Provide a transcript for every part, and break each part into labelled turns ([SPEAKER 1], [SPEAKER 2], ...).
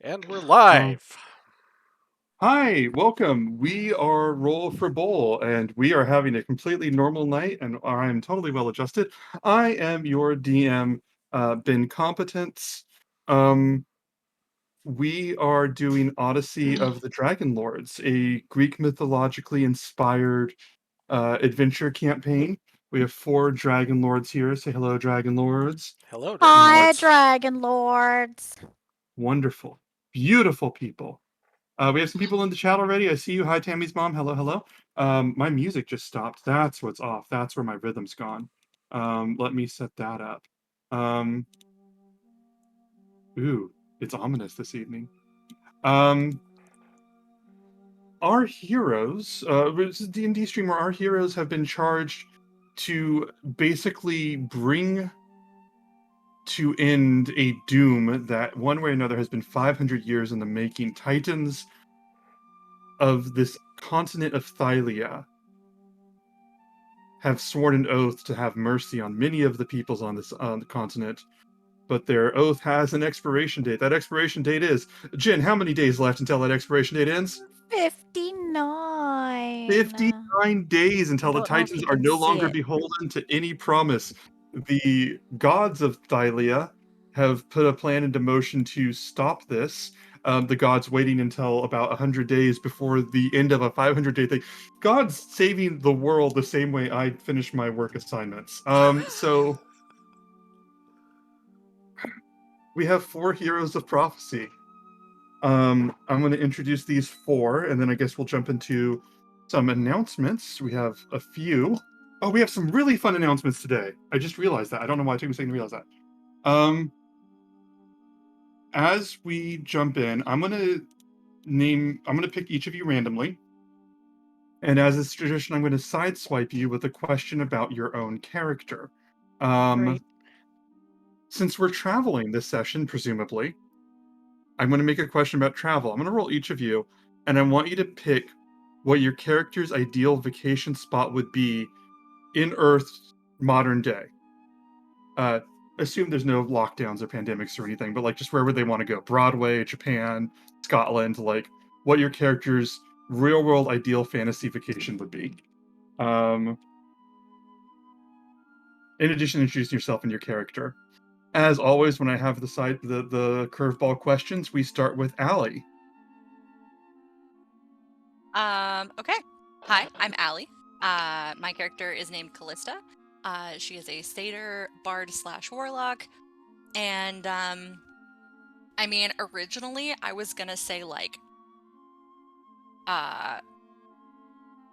[SPEAKER 1] And we're
[SPEAKER 2] Oh,
[SPEAKER 1] live.
[SPEAKER 2] hi, welcome. We are Roll for Bowl, and we are having a completely normal night, and I'm totally well adjusted. I am your DM, Ben Competence. Um, we are doing Odyssey of the Dragonlords, a Greek mythologically inspired adventure campaign. We have 4 Dragonlords here. Say hello, Dragonlords.
[SPEAKER 1] Hello,
[SPEAKER 3] Hi,
[SPEAKER 1] Dragonlords.
[SPEAKER 3] Dragon Lords.
[SPEAKER 2] Wonderful, beautiful people. We have some people in the chat already. I see you. Hi, Tammy's mom. Hello, hello. My music just stopped. That's what's off. That's where my rhythm's gone. Let me set that up. Um, ooh, it's ominous this evening. Um, our heroes, this is D&D streamer. Our heroes have been charged to basically bring to end a doom that one way or another has been 500 years in the making. Titans of this continent of Thylia have sworn an oath to have mercy on many of the peoples on this continent, but their oath has an expiration date. That expiration date is Jin. How many days left until that expiration date ends?
[SPEAKER 3] 59.
[SPEAKER 2] 59 days
[SPEAKER 3] I
[SPEAKER 2] until the
[SPEAKER 3] don't know if
[SPEAKER 2] Titans
[SPEAKER 3] you
[SPEAKER 2] are
[SPEAKER 3] can
[SPEAKER 2] no
[SPEAKER 3] see
[SPEAKER 2] longer
[SPEAKER 3] it.
[SPEAKER 2] beholden to any promise. The gods of Thylia have put a plan into motion to stop this. The gods waiting until about 100 days before the end of a 500-day thing. God's saving the world the same way I finish my work assignments. So we have 4 heroes of prophecy. I'm going to introduce these 4, and then I guess we'll jump into some announcements. We have a few. Oh, we have some really fun announcements today. I just realized that. I don't know why it took me a second to realize that. As we jump in, I'm going to pick each of you randomly. And as is tradition, I'm going to sideswipe you with a question about your own character.
[SPEAKER 3] Great.
[SPEAKER 2] Since we're traveling this session, presumably, I'm going to make a question about travel. I'm going to roll each of you, and I want you to pick what your character's ideal vacation spot would be in Earth's modern day. Uh, Assume there's no lockdowns or pandemics or anything, but like just wherever they want to go. Broadway, Japan, Scotland, like what your character's real world ideal fantasy vacation would be. In addition to introducing yourself and your character. As always, when I have the curveball questions, we start with Allie.
[SPEAKER 4] Okay. Hi, I'm Allie. My character is named Callista. She is a satyr, bard / warlock. And, I mean, originally I was gonna say, like, I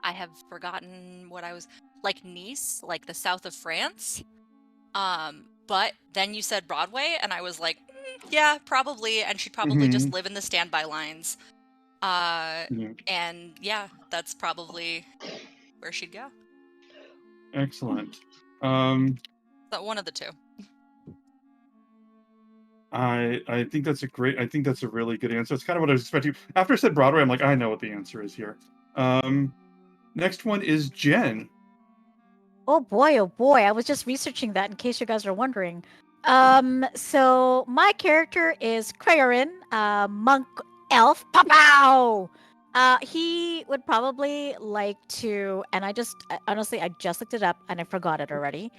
[SPEAKER 4] have forgotten what I was, like Nice, like the south of France. But then you said Broadway, and I was like, yeah, probably. And she'd probably just live in the standby lines. And yeah, that's probably where she'd go.
[SPEAKER 2] Excellent.
[SPEAKER 4] But one of the two.
[SPEAKER 2] I think that's a really good answer. It's kind of what I was expecting. After I said Broadway, I'm like, I know what the answer is here. Next one is Jen.
[SPEAKER 3] Oh boy. I was just researching that in case you guys are wondering. So my character is Krayorin, monk elf. Pow! He would probably like to, and honestly, I just looked it up and I forgot it already.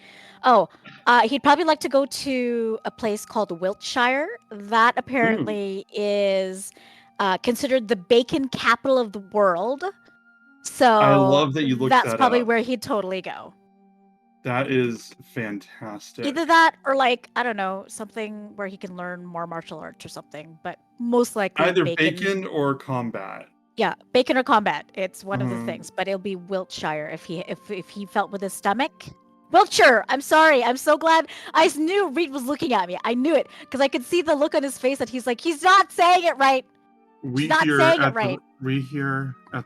[SPEAKER 3] Oh, he'd probably like to go to a place called Wiltshire. That apparently is considered the bacon capital of the world. So
[SPEAKER 2] I love that you looked
[SPEAKER 3] that's
[SPEAKER 2] that
[SPEAKER 3] probably
[SPEAKER 2] up.
[SPEAKER 3] where he'd totally go.
[SPEAKER 2] That is fantastic.
[SPEAKER 3] Either that or like, I don't know, something where he can learn more martial arts or something, but most likely
[SPEAKER 2] Either
[SPEAKER 3] bacon.
[SPEAKER 2] bacon or combat.
[SPEAKER 3] Yeah, bacon or combat. It's one of the
[SPEAKER 2] Mhm.
[SPEAKER 3] things, but it'll be Wiltshire if he felt with his stomach. Wiltshire. I'm sorry. I'm so glad. I knew Reed was looking at me. I knew it because I could see the look on his face that he's like, he's not saying it right.
[SPEAKER 2] We
[SPEAKER 3] not
[SPEAKER 2] here
[SPEAKER 3] saying it
[SPEAKER 2] at
[SPEAKER 3] right.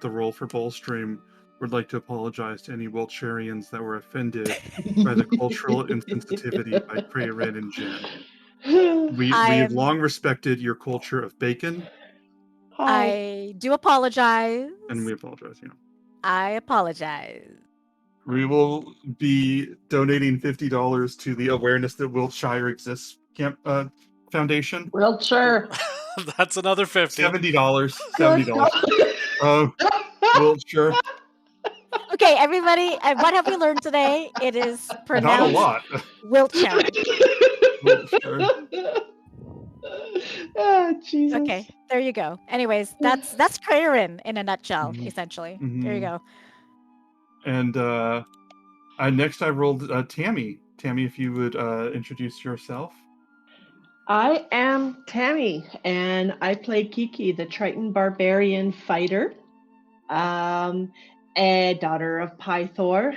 [SPEAKER 2] the Roll for Bowl stream would like to apologize to any Wiltshirians that were offended by the cultural insensitivity by Krayorin and Jen. We have long respected your culture of bacon,
[SPEAKER 3] I do apologize.
[SPEAKER 2] and we apologize.
[SPEAKER 3] I apologize.
[SPEAKER 2] We will be donating $50 to the Awareness That Wiltshire Exists Camp Foundation.
[SPEAKER 5] Wiltshire.
[SPEAKER 1] That's another 50.
[SPEAKER 2] $70.
[SPEAKER 5] Good
[SPEAKER 2] $70. Well, sure.
[SPEAKER 3] Okay, everybody, what have we learned today? It is
[SPEAKER 2] Not a
[SPEAKER 3] pronounced
[SPEAKER 2] lot.
[SPEAKER 3] Wiltshire.
[SPEAKER 2] Well, sure.
[SPEAKER 5] Jesus.
[SPEAKER 3] Okay, there you go. Anyways, that's Crayrin in a nutshell,
[SPEAKER 2] Mhm.
[SPEAKER 3] essentially.
[SPEAKER 2] Mhm.
[SPEAKER 3] There you go.
[SPEAKER 2] And next I rolled Tammy. Tammy, if you would introduce yourself.
[SPEAKER 5] I am Tammy, and I play Kiki, the Triton Barbarian fighter, a daughter of Pythor,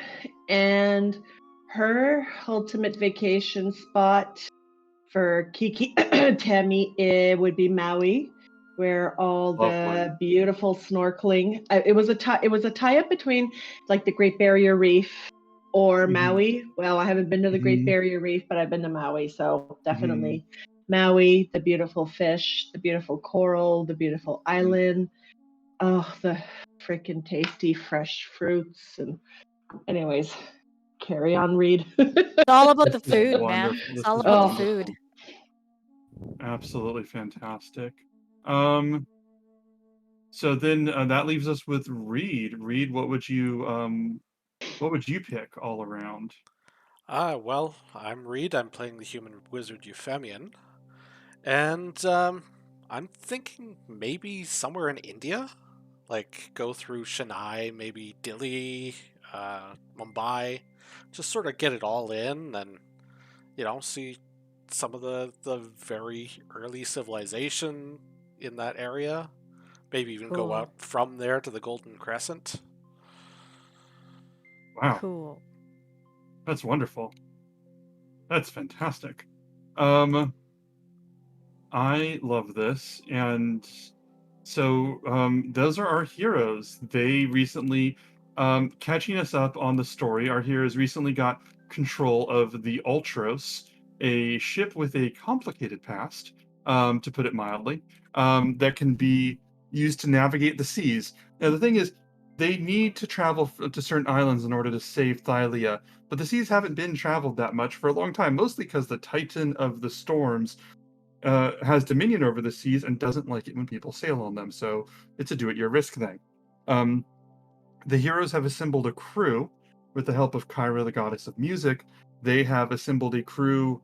[SPEAKER 5] and her ultimate vacation spot for Kiki, Tammy, it would be Maui, where all
[SPEAKER 2] Lovely.
[SPEAKER 5] the beautiful snorkeling. It was a tie-up between like the Great Barrier Reef or
[SPEAKER 2] Mhm.
[SPEAKER 5] Maui. Well, I haven't been to the Great
[SPEAKER 2] Mhm.
[SPEAKER 5] Barrier Reef, but I've been to Maui, so definitely Maui. The beautiful fish, the beautiful coral, the beautiful island. Oh, the freaking tasty fresh fruits. And anyways, carry on, Reed.
[SPEAKER 3] It's all about the
[SPEAKER 2] This is
[SPEAKER 3] food, man.
[SPEAKER 2] wonderful.
[SPEAKER 3] It's
[SPEAKER 2] This
[SPEAKER 3] all
[SPEAKER 2] is
[SPEAKER 3] about the
[SPEAKER 5] wonderful.
[SPEAKER 3] food.
[SPEAKER 2] Absolutely fantastic. So then that leaves us with Reed. Reed, what would you pick all around?
[SPEAKER 1] Well, I'm Reed. I'm playing the human wizard Euphemian. And I'm thinking maybe somewhere in India? Like go through Chennai, maybe Delhi, Mumbai. Just sort of get it all in and, see some of the very early civilization in that area. Maybe even go out
[SPEAKER 3] Cool.
[SPEAKER 1] from there to the Golden Crescent.
[SPEAKER 2] Wow,
[SPEAKER 3] Cool.
[SPEAKER 2] that's wonderful. That's fantastic. Um, I love this, and so those are our heroes. They recently, catching us up on the story, our heroes recently got control of the Ultros, a ship with a complicated past, to put it mildly, that can be used to navigate the seas. Now, the thing is, they need to travel to certain islands in order to save Thylia, but the seas haven't been traveled that much for a long time, mostly because the Titan of the Storms has dominion over the seas and doesn't like it when people sail on them. So it's a do-it-your-risk thing. Um, the heroes have assembled a crew with the help of Kyra, the goddess of music. They have assembled a crew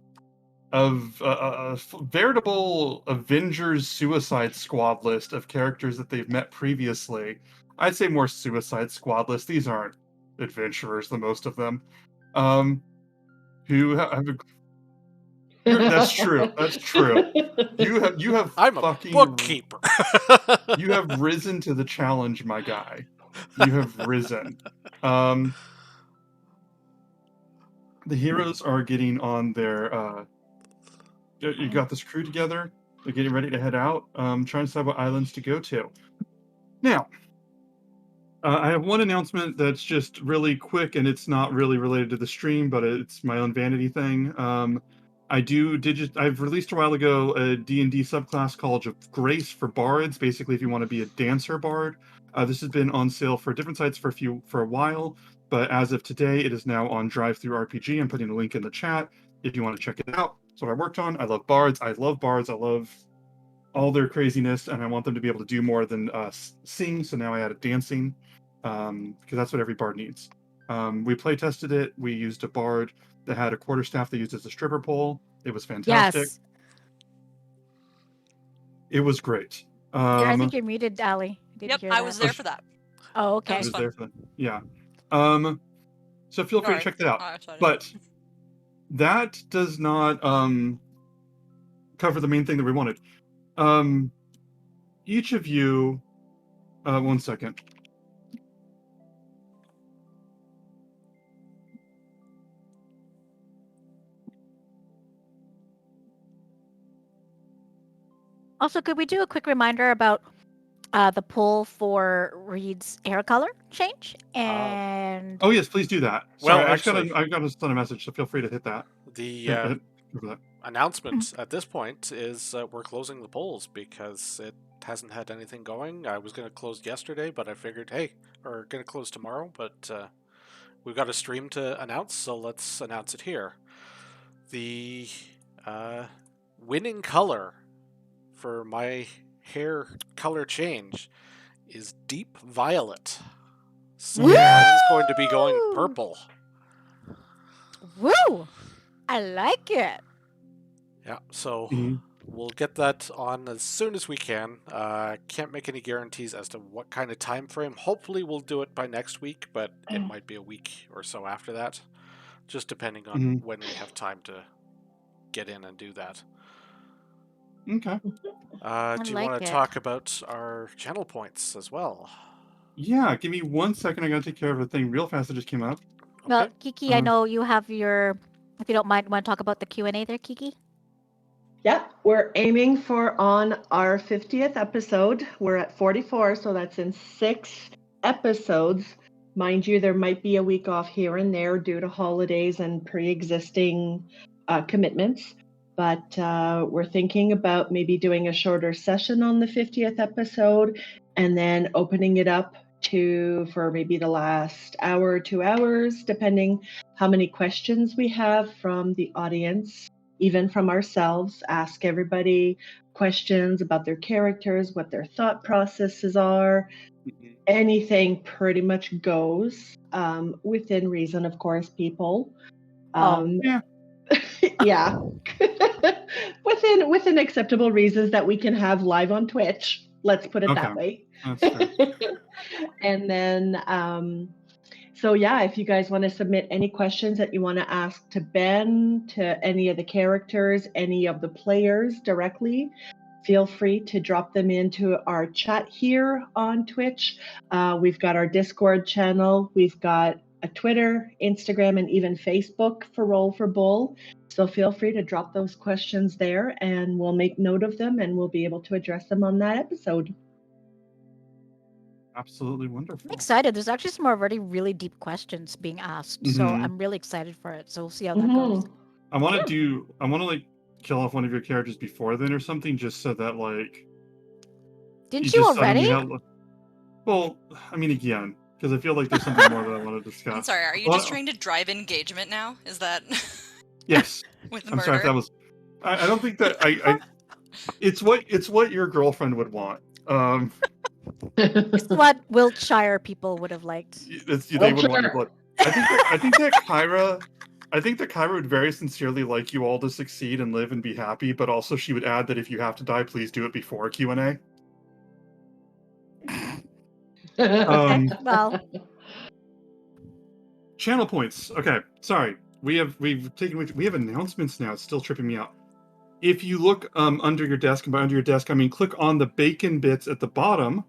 [SPEAKER 2] of a veritable Avengers Suicide Squad list of characters that they've met previously. I'd say more Suicide Squad list. These aren't adventurers, the most of them. Who have That's true. That's true. You have
[SPEAKER 1] I'm a
[SPEAKER 2] fucking
[SPEAKER 1] bookkeeper.
[SPEAKER 2] you have risen to the challenge, my guy. You have risen. Um, the heroes are getting on their. You got this crew together. They're getting ready to head out. Trying to decide what islands to go to. Now, I have one announcement that's just really quick, and it's not really related to the stream, but it's my own vanity thing. I've released a while ago a D&D subclass College of Grace for bards. Basically, if you want to be a dancer bard, this has been on sale for different sites for a while, but as of today, it is now on Drive-Thru RPG. I'm putting a link in the chat if you want to check it out. That's what I worked on. I love bards. I love bards. I love all their craziness, and I want them to be able to do more than sing. So now I added dancing, because that's what every bard needs. We play tested it. We used a bard that had a quarterstaff they used as a stripper pole. It was fantastic.
[SPEAKER 3] Yes.
[SPEAKER 2] It was great.
[SPEAKER 3] I think you're muted, Allie. Did
[SPEAKER 4] Yep,
[SPEAKER 3] you hear
[SPEAKER 4] I
[SPEAKER 3] that?
[SPEAKER 4] was there for that.
[SPEAKER 3] Oh,
[SPEAKER 4] That
[SPEAKER 3] okay.
[SPEAKER 2] It
[SPEAKER 4] was
[SPEAKER 2] was
[SPEAKER 4] fun.
[SPEAKER 2] there for yeah. So feel free
[SPEAKER 4] Sorry.
[SPEAKER 2] to check that out.
[SPEAKER 4] Oh, I started.
[SPEAKER 2] But that does not cover the main thing that we wanted. Each of you, one second.
[SPEAKER 3] Also, could we do a quick reminder about the poll for Reed's hair color change? And
[SPEAKER 2] Oh yes, please do that.
[SPEAKER 1] Well,
[SPEAKER 2] Sorry,
[SPEAKER 1] actually,
[SPEAKER 2] I got to send a message, so feel free to hit that.
[SPEAKER 1] the announcement at this point is we're closing the polls because it hasn't had anything going. I was going to close yesterday, but I figured, hey, we're going to close tomorrow, but we've got a stream to announce, so let's announce it here. The winning color for my hair color change is deep violet. So mine's going to be going
[SPEAKER 3] Woo!
[SPEAKER 1] purple.
[SPEAKER 3] Woo! I like it.
[SPEAKER 1] Yeah, so
[SPEAKER 2] Mhm.
[SPEAKER 1] we'll get that on as soon as we can. Can't make any guarantees as to what kind of time frame. Hopefully we'll do it by next week, but it might be a week or so after that. Just depending on
[SPEAKER 2] Mhm.
[SPEAKER 1] when we have time to get in and do that.
[SPEAKER 2] Okay.
[SPEAKER 1] Do you
[SPEAKER 3] like
[SPEAKER 1] want to
[SPEAKER 3] it.
[SPEAKER 1] talk about our channel points as well?
[SPEAKER 2] Yeah, give me 1 second. I gotta take care of a thing real fast that just came up.
[SPEAKER 3] Well,
[SPEAKER 1] Okay.
[SPEAKER 3] Kiki, I know you have your. If you don't mind, want to talk about the Q&A there, Kiki?
[SPEAKER 5] Yep, we're aiming for on our 50th episode. We're at 44, so that's in 6 episodes. Mind you, there might be a week off here and there due to holidays and pre-existing commitments. But we're thinking about maybe doing a shorter session on the 50th episode and then opening it up for maybe the last hour or 2 hours, depending how many questions we have from the audience, even from ourselves. Ask everybody questions about their characters, what their thought processes are. Anything pretty much goes, within reason, of course, people.
[SPEAKER 2] Yeah.
[SPEAKER 5] Yeah. within acceptable reasons that we can have live on Twitch. Let's put it that way.
[SPEAKER 2] That's fair.
[SPEAKER 5] And then so yeah, if you guys want to submit any questions that you want to ask to Ben, to any of the characters, any of the players directly, feel free to drop them into our chat here on Twitch. We've got our Discord channel. We've got a Twitter, Instagram, and even Facebook for Roll for Bull. So feel free to drop those questions there and we'll make note of them and we'll be able to address them on that episode.
[SPEAKER 2] Absolutely
[SPEAKER 3] I'm
[SPEAKER 2] wonderful.
[SPEAKER 3] excited. There's actually some already really deep questions being asked, so
[SPEAKER 2] Mhm.
[SPEAKER 3] I'm really excited for it. So we'll see how that goes.
[SPEAKER 2] I want to like kill off one of your characters before then or something, just so that like
[SPEAKER 3] Didn't you
[SPEAKER 2] just suddenly
[SPEAKER 3] already?
[SPEAKER 2] have. Well, I mean again, because I feel like there's something more that I want to discuss.
[SPEAKER 4] I'm sorry, are you just trying to drive engagement now? Is that
[SPEAKER 2] Yes.
[SPEAKER 4] with the
[SPEAKER 2] I'm
[SPEAKER 4] murder?
[SPEAKER 2] sorry if that was. I don't think that I. It's what your girlfriend would want.
[SPEAKER 3] It's what Wiltshire people would have liked.
[SPEAKER 2] They would want your blood. I think that Kyra would very sincerely like you all to succeed and live and be happy, but also she would add that if you have to die, please do it before Q&A.
[SPEAKER 3] Okay, well,
[SPEAKER 2] Channel points. Okay, sorry. We have announcements now. It's still tripping me out. If you look under your desk, and by under your desk I mean click on the bacon bits at the bottom,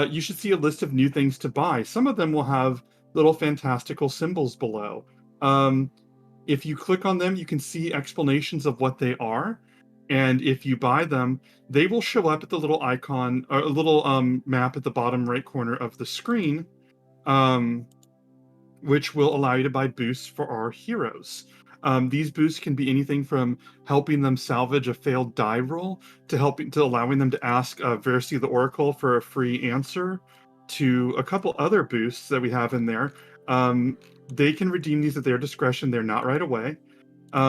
[SPEAKER 2] you should see a list of new things to buy. Some of them will have little fantastical symbols below. If you click on them, you can see explanations of what they are. And if you buy them, they will show up at the little icon, or a little map at the bottom right corner of the screen, which will allow you to buy boosts for our heroes. These boosts can be anything from helping them salvage a failed die roll to allowing them to ask Versi the Oracle for a free answer, to a couple other boosts that we have in there. They can redeem these at their discretion. They're not right away.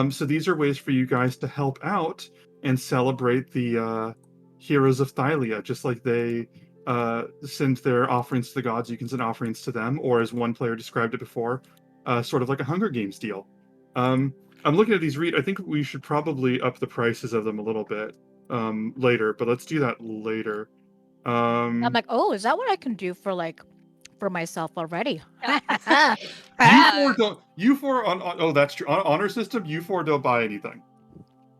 [SPEAKER 2] So these are ways for you guys to help out and celebrate the heroes of Thylia, just like they send their offerings to the gods. You can send offerings to them, or as one player described it before, sort of like a Hunger Games deal. I'm looking at these I think we should probably up the prices of them a little bit later, but let's do that later.
[SPEAKER 3] I'm like, oh, is that what I can do for myself already?
[SPEAKER 2] You four on oh, that's true. On honor system, you four don't buy anything.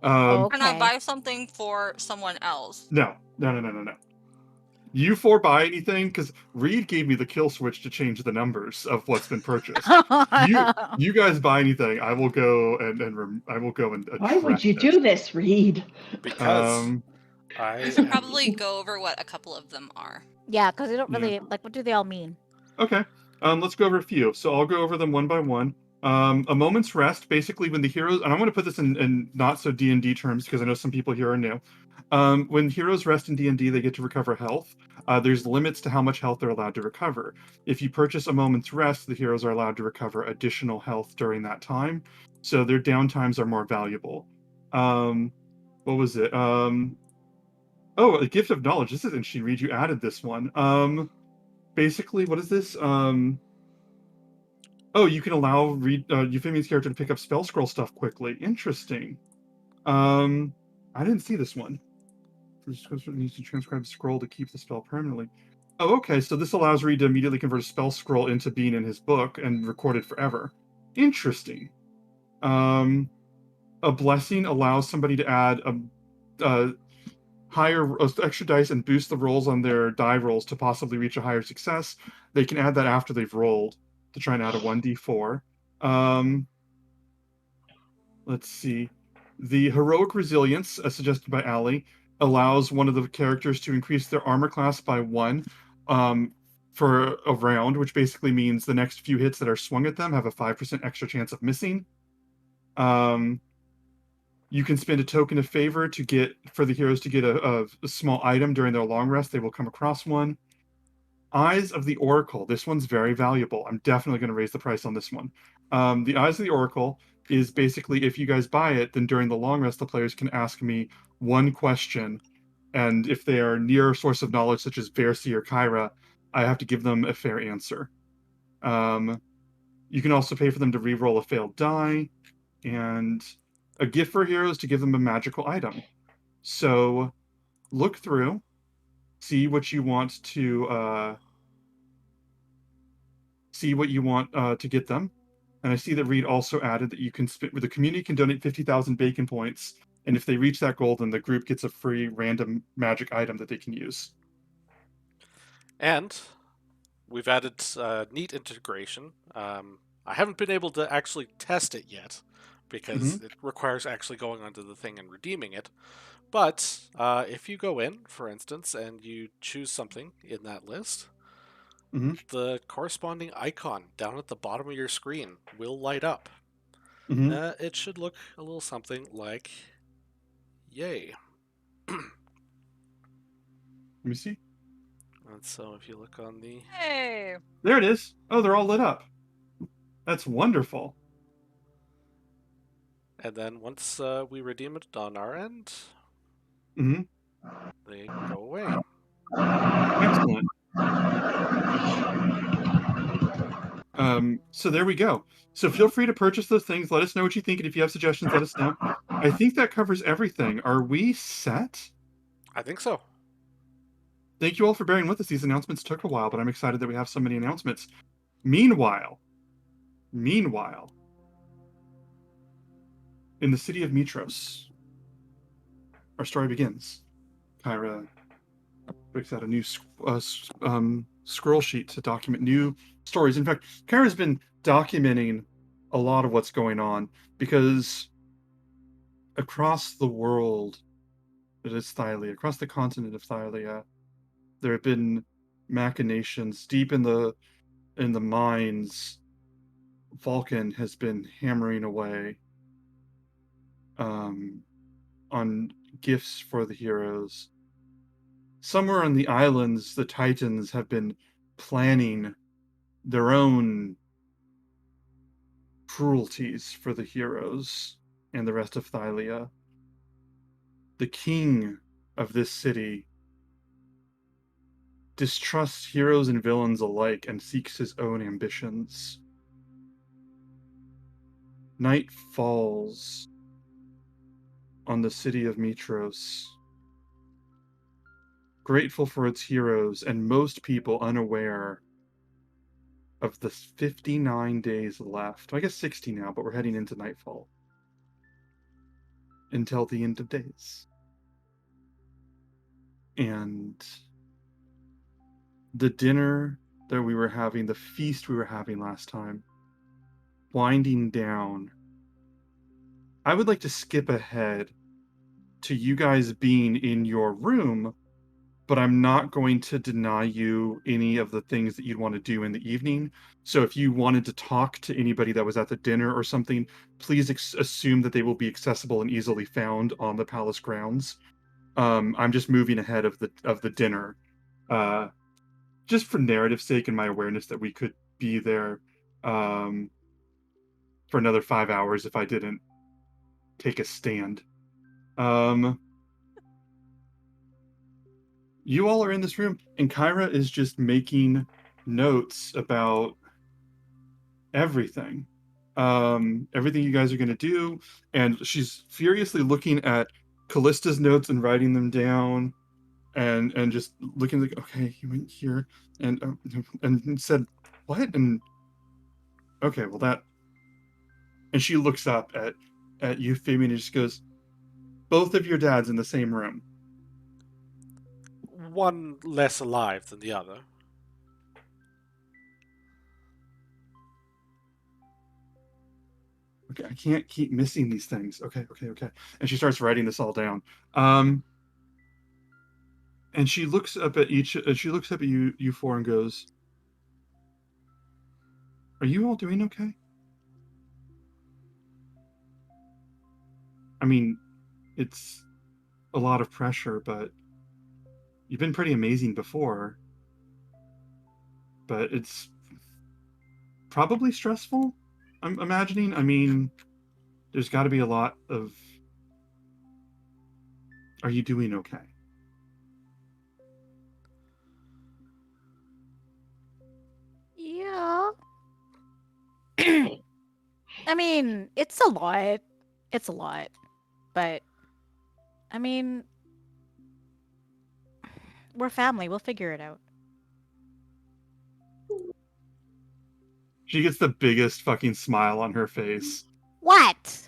[SPEAKER 4] Can I
[SPEAKER 3] Okay.
[SPEAKER 4] buy something for someone else?
[SPEAKER 2] No. You four buy anything? Because Reed gave me the kill switch to change the numbers of what's been purchased. You guys buy anything, I will go and I will go and.
[SPEAKER 5] Why would you do this, Reed?
[SPEAKER 1] Because
[SPEAKER 4] We should probably go over what a couple of them are.
[SPEAKER 3] Yeah, because they don't really what do they all mean?
[SPEAKER 2] Okay. Let's go over a few. So I'll go over them one by one. A moment's rest, basically when the heroes, and I'm going to put this in not so D&D terms because I know some people here are new. When heroes rest in D&D, they get to recover health. There's limits to how much health they're allowed to recover. If you purchase a moment's rest, the heroes are allowed to recover additional health during that time. So their downtimes are more valuable. What was it? Oh, a gift of knowledge. This is interesting. Reed, you added this one. Basically, what is this? Oh, you can allow Euphemia's character to pick up spell scroll stuff quickly. Interesting. I didn't see this one. Needs to transcribe the scroll to keep the spell permanently. Oh, okay. So this allows Reed to immediately convert a spell scroll into being in his book and record it forever. Interesting. A blessing allows somebody to add a higher extra dice and boost the rolls on their die rolls to possibly reach a higher success. They can add that after they've rolled to try and add a 1d4. Let's see. The heroic resilience, as suggested by Allie, allows one of the characters to increase their armor class by 1 for a round, which basically means the next few hits that are swung at them have a 5% extra chance of missing. You can spend a token of favor to get for the heroes to get a small item during their long rest. They will come across one. Eyes of the Oracle. This one's very valuable. I'm definitely going to raise the price on this one. The Eyes of the Oracle is basically if you guys buy it, then during the long rest, the players can ask me one question. And if they are near a source of knowledge, such as Versi or Kyra, I have to give them a fair answer. You can also pay for them to re-roll a failed die. And a gift for heroes to give them a magical item. So look through, see what you want to get them. And I see that Reed also added that you can the community can donate 50,000 bacon points, and if they reach that goal, then the group gets a free random magic item that they can use.
[SPEAKER 1] And we've added neat integration. I haven't been able to actually test it yet because it requires actually going onto the thing and redeeming it. But if you go in, for instance, and you choose something in that list, the corresponding icon down at the bottom of your screen will light up. It should look a little something like yay.
[SPEAKER 2] Let me see.
[SPEAKER 1] And so if you look on the...
[SPEAKER 4] Hey!
[SPEAKER 2] There it is. Oh, they're all lit up. That's wonderful.
[SPEAKER 1] And then once we redeem it on our end, they go away.
[SPEAKER 2] Excellent. So there we go. So feel free to purchase those things. Let us know what you think, and if you have suggestions, let us know. I think that covers everything. Are we set?
[SPEAKER 1] I think so.
[SPEAKER 2] Thank you all for bearing with us. These announcements took a while, but I'm excited that we have so many announcements. Meanwhile, in the city of Mitros, our story begins. Kyra breaks out a new scroll sheet to document new stories. In fact, Kyra's been documenting a lot of what's going on because across the world, it is Thylia, across the continent of Thylia, there have been machinations deep in the mines. Vulcan has been hammering away on gifts for the heroes. Somewhere on the islands, the Titans have been planning their own cruelties for the heroes and the rest of Thylia. The king of this city distrusts heroes and villains alike and seeks his own ambitions. Night falls on the city of Mitros, grateful for its heroes, and most people unaware of the 59 days left. I guess 60 now, but we're heading into nightfall. Until the end of days. And the dinner that we were having, the feast we were having last time, winding down. I would like to skip ahead to you guys being in your room, but I'm not going to deny you any of the things that you'd want to do in the evening. So if you wanted to talk to anybody that was at the dinner or something, please assume that they will be accessible and easily found on the palace grounds. I'm just moving ahead of the dinner, just for narrative's sake and my awareness that we could be there for another 5 hours if I didn't take a stand. you all are in this room, and Kyra is just making notes about everything. Everything you guys are going to do, and she's furiously looking at Callista's notes and writing them down, and just looking like, okay, you went here, and said what, and okay, well that, and she looks up at you, Fabian, and just goes, both of your dads in the same room.
[SPEAKER 1] One less alive than the other.
[SPEAKER 2] Okay, I can't keep missing these things. Okay. And she starts writing this all down. And she looks up at you four and goes, "Are you all doing okay?" I mean, it's a lot of pressure, but you've been pretty amazing before. But it's probably stressful, I'm imagining. I mean, there's got to be a lot of... Are you doing okay?
[SPEAKER 3] Yeah. I mean, it's a lot. It's a lot. But, I mean, we're family. We'll figure it out.
[SPEAKER 2] She gets the biggest fucking smile on her face.
[SPEAKER 3] What?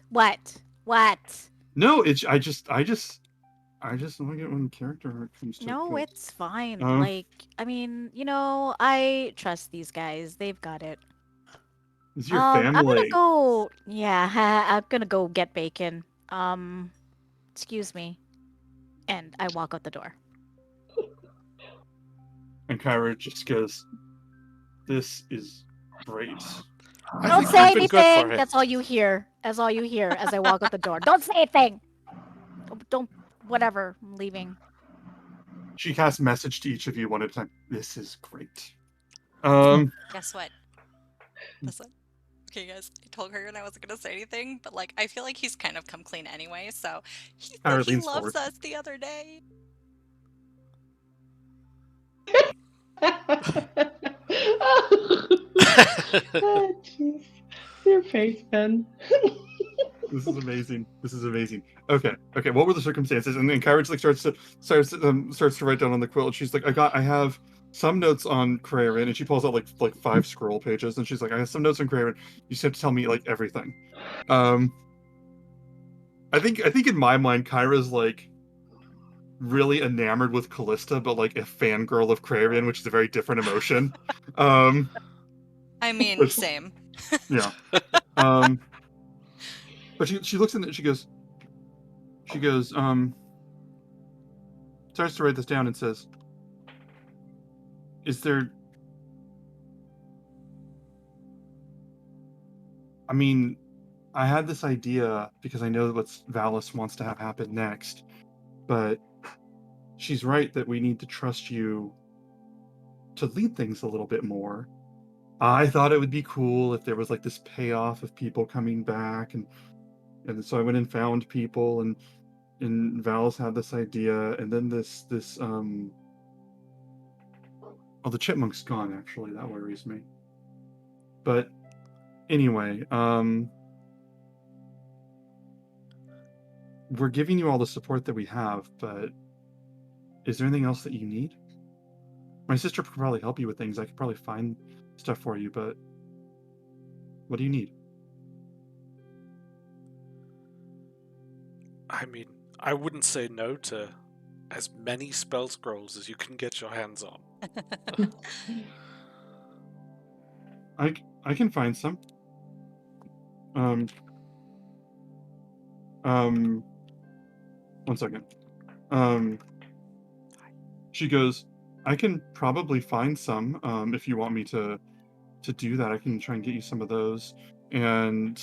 [SPEAKER 2] No, I just like it when character comes to
[SPEAKER 3] No,
[SPEAKER 2] it.
[SPEAKER 3] it's fine.
[SPEAKER 2] Uh.
[SPEAKER 3] Like, I mean, I trust these guys. They've got it.
[SPEAKER 2] It's your
[SPEAKER 3] I'm gonna
[SPEAKER 2] family.
[SPEAKER 3] go. Yeah, I'm gonna go get bacon. Excuse me. And I walk out the door.
[SPEAKER 2] And Kyra just goes, "This is great."
[SPEAKER 3] Don't say anything. That's all you hear. That's all you hear as I walk out the door. Don't say anything. Don't. Whatever. I'm leaving.
[SPEAKER 2] She casts message to each of you one at a time. This is great.
[SPEAKER 4] Guess what? Listen. Okay, guys, I told her and I wasn't gonna say anything, but like, I feel like he's kind of come clean anyway. So he said he loves us the other day.
[SPEAKER 5] Oh, jeez. Your face, Ben.
[SPEAKER 2] This is amazing. Okay. What were the circumstances? And then Kyra like starts to write down on the quilt. She's like, I have some notes on Krarin, and she pulls out like 5 scroll pages, and she's like, I have some notes on Krarin. You just have to tell me like everything. I think in my mind, Kyra's like really enamored with Callista, but like a fangirl of Krarin, which is a very different emotion.
[SPEAKER 4] I mean, same.
[SPEAKER 2] Yeah. But she looks in it, she goes, starts to write this down and says, is there... I mean, I had this idea because I know what Valis wants to have happen next, but she's right that we need to trust you to lead things a little bit more. I thought it would be cool if there was like this payoff of people coming back, and so I went and found people, and Valis had this idea, and then this oh, the chipmunk's gone, actually. That worries me. But anyway, we're giving you all the support that we have, but is there anything else that you need? My sister could probably help you with things. I could probably find stuff for you, but what do you need?
[SPEAKER 1] I mean, I wouldn't say no to as many spell scrolls as you can get your hands on.
[SPEAKER 2] I can find some. One second. She goes, I can probably find some, if you want me to do that. I can try and get you some of those. And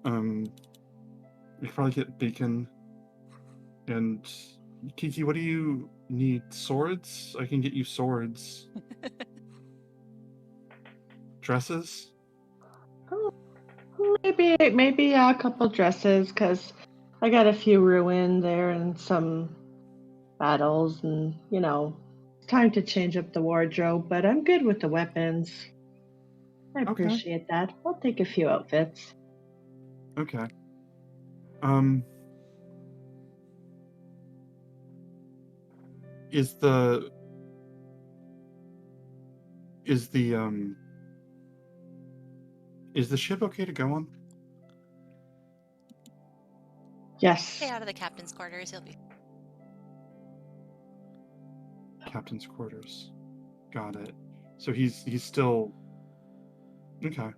[SPEAKER 2] we can probably get bacon. And Kiki, what do you need? Swords? I can get you swords. Dresses?
[SPEAKER 5] Oh, maybe a couple dresses, because I got a few ruined there and some battles, and it's time to change up the wardrobe. But I'm good with the weapons. I
[SPEAKER 2] Okay.
[SPEAKER 5] appreciate that. I'll take a few outfits.
[SPEAKER 2] Okay. Um, is the is the is the ship okay to go on?
[SPEAKER 5] Yes.
[SPEAKER 4] Stay out of the captain's quarters. He'll be.
[SPEAKER 2] Captain's quarters. Got it. So he's still okay.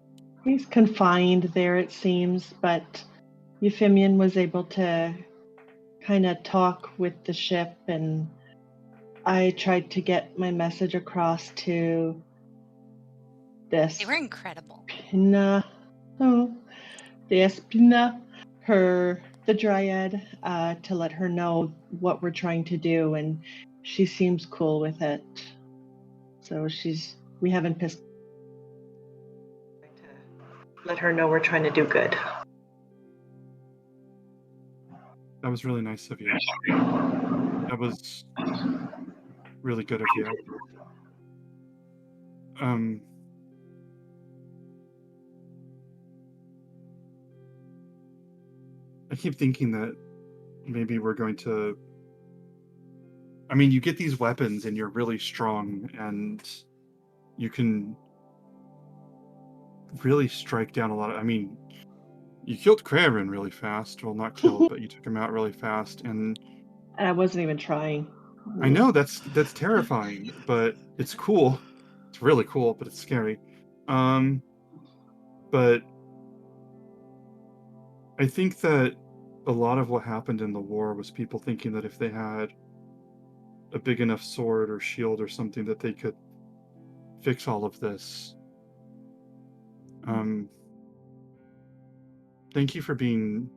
[SPEAKER 5] He's confined there, it seems, but Euphemian was able to kind of talk with the ship, and I tried to get my message across to this
[SPEAKER 4] They were incredible.
[SPEAKER 5] Pina, Pina, the dryad, to let her know what we're trying to do, and she seems cool with it. So we haven't pissed. Let her know we're trying to do good.
[SPEAKER 2] That was really nice of you. That was really good of you. I keep thinking that maybe we're going to. I mean, you get these weapons and you're really strong, and you can really strike down a lot of. I mean, you killed Kraven really fast. Well, not killed, but you took him out really fast, and
[SPEAKER 5] I wasn't even trying.
[SPEAKER 2] I know that's terrifying, but it's cool. It's really cool, but it's scary. But I think that a lot of what happened in the war was people thinking that if they had a big enough sword or shield or something that they could fix all of this. Thank you for being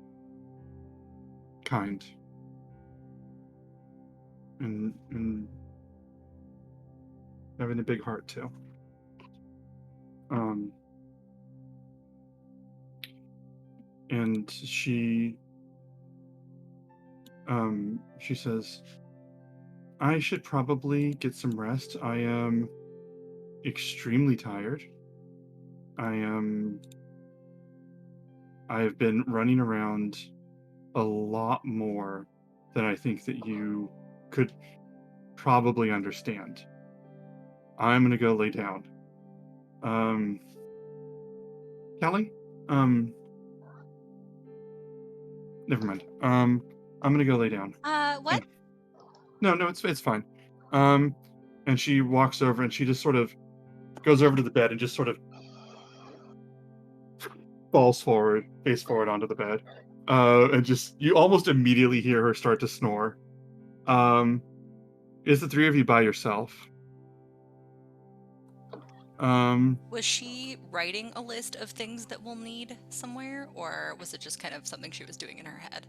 [SPEAKER 2] kind and having a big heart too. And she says, I should probably get some rest. I am extremely tired. I've been running around a lot more than I think that you could probably understand. I'm gonna go lay down. Kelly? Never mind. I'm gonna go lay down.
[SPEAKER 4] What?
[SPEAKER 2] No, it's fine. And she walks over and she just sort of goes over to the bed and just sort of falls forward, face forward onto the bed. And just you almost immediately hear her start to snore. Is the three of you by yourself?
[SPEAKER 4] Was she writing a list of things that we'll need somewhere, or was it just kind of something she was doing in her head?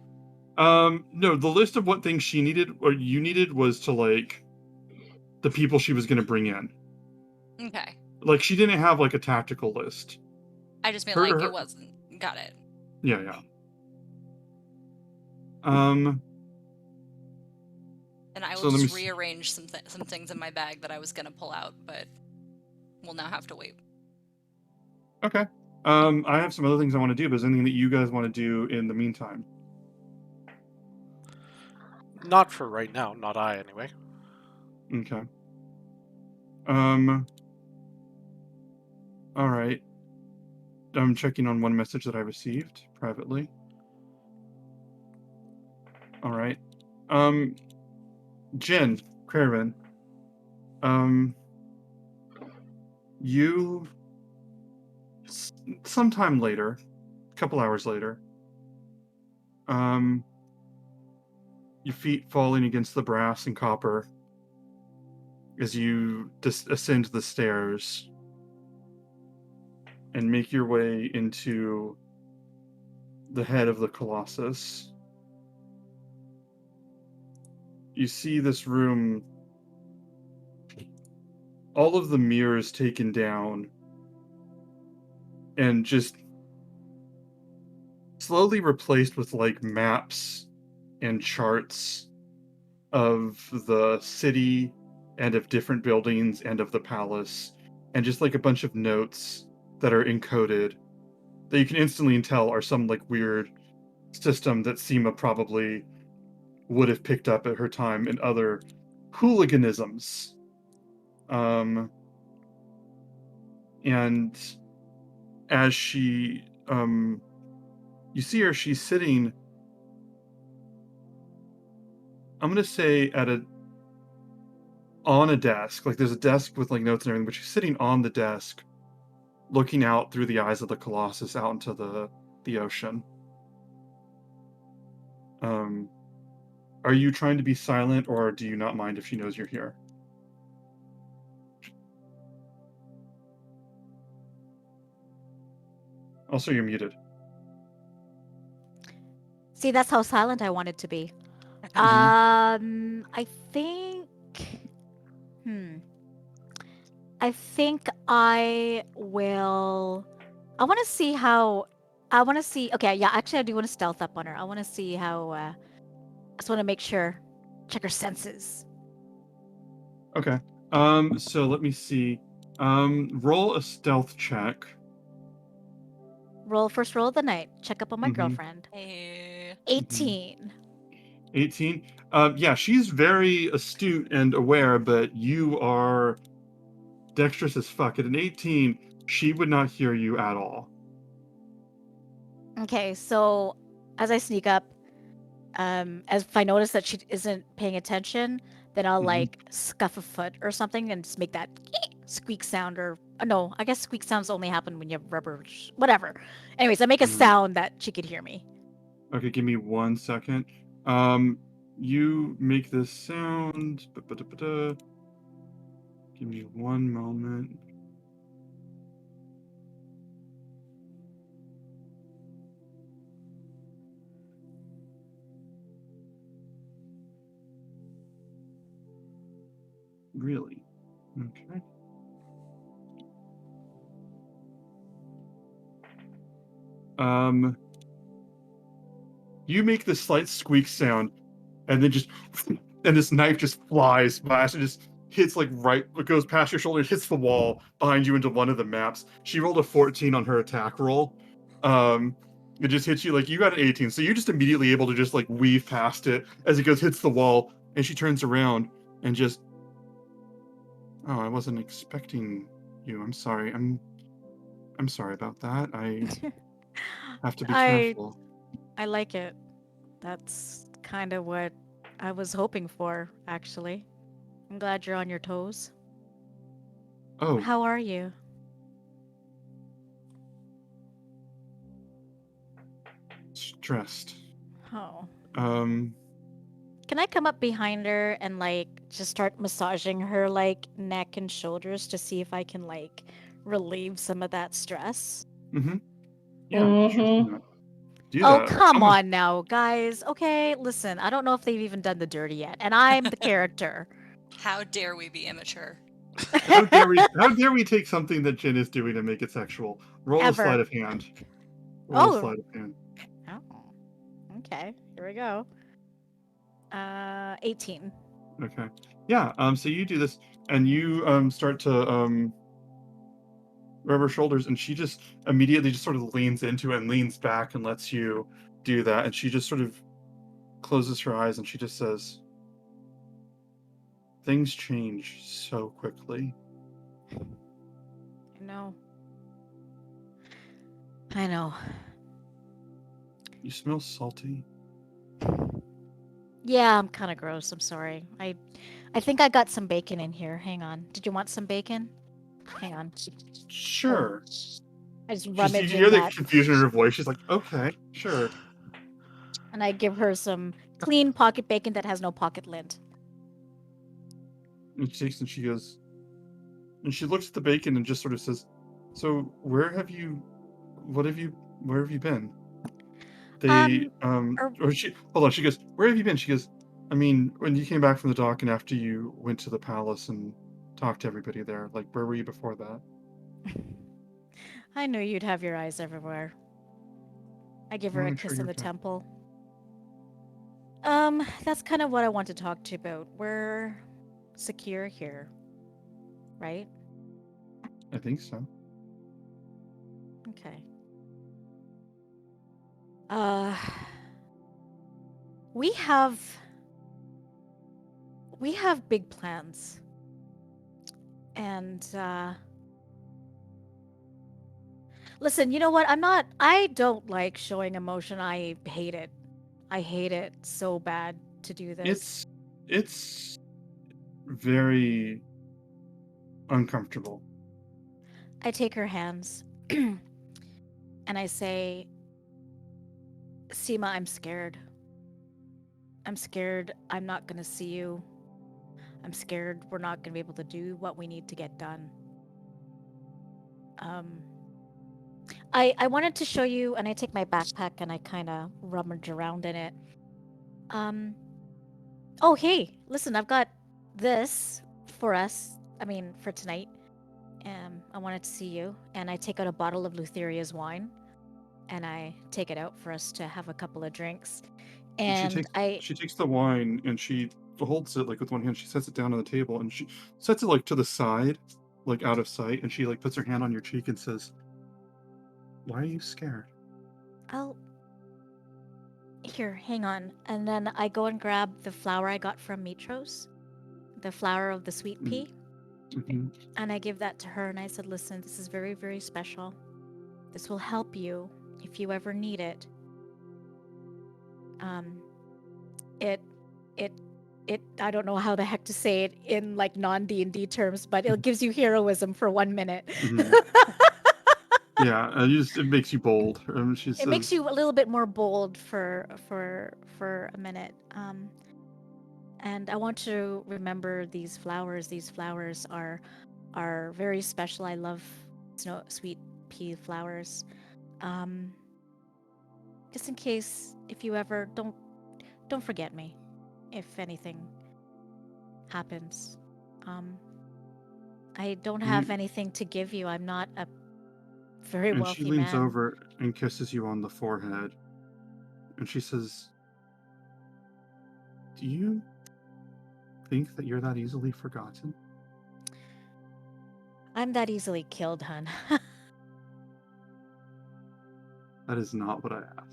[SPEAKER 2] No, the list of what things she needed or you needed was to like the people she was gonna bring in.
[SPEAKER 4] Okay.
[SPEAKER 2] Like she didn't have like a tactical list.
[SPEAKER 4] I just meant like it wasn't. Got it.
[SPEAKER 2] Yeah.
[SPEAKER 4] And I will just rearrange some things in my bag that I was gonna pull out, but we'll now have to wait.
[SPEAKER 2] Okay. I have some other things I want to do, but is there anything that you guys want to do in the meantime?
[SPEAKER 1] Not for right now, not I anyway.
[SPEAKER 2] Okay. All right. I'm checking on one message that I received privately. All right. Jen, Craven. You sometime later, a couple hours later, your feet falling against the brass and copper as you ascend the stairs and make your way into the head of the Colossus. You see this room, all of the mirrors taken down, and just slowly replaced with like maps and charts of the city and of different buildings and of the palace, and just like a bunch of notes that are encoded that you can instantly tell are some like weird system that Seema probably would have picked up at her time in other hooliganisms. And as she, you see her, she's sitting, I'm gonna say on a desk. Like there's a desk with like notes and everything, but she's sitting on the desk, looking out through the eyes of the Colossus out into the ocean. Are you trying to be silent, or do you not mind if she knows you're here? Also, you're muted.
[SPEAKER 3] See, that's how silent I wanted to be. I think. I think I will. I want to see how. I want to see. Okay, yeah, actually, I do want to stealth up on her. I want to see how. I just want to make sure. Check her senses.
[SPEAKER 2] Okay. So let me see. Roll a stealth check.
[SPEAKER 3] First roll of the night. Check up on my girlfriend.
[SPEAKER 4] Hey.
[SPEAKER 3] 18.
[SPEAKER 2] 18. Yeah, she's very astute and aware, but you are dexterous as fuck. At an 18, she would not hear you at all.
[SPEAKER 3] Okay, so as I sneak up, as if I notice that she isn't paying attention, then I'll like scuff a foot or something and just make that squeak sound. Or no, I guess squeak sounds only happen when you have rubber, whatever. Anyways, I make a sound that she could hear me.
[SPEAKER 2] Okay, give me 1 second. You make this sound. Give me 1 moment. Really? Okay. You make this slight squeak sound, and then just, and this knife just flies past and just hits like right, it goes past your shoulder, it hits the wall behind you into one of the maps. She rolled a 14 on her attack roll. It just hits you, like you got an 18, so you're just immediately able to just like weave past it as it hits the wall, and she turns around and just, oh, I wasn't expecting you. I'm sorry. I'm sorry about that. I have to be careful.
[SPEAKER 3] I like it. That's kind of what I was hoping for, actually. I'm glad you're on your toes.
[SPEAKER 2] Oh,
[SPEAKER 3] How are you?
[SPEAKER 2] stressed.
[SPEAKER 3] Oh.
[SPEAKER 2] Can
[SPEAKER 3] I come up behind her and like just start massaging her like neck and shoulders to see if I can like relieve some of that stress?
[SPEAKER 2] Yeah, sure. Do
[SPEAKER 3] Oh,
[SPEAKER 2] that.
[SPEAKER 3] come on now, guys. Okay, listen, I don't know if they've even done the dirty yet, and I'm the character.
[SPEAKER 4] How dare we be immature?
[SPEAKER 2] How dare we? How dare we take something that Jin is doing and make it sexual? Roll a sleight of hand. Roll a sleight of hand.
[SPEAKER 3] Oh. Okay, here we go. 18.
[SPEAKER 2] Okay. Yeah. So you do this, and you start to rub her shoulders, and she just immediately just sort of leans into it and leans back and lets you do that, and she just sort of closes her eyes and she just says, "Things change so quickly."
[SPEAKER 3] I know. I know.
[SPEAKER 2] You smell salty.
[SPEAKER 3] Yeah, I'm kind of gross. I'm sorry. I think I got some bacon in here. Hang on. Did you want some bacon? Hang on.
[SPEAKER 2] Sure.
[SPEAKER 3] I just
[SPEAKER 2] You
[SPEAKER 3] rummage
[SPEAKER 2] hear
[SPEAKER 3] in
[SPEAKER 2] the
[SPEAKER 3] that,
[SPEAKER 2] confusion in her voice. She's like, "Okay, sure."
[SPEAKER 3] and I give her some clean pocket bacon that has no pocket lint.
[SPEAKER 2] And she takes and she goes, and she looks at the bacon and just sort of says, "So where have you been?" They
[SPEAKER 3] er,
[SPEAKER 2] or she hold on. She goes, "Where have you been?" She goes, "I mean, when you came back from the dock and after you went to the palace and talked to everybody there, like where were you before that?"
[SPEAKER 3] I knew you'd have your eyes everywhere. I give her
[SPEAKER 2] I'll
[SPEAKER 3] a
[SPEAKER 2] make sure
[SPEAKER 3] kiss in
[SPEAKER 2] you're
[SPEAKER 3] the
[SPEAKER 2] okay.
[SPEAKER 3] temple. That's kind of what I want to talk to you about. We're secure here, right?
[SPEAKER 2] I think so.
[SPEAKER 3] Okay. Uh, we have big plans. And listen, you know what? I don't like showing emotion. I hate it. I hate it so bad to do this.
[SPEAKER 2] It's very uncomfortable.
[SPEAKER 3] I take her hands and I say, Seema, I'm scared. I'm scared I'm not going to see you. I'm scared we're not going to be able to do what we need to get done. I wanted to show you, and I take my backpack and I kind of rummage around in it. Oh, hey, listen, I've got this for us. I mean, for tonight. I wanted to see you, and I take out a bottle of Lutheria's wine, and I take it out for us to have a couple of drinks. And
[SPEAKER 2] She takes the wine and she holds it like with one hand. She sets it down on the table and she sets it like to the side, like out of sight, and she like puts her hand on your cheek and says, "Why are you scared?"
[SPEAKER 3] I'll here, hang on. And then I go and grab the flower I got from Mitros, the flower of the sweet pea.
[SPEAKER 2] Mm-hmm.
[SPEAKER 3] And I give that to her and I said, listen, this is very, very special. This will help you if you ever need it. It I don't know how the heck to say it in like non D&D terms, but it gives you heroism for 1 minute.
[SPEAKER 2] Mm-hmm. Yeah, it makes you bold.
[SPEAKER 3] It makes you a little bit more bold for a minute. And I want to remember these flowers. These flowers are very special. I love sweet pea flowers. Just in case, if you ever don't forget me, if anything happens. I don't have anything to give you. I'm not a very
[SPEAKER 2] And
[SPEAKER 3] wealthy
[SPEAKER 2] she leans
[SPEAKER 3] man.
[SPEAKER 2] over and kisses you on the forehead. And she says, "Do you think that you're that easily forgotten?"
[SPEAKER 3] I'm that easily killed, hun.
[SPEAKER 2] That is not what I asked.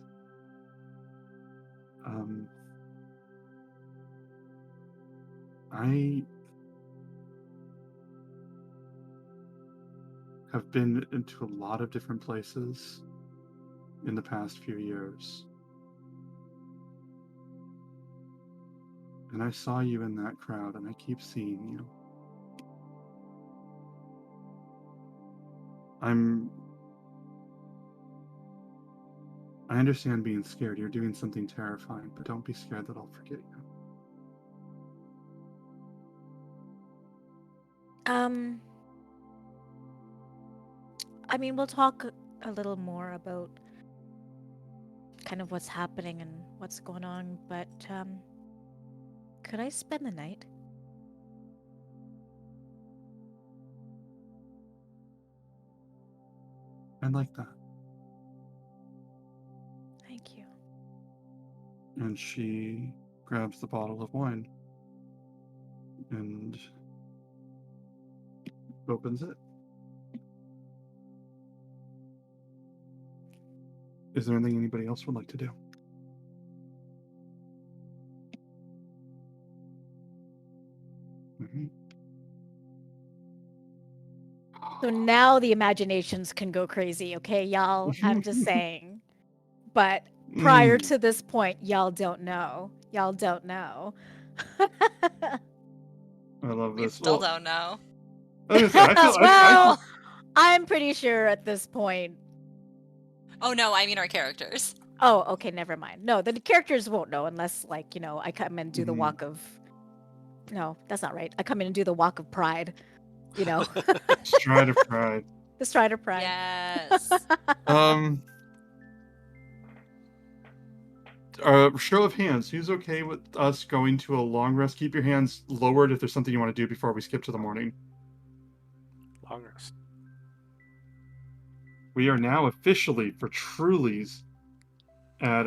[SPEAKER 2] I have been into a lot of different places in the past few years. And I saw you in that crowd, and I keep seeing you. I understand being scared. You're doing something terrifying, but don't be scared that I'll forget you.
[SPEAKER 3] I mean, we'll talk a little more about kind of what's happening and what's going on, but could I spend the night?
[SPEAKER 2] I'd like that.
[SPEAKER 3] Thank you.
[SPEAKER 2] And she grabs the bottle of wine and opens it. Is there anything anybody else would like to do? Mm-hmm.
[SPEAKER 3] So now the imaginations can go crazy, okay, y'all? I'm just saying. But prior to this point, y'all don't know. Y'all don't know.
[SPEAKER 2] I love
[SPEAKER 4] We
[SPEAKER 2] this.
[SPEAKER 4] still don't know.
[SPEAKER 3] Well, I'm pretty sure at this point.
[SPEAKER 4] Oh no, I mean our characters.
[SPEAKER 3] Oh, okay, never mind. No, the characters won't know unless, like, you know, I come and do the walk of. No, that's not right. I come in and do the walk of pride. You know,
[SPEAKER 2] Stride of pride.
[SPEAKER 3] the stride of pride.
[SPEAKER 4] Yes.
[SPEAKER 2] Show of hands. Who's okay with us going to a long rest? Keep your hands lowered if there's something you want to do before we skip to the morning.
[SPEAKER 1] Long rest.
[SPEAKER 2] We are now officially for Trulies at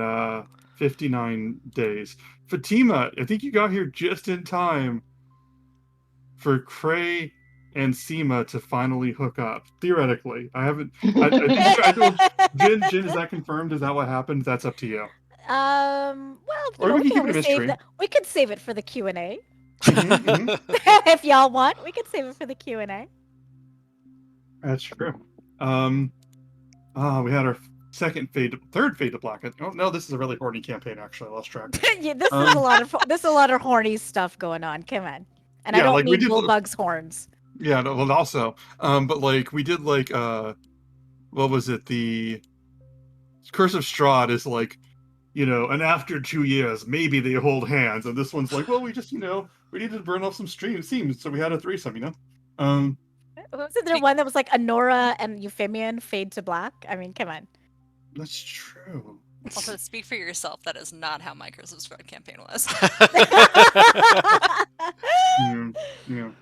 [SPEAKER 2] 59 days. Fatima, I think you got here just in time for Cray and Seema to finally hook up. Theoretically, I haven't. I think I told Jin. Jin, is that confirmed? Is that what happened? That's up to you.
[SPEAKER 3] Well,
[SPEAKER 2] Or we
[SPEAKER 3] we
[SPEAKER 2] can
[SPEAKER 3] can
[SPEAKER 2] keep it a
[SPEAKER 3] always save
[SPEAKER 2] mystery.
[SPEAKER 3] that. We could save it for the Q&A.
[SPEAKER 2] Mhm.
[SPEAKER 3] If y'all want, we could save it for the Q&A.
[SPEAKER 2] That's true. We had our third fade to black. Oh no, this is a really horny campaign. Actually, I lost track.
[SPEAKER 3] Yeah, this is
[SPEAKER 2] Um,
[SPEAKER 3] a lot of horny stuff going on. Come on, and I
[SPEAKER 2] yeah,
[SPEAKER 3] don't
[SPEAKER 2] like we
[SPEAKER 3] mean
[SPEAKER 2] did.
[SPEAKER 3] bullbug's horns.
[SPEAKER 2] Yeah, no, well, also, but like we did like what was it? The Curse of Strahd is like, and after 2 years, maybe they hold hands, and this one's like, well, we just, we needed to burn off some seams, so we had a threesome. Um,
[SPEAKER 3] Wasn't there one that was like Anora and Euphemian fade to black? I mean, come on.
[SPEAKER 2] that's true.
[SPEAKER 4] Also, speak for yourself. That is not how my Curse of Strahd campaign was.
[SPEAKER 2] Yeah.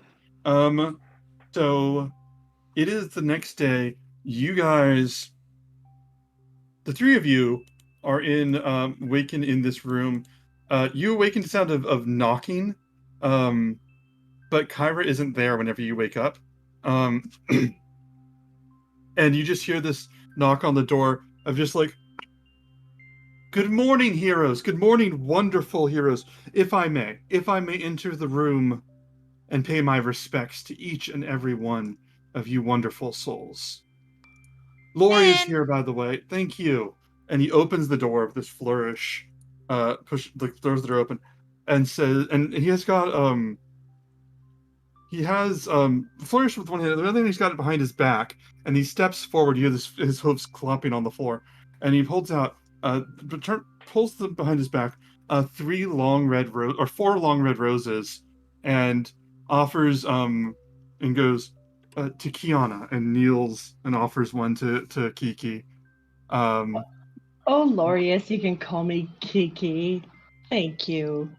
[SPEAKER 2] So it is the next day. You guys, the three of you, are waken in this room. You awaken to sound of knocking, but Kyra isn't there whenever you wake up. Um, and you just hear this knock on the door of just like, good morning, heroes. Good morning, wonderful heroes. If I may enter the room and pay my respects to each and every one of you wonderful souls. Lori is
[SPEAKER 4] Man.
[SPEAKER 2] here, by the way. Thank you. And he opens the door of this flourish, push the doors that are open, and says, and he has got flourish with one hand. The other hand, he's got it behind his back, and he steps forward. You hear his hooves clomping on the floor, and he pulls out, pulls them behind his back, four long red roses, and offers and goes to Kiana, and kneels and offers one to Kiki.
[SPEAKER 5] Oh, Lorius, you can call me Kiki. Thank you.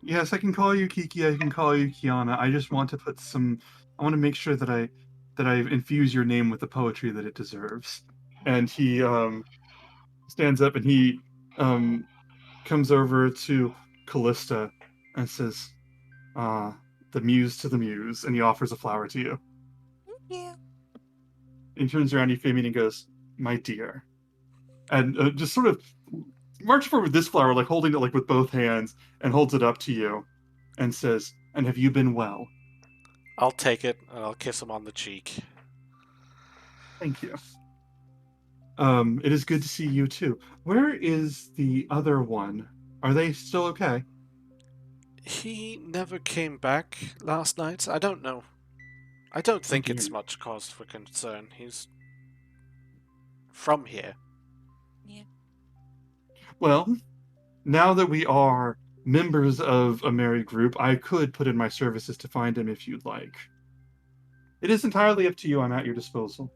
[SPEAKER 2] Yes, I can call you Kiki. I can call you Kiana. I just want to I want to make sure that I infuse your name with the poetry that it deserves. And he stands up and he comes over to Callista and says, the muse to the muse, and he offers a flower to you.
[SPEAKER 4] Thank you.
[SPEAKER 2] And he turns around, Euphemia, and goes, my dear. And just sort of marches forward with this flower, like holding it like with both hands, and holds it up to you and says, and have you been well?
[SPEAKER 1] I'll take it and I'll kiss him on the cheek.
[SPEAKER 2] Thank you. It is good to see you too. Where is the other one? Are they still okay?
[SPEAKER 1] He never came back last night. I don't know. I don't think it's
[SPEAKER 2] dear.
[SPEAKER 1] much cause for concern. He's from here.
[SPEAKER 4] Yeah.
[SPEAKER 2] Well, now that we are members of a married group, I could put in my services to find him if you'd like. It is entirely up to you. I'm at your disposal.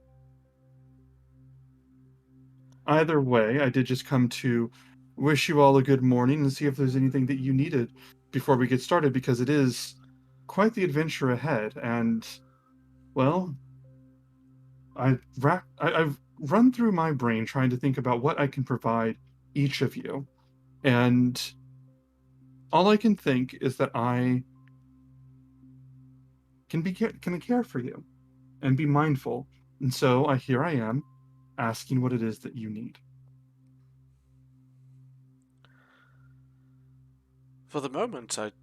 [SPEAKER 2] Either way, I did just come to wish you all a good morning and see if there's anything that you needed before we get started, because it is quite the adventure ahead. And, well, I've run through my brain trying to think about what I can provide each of you. And all I can think is that I can care for you and be mindful. And so here I am asking what it is that you need.
[SPEAKER 1] For the moment, I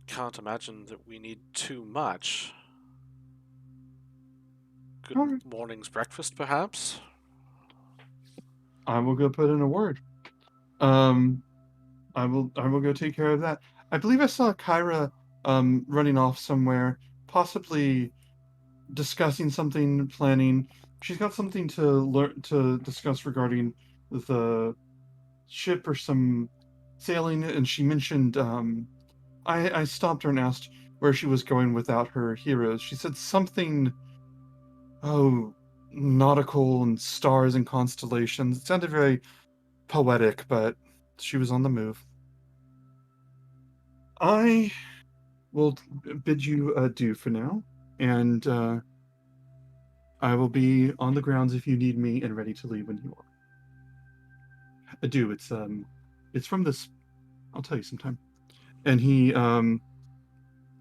[SPEAKER 1] can't imagine that we need too much. Good
[SPEAKER 2] Alright.
[SPEAKER 1] morning's breakfast, perhaps?
[SPEAKER 2] I will go put in a word. I will go take care of that. I believe I saw Kyra running off somewhere, possibly discussing something, planning. She's got something to discuss regarding the ship or some sailing, and she mentioned I stopped her and asked where she was going without her heroes. She said something, nautical and stars and constellations. It sounded very poetic, but she was on the move. I will bid you adieu for now, and I will be on the grounds if you need me and ready to leave when you are. I do. It's from this. I'll tell you sometime. And he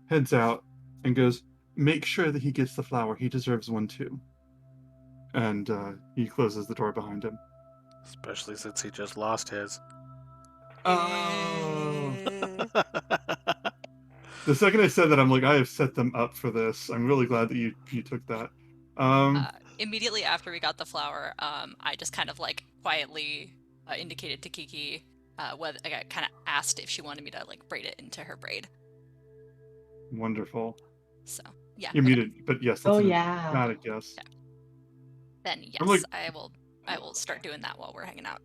[SPEAKER 2] heads out and goes, "Make sure that he gets the flower. He deserves one too." And he closes the door behind him.
[SPEAKER 1] Especially since he just lost his.
[SPEAKER 2] Oh.
[SPEAKER 4] Eh.
[SPEAKER 2] The second I said that, I'm like, I have set them up for this. I'm really glad that you took that.
[SPEAKER 4] Immediately after we got the flower, I just kind of like quietly indicated to Kiki whether I kind of asked if she wanted me to like braid it into her braid.
[SPEAKER 2] Wonderful.
[SPEAKER 4] So yeah.
[SPEAKER 2] You're
[SPEAKER 4] Okay.
[SPEAKER 2] muted, but yes, that's
[SPEAKER 5] Oh,
[SPEAKER 2] an
[SPEAKER 5] yeah.
[SPEAKER 2] emphatic yes.
[SPEAKER 4] Yeah. Then
[SPEAKER 2] I'm
[SPEAKER 4] yes,
[SPEAKER 2] like-
[SPEAKER 4] I will start doing that while we're hanging out.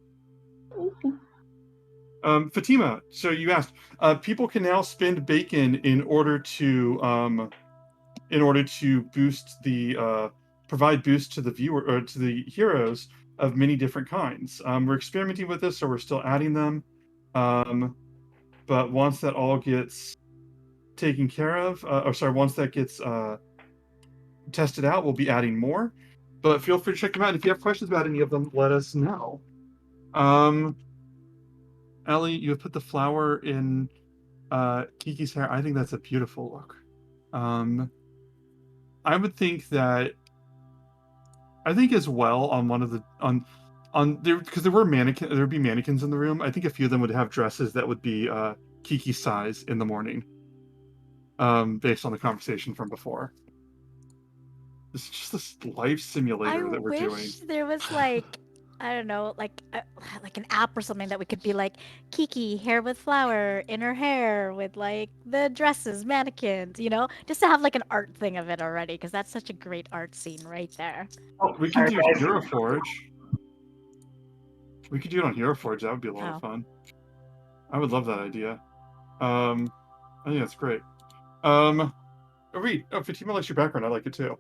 [SPEAKER 2] Fatima, so you asked. People can now spend bacon in order to boost the provide boost to the viewer or to the heroes of many different kinds. We're experimenting with this, so we're still adding them. But once that all gets taken care of, once that gets tested out, we'll be adding more. But feel free to check them out. And if you have questions about any of them, let us know. Ellie, you have put the flower in Kiki's hair. I think that's a beautiful look. I would think that I think as well on one of the on there because there would be mannequins in the room. I think a few of them would have dresses that would be Kiki's size in the morning. Based on the conversation from before. It's just this life simulator that we're doing.
[SPEAKER 3] wish there was like, I don't know, like an app or something that we could be like, Kiki, hair with flower in her hair with like the dresses, mannequins, just to have like an art thing of it already, because that's such a great art scene right there.
[SPEAKER 2] Oh, we can do Hero Forge. We could do it on Hero Forge. That would be a lot of fun. I would love that idea. I think that's great. Reed, Fatima likes your background. I like it too.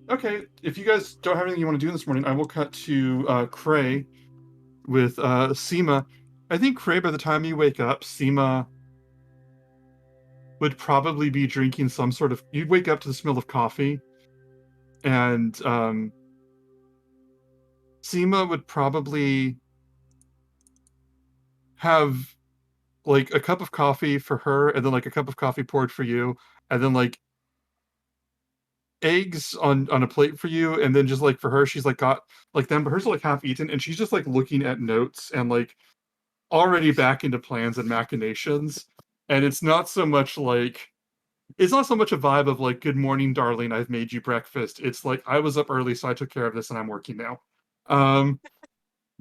[SPEAKER 2] Okay, if you guys don't have anything you want to do this morning, I will cut to Cray with Seema. I think Cray, by the time you wake up, Seema would probably be drinking some sort of. You'd wake up to the smell of coffee, and Seema would probably have like a cup of coffee for her, and then like a cup of coffee poured for you, and then like eggs on a plate for you, and then just like for her, she's like got like them, but hers are like half eaten, and she's just like looking at notes and like already back into plans and machinations. And it's not so much like it's not so much a vibe of like, good morning, darling, I've made you breakfast. It's like, I was up early, so I took care of this and I'm working now.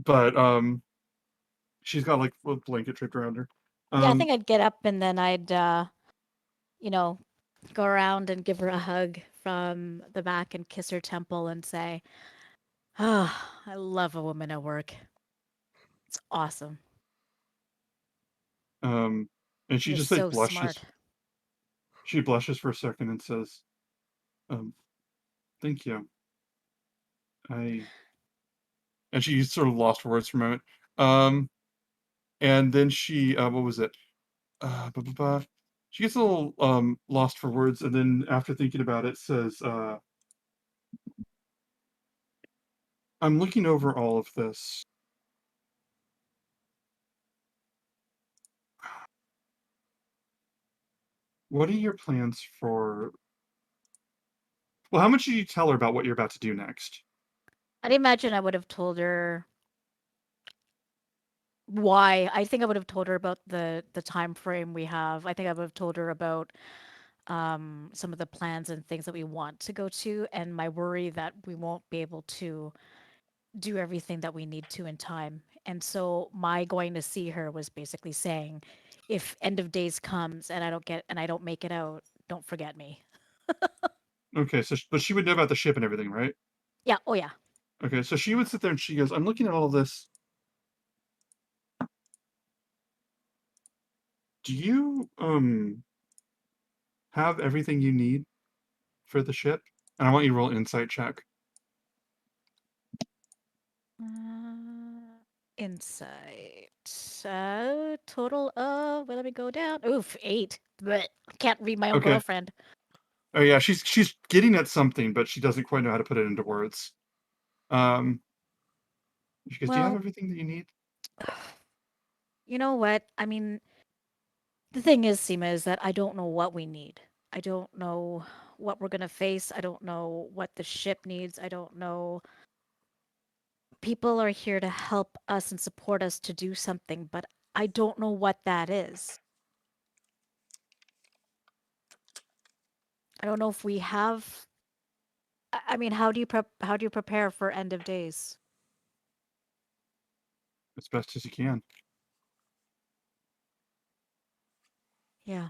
[SPEAKER 2] But she's got like a blanket draped around her.
[SPEAKER 3] Yeah, I think I'd get up and then I'd go around and give her a hug from the back and kiss her temple and say, "Oh, I love a woman at work. It's awesome."
[SPEAKER 2] And she
[SPEAKER 3] You're
[SPEAKER 2] just like
[SPEAKER 3] so
[SPEAKER 2] blushes.
[SPEAKER 3] smart.
[SPEAKER 2] She blushes for a second and says, "Thank you." And she sort of lost words for a moment. And then she, what was it? She gets a little lost for words, and then after thinking about it, says, "I'm looking over all of this. What are your plans for?" Well, how much did you tell her about what you're about to do next?
[SPEAKER 3] I'd imagine I would have told her why. I think I would have told her about the time frame we have. I think I would have told her about some of the plans and things that we want to go to, and my worry that we won't be able to do everything that we need to in time. And so my going to see her was basically saying, if end of days comes and I don't make it out, don't forget me.
[SPEAKER 2] Okay, so but she would know about the ship and everything, right?
[SPEAKER 3] Yeah. Oh yeah.
[SPEAKER 2] Okay, so she would sit there and she goes, "I'm looking at all of this. Do you have everything you need for the ship?" And I want you to roll an insight check.
[SPEAKER 3] Insight. Total of, well, let me go down. Oof, 8. But can't read my own
[SPEAKER 2] Okay.
[SPEAKER 3] girlfriend.
[SPEAKER 2] Oh yeah, she's getting at something, but she doesn't quite know how to put it into words. She goes, "Do you have
[SPEAKER 3] Well,
[SPEAKER 2] everything that you need?"
[SPEAKER 3] you know what? I mean, the thing is, Seema, is that I don't know what we need. I don't know what we're gonna face. I don't know what the ship needs. I don't know. People are here to help us and support us to do something, but I don't know what that is. I don't know if we have. I mean, how do you prepare for end of days?
[SPEAKER 2] As best as you can.
[SPEAKER 3] Yeah.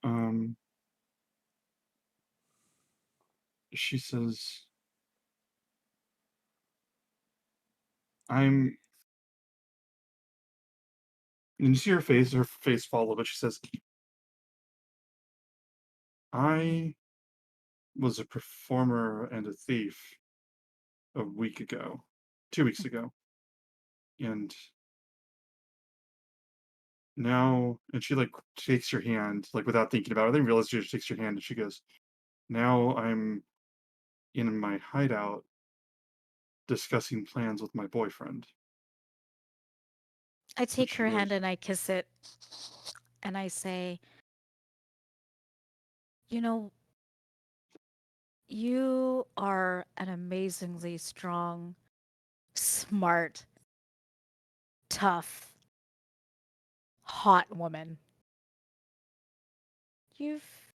[SPEAKER 2] Um, she says, "I'm." And you see her face fall a little bit. She says, "I was a performer and a thief a week ago, 2 weeks ago, and now," and she like takes your hand like without thinking about it. I didn't realize she just takes your hand and she goes, "Now I'm in my hideout discussing plans with my boyfriend."
[SPEAKER 3] I
[SPEAKER 2] And
[SPEAKER 3] take
[SPEAKER 2] she
[SPEAKER 3] her hand
[SPEAKER 2] goes,
[SPEAKER 3] and I kiss it and I say, you know, you are an amazingly strong, smart, tough, hot woman. You've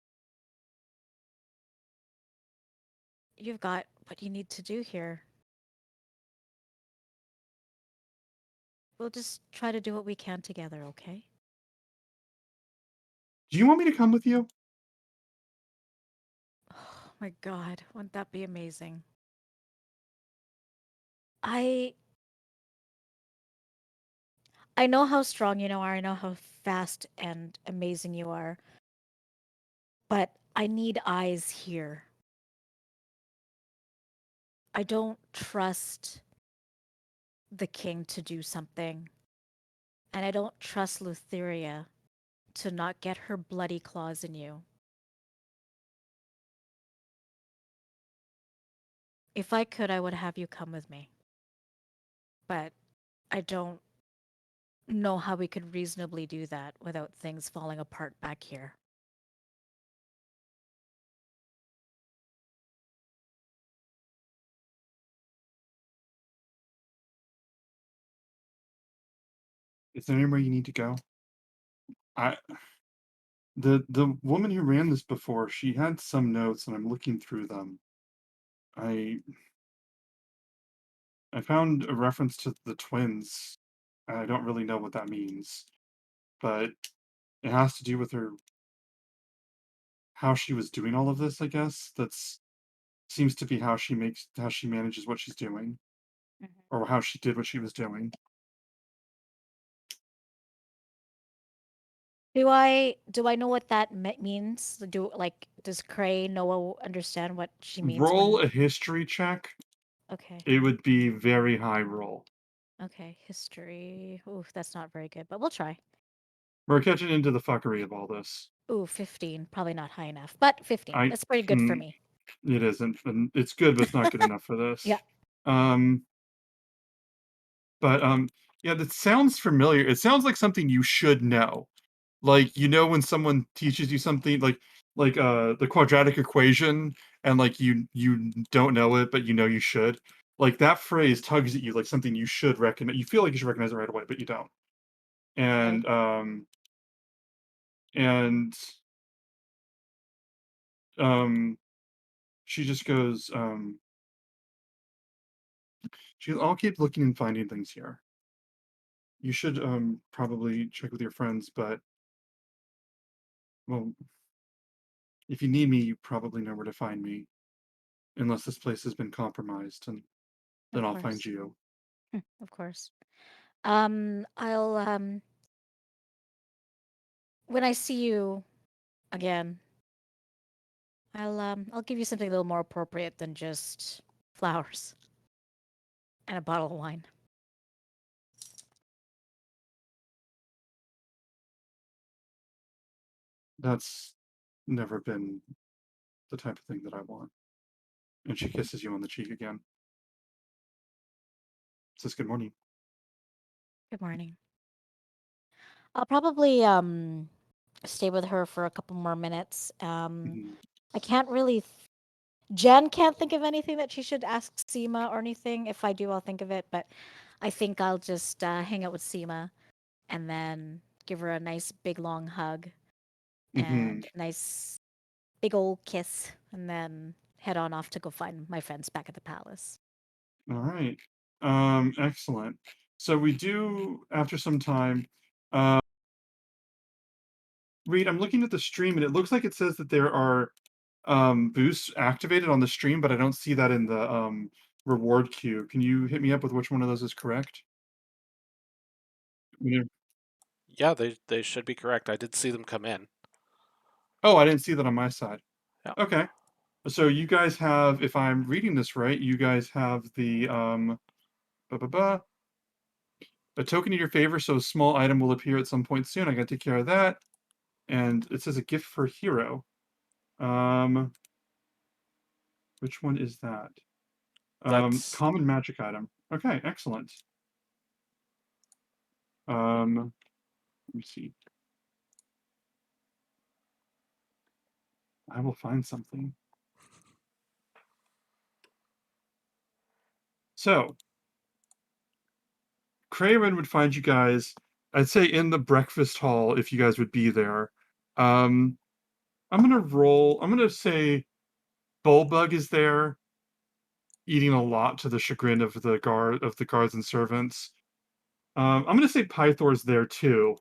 [SPEAKER 3] you've got what you need to do here. We'll just try to do what we can together, okay?
[SPEAKER 2] "Do you want me to come with you?"
[SPEAKER 3] Oh my god, wouldn't that be amazing? I I know how strong you are. I know how fast and amazing you are. But I need eyes here. I don't trust the king to do something, and I don't trust Lutheria to not get her bloody claws in you. If I could, I would have you come with me. But I don't know how we could reasonably do that without things falling apart back here.
[SPEAKER 2] "Is there anywhere you need to go?" I the woman who ran this before, she had some notes, and I'm looking through them. I I found a reference to the twins. I don't really know what that means, but it has to do with her how she was doing all of this, I guess. That's seems to be how she manages what she's doing,
[SPEAKER 3] Mhm.
[SPEAKER 2] or how she did what she was doing.
[SPEAKER 3] Do I know what that means? Does Cray know understand what she means
[SPEAKER 2] Roll
[SPEAKER 3] when?
[SPEAKER 2] a history check.
[SPEAKER 3] Okay.
[SPEAKER 2] It would be very high roll.
[SPEAKER 3] Okay, history. Ooh, that's not very good, but we'll try.
[SPEAKER 2] We're catching into the fuckery of all this.
[SPEAKER 3] Ooh, 15. Probably not high enough, but 15.
[SPEAKER 2] I
[SPEAKER 3] That's pretty good for
[SPEAKER 2] hmm,
[SPEAKER 3] me.
[SPEAKER 2] it isn't, and it's good, but it's not good enough for this.
[SPEAKER 3] Yeah.
[SPEAKER 2] Um, but yeah, that sounds familiar. It sounds like something you should know. Like, you know, when someone teaches you something like the quadratic equation, and like you don't know it, but you know you should. Like that phrase tugs at you like something you should recognize. You feel like you should recognize it right away, but you don't.
[SPEAKER 3] Okay.
[SPEAKER 2] And and um she just goes, I'll keep looking and finding things here. You should probably check with your friends, but well, if you need me, you probably know where to find me, unless this place has been compromised, and then
[SPEAKER 3] Of
[SPEAKER 2] I'll find
[SPEAKER 3] course.
[SPEAKER 2] you.
[SPEAKER 3] Of course. I'll when I see you again, I'll give you something a little more appropriate than just flowers and a bottle of wine.
[SPEAKER 2] That's never been the type of thing that I want. And she kisses you on the cheek again. Says good morning.
[SPEAKER 3] Good morning. I'll probably stay with her for a couple more minutes.
[SPEAKER 2] Mhm.
[SPEAKER 3] I can't really. Jen can't think of anything that she should ask Seema or anything. If I do, I'll think of it. But I think I'll just hang out with Seema and then give her a nice big long hug and a nice big old kiss, and then head on off to go find my friends back at the palace.
[SPEAKER 2] All right. Excellent. So we do, after some time, Reed, I'm looking at the stream and it looks like it says that there are boosts activated on the stream, but I don't see that in the reward queue. Can you hit me up with which one of those is correct? Yeah.
[SPEAKER 1] Yeah, they should be correct. I did see them come in.
[SPEAKER 2] Oh, I didn't see that on my side.
[SPEAKER 1] Yeah.
[SPEAKER 2] Okay. So you guys have, if I'm reading this right, you guys have the a token in your favor, so a small item will appear at some point soon. I gotta take care of that. And it says a gift for a hero. Which one is that?
[SPEAKER 1] That's
[SPEAKER 2] Common magic item. Okay, excellent. Let me see. I will find something. So, Craven would find you guys, I'd say in the breakfast hall if you guys would be there. I'm gonna say Bullbug is there, eating a lot to the chagrin of the guards and servants. I'm gonna say Pythor's there too.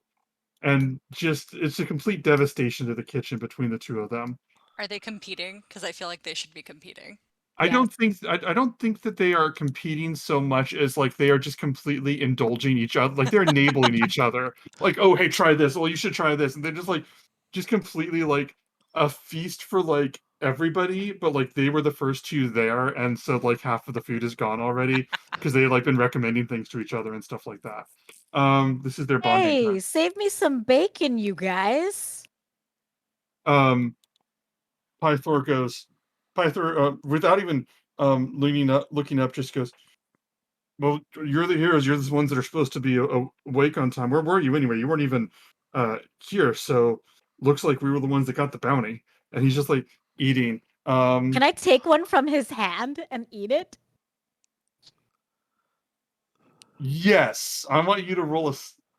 [SPEAKER 2] And just it's a complete devastation to the kitchen between the two of them.
[SPEAKER 4] Are they competing? Because I feel like they should be competing.
[SPEAKER 2] I
[SPEAKER 3] Yes.
[SPEAKER 2] don't think that they are competing so much as like they are just completely indulging each other, like they're enabling each other. Like, oh hey, try this. Well, you should try this, and they're just like just completely like a feast for like everybody. But like they were the first two there, and so like half of the food is gone already because they like been recommending things to each other and stuff like that. This is their bonding
[SPEAKER 3] Hey,
[SPEAKER 2] time.
[SPEAKER 3] save me some bacon, you guys.
[SPEAKER 2] Um, Pythor goes, without even leaning up, looking up, just goes, well, you're the heroes. You're the ones that are supposed to be awake on time. Where were you anyway? You weren't even here. So looks like we were the ones that got the bounty. And he's just like eating.
[SPEAKER 3] Can I take one from his hand and eat it?
[SPEAKER 2] Yes, I want you to roll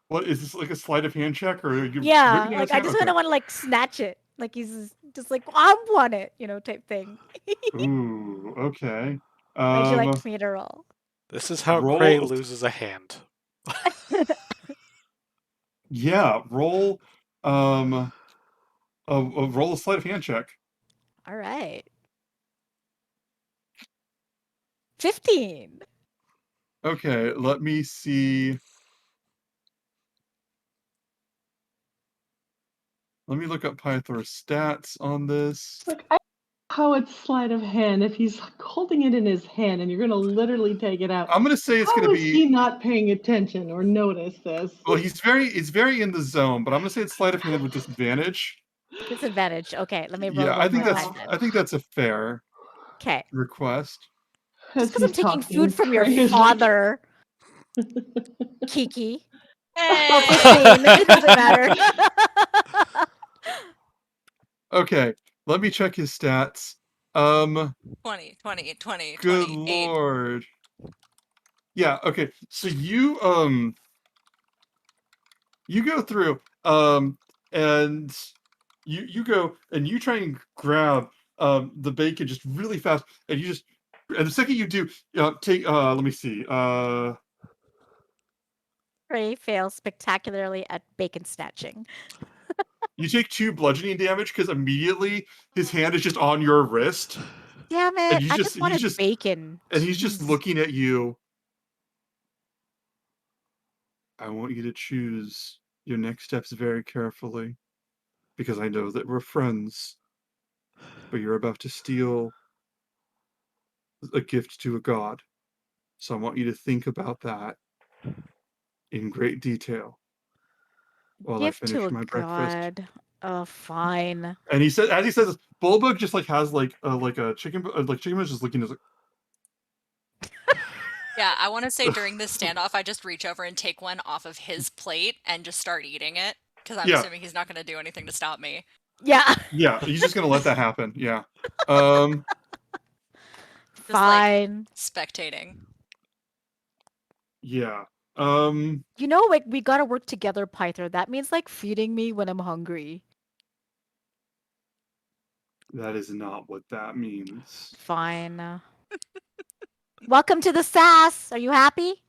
[SPEAKER 2] what is this, like a sleight of hand check, or are you
[SPEAKER 3] Yeah,
[SPEAKER 2] ripping it out of
[SPEAKER 3] like
[SPEAKER 2] his
[SPEAKER 3] I
[SPEAKER 2] hand?
[SPEAKER 3] just
[SPEAKER 2] Okay.
[SPEAKER 3] kind of want to like snatch it, like he's just like I want it, type thing.
[SPEAKER 2] Ooh, okay.
[SPEAKER 3] Why'd you like me to roll?
[SPEAKER 1] this is how
[SPEAKER 2] Roll.
[SPEAKER 1] Cray loses a hand.
[SPEAKER 2] Yeah, roll. Roll a sleight of hand check.
[SPEAKER 3] All right. 15.
[SPEAKER 2] Okay, let me see. Let me look up Pythor's stats on this.
[SPEAKER 5] Look, I how it's sleight of hand if he's holding it in his hand and you're going to literally take it out.
[SPEAKER 2] I'm gonna say it's
[SPEAKER 5] How
[SPEAKER 2] gonna
[SPEAKER 5] is he
[SPEAKER 2] be.
[SPEAKER 5] not paying attention or notice this?
[SPEAKER 2] Well, he's very in the zone, but I'm gonna say it's sleight of hand with disadvantage.
[SPEAKER 3] Disadvantage. Okay, let me roll
[SPEAKER 2] Yeah,
[SPEAKER 3] one more time then.
[SPEAKER 2] I think that's a fair
[SPEAKER 3] Okay.
[SPEAKER 2] request.
[SPEAKER 3] Just because I'm
[SPEAKER 5] he's
[SPEAKER 3] taking
[SPEAKER 5] talking
[SPEAKER 3] food from your
[SPEAKER 5] crazy.
[SPEAKER 3] father, Kiki. Oh,
[SPEAKER 4] Hey!
[SPEAKER 3] 15. It doesn't matter.
[SPEAKER 2] Okay, let me check his stats.
[SPEAKER 4] 20, 20, 20,
[SPEAKER 2] Good
[SPEAKER 4] 28.
[SPEAKER 2] lord. Yeah. Okay. So you go through and you go and you try and grab the bacon just really fast, and you just and the second you do take let me see
[SPEAKER 3] Ray fails spectacularly at bacon snatching.
[SPEAKER 2] you take 2 bludgeoning damage because immediately his hand is just on your wrist,
[SPEAKER 3] Damn
[SPEAKER 2] and
[SPEAKER 3] it! I just
[SPEAKER 2] he's
[SPEAKER 3] wanted
[SPEAKER 2] just
[SPEAKER 3] bacon.
[SPEAKER 2] and he's just
[SPEAKER 3] Jeez.
[SPEAKER 2] looking at you. I want you to choose your next steps very carefully, because I know that we're friends, but you're about to steal a gift to a god. So I want you to think about that in great detail while I
[SPEAKER 3] Gift
[SPEAKER 2] finish
[SPEAKER 3] to a
[SPEAKER 2] my breakfast.
[SPEAKER 3] god. Oh, fine.
[SPEAKER 2] And he said, as he says, Bulbug just like has like a chicken, like chicken is just looking as like,
[SPEAKER 4] Yeah, I want to say during this standoff, I just reach over and take one off of his plate and just start eating it because I'm
[SPEAKER 2] Yeah.
[SPEAKER 4] assuming he's not going to do anything to stop me.
[SPEAKER 3] Yeah.
[SPEAKER 2] Yeah, he's just gonna let that happen. Yeah.
[SPEAKER 4] Just like
[SPEAKER 3] Fine.
[SPEAKER 4] spectating.
[SPEAKER 2] Yeah.
[SPEAKER 3] You know, like we gotta work together, Pythor. That means like feeding me when I'm hungry.
[SPEAKER 2] That is not what that means.
[SPEAKER 3] Fine. Welcome to the SAS. Are you happy?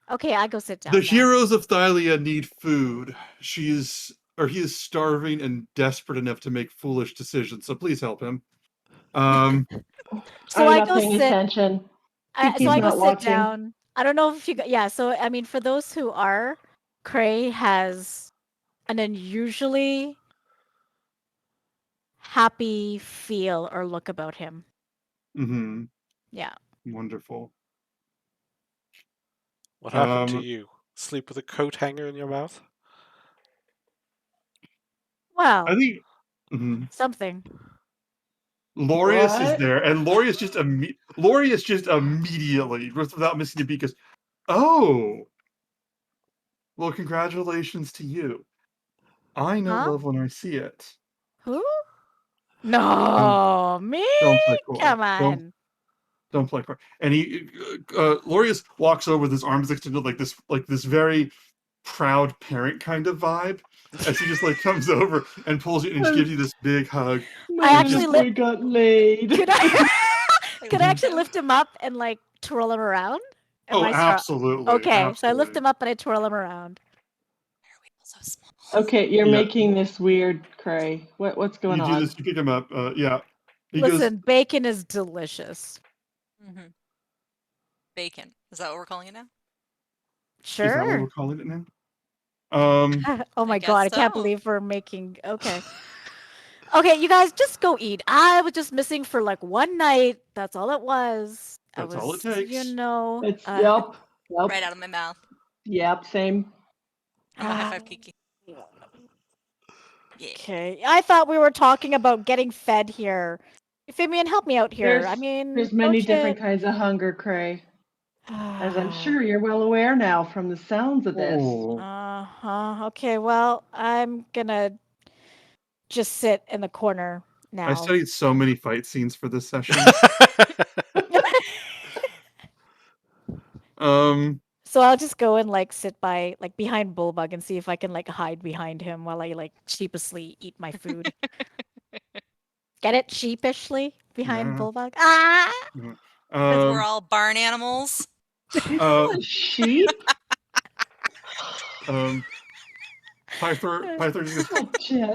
[SPEAKER 3] Okay, I go sit down.
[SPEAKER 2] The
[SPEAKER 3] now.
[SPEAKER 2] heroes of Thylia need food. He is starving and desperate enough to make foolish decisions, so please help him.
[SPEAKER 3] So
[SPEAKER 5] I'm
[SPEAKER 3] I
[SPEAKER 5] not
[SPEAKER 3] go
[SPEAKER 5] paying
[SPEAKER 3] sit.
[SPEAKER 5] attention.
[SPEAKER 3] So
[SPEAKER 5] Kiki's
[SPEAKER 3] I go
[SPEAKER 5] not
[SPEAKER 3] sit
[SPEAKER 5] watching.
[SPEAKER 3] down. I don't know if you. Yeah. So I mean, for those who are, Cray has an unusually happy feel or look about him.
[SPEAKER 2] Mm-hmm.
[SPEAKER 3] Yeah.
[SPEAKER 2] Wonderful.
[SPEAKER 1] What happened to you? Sleep with a coat hanger in your mouth?
[SPEAKER 3] Well,
[SPEAKER 2] I think
[SPEAKER 3] something.
[SPEAKER 2] Lorius is
[SPEAKER 5] What?
[SPEAKER 2] there, and Lorius just immediately, without missing a beat, goes, "Oh, well, congratulations to you. I know
[SPEAKER 3] Huh?
[SPEAKER 2] love when I see it."
[SPEAKER 3] Who?
[SPEAKER 2] Don't
[SPEAKER 3] No, me?
[SPEAKER 2] don't play coy.
[SPEAKER 3] Come on.
[SPEAKER 2] Don't play coy. And Lorius walks over with his arms extended, like this very proud parent kind of vibe, as he just like comes over and pulls you and just gives you this big hug.
[SPEAKER 5] My
[SPEAKER 3] I
[SPEAKER 5] little
[SPEAKER 3] actually
[SPEAKER 5] boy got laid.
[SPEAKER 3] Could I?
[SPEAKER 4] Wait,
[SPEAKER 3] Could I
[SPEAKER 4] what
[SPEAKER 3] actually
[SPEAKER 4] now?
[SPEAKER 3] lift him up and like twirl him around? Am
[SPEAKER 2] Oh,
[SPEAKER 3] I
[SPEAKER 2] absolutely,
[SPEAKER 3] Okay, so I lift
[SPEAKER 2] absolutely.
[SPEAKER 3] him up and I twirl him around.
[SPEAKER 4] Why are we all so small?
[SPEAKER 5] Okay, you're
[SPEAKER 2] Yeah.
[SPEAKER 5] making this weird, Cray. What's going
[SPEAKER 2] You do
[SPEAKER 5] on?
[SPEAKER 2] this, you pick him up. Yeah. He goes,
[SPEAKER 3] Listen, bacon is delicious.
[SPEAKER 4] Mm-hmm. Bacon. Is that what we're calling it now?
[SPEAKER 2] "Is that what we're
[SPEAKER 3] Sure.
[SPEAKER 2] calling it now?"
[SPEAKER 3] Oh my
[SPEAKER 4] guess
[SPEAKER 3] god, I can't
[SPEAKER 4] so.
[SPEAKER 3] believe we're making. Okay. Okay, you guys just go eat. I was just missing for like one night. That's all it was.
[SPEAKER 2] That's all it takes.
[SPEAKER 5] It's yep.
[SPEAKER 4] Right out of my mouth.
[SPEAKER 5] Yep, same.
[SPEAKER 4] Have a high five, Kiki. Yeah.
[SPEAKER 3] Okay. I thought we were talking about getting fed here. Fabian, help me out here. I mean,
[SPEAKER 5] There's many
[SPEAKER 3] don't
[SPEAKER 5] different kinds of hunger, Cray. As I'm
[SPEAKER 3] you?
[SPEAKER 5] sure you're well aware now from the sounds of this.
[SPEAKER 2] Oh,
[SPEAKER 3] Uh-huh. Okay, well, I'm gonna just sit in the corner
[SPEAKER 2] I
[SPEAKER 3] now.
[SPEAKER 2] studied so many fight scenes for this session.
[SPEAKER 3] So I'll just go and like sit by like behind Bullbug and see if I can like hide behind him while I like sheepishly eat my food. Get it? Sheepishly behind
[SPEAKER 2] Yeah.
[SPEAKER 3] Bullbug? Ah!
[SPEAKER 4] Because we're
[SPEAKER 2] Um,
[SPEAKER 4] all barn animals.
[SPEAKER 5] Sheep?
[SPEAKER 2] Pythor just goes,
[SPEAKER 5] Oh, Jen.